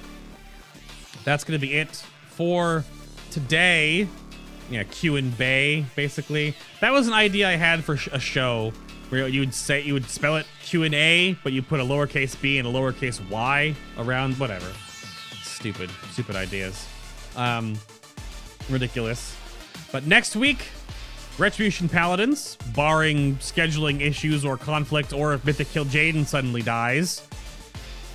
that's going to be it for today. Yeah, QnA, basically. That was an idea I had for a show where you would spell it QnA, but you put a lowercase b and a lowercase y around, whatever. Stupid ideas. Ridiculous. But next week, Retribution Paladins, barring scheduling issues or conflict, or if Mythic Kill Jaden suddenly dies.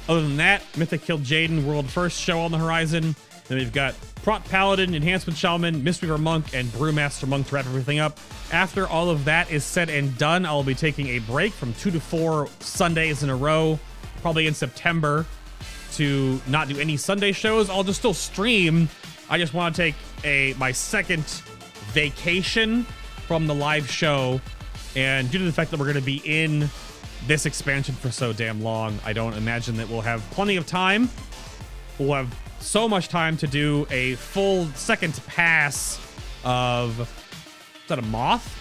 Other than that, Mythic Kill Jaden World First show on the horizon. Then we've got Prot Paladin, Enhancement Shaman, Mistweaver Monk, and Brewmaster Monk to wrap everything up. After all of that is said and done, I'll be taking a break from 2 to 4 Sundays in a row, probably in September, to not do any Sunday shows. I'll just still stream. I just want to take my second vacation from the live show. And due to the fact that we're going to be in this expansion for so damn long, I don't imagine that we'll have plenty of time. We'll have so much time to do a full second pass of... Is that a moth?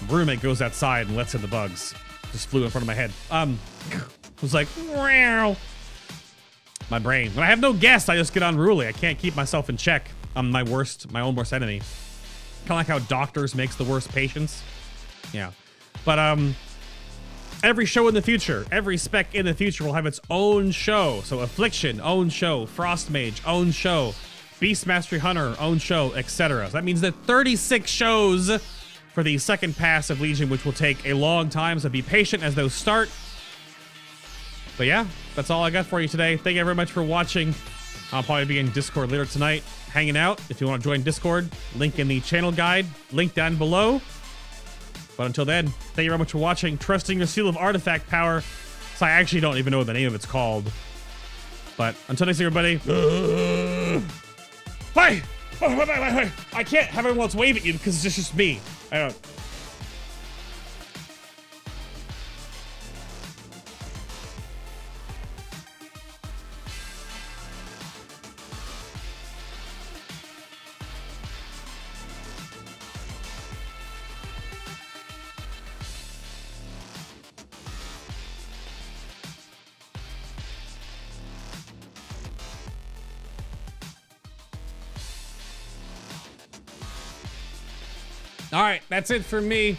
Roommate goes outside and lets in the bugs. Just flew in front of my head. It was like... Meow. My brain. When I have no guests, I just get unruly. I can't keep myself in check. I'm my own worst enemy. Kind of like how doctors makes the worst patients. Yeah. But, every show in the future, every spec in the future will have its own show. So Affliction, own show. Frost Mage, own show. Beast Mastery Hunter, own show, etc. So that means that 36 shows for the second pass of Legion, which will take a long time, so be patient as those start. But yeah, that's all I got for you today. Thank you very much for watching. I'll probably be in Discord later tonight, hanging out. If you want to join Discord, link in the channel guide, link down below. But until then, thank you very much for watching. Trusting your seal of artifact power. So I actually don't even know what the name of it's called. But until next, everybody. Hi! I can't have everyone else wave at you because it's just me. I don't. All right, that's it for me.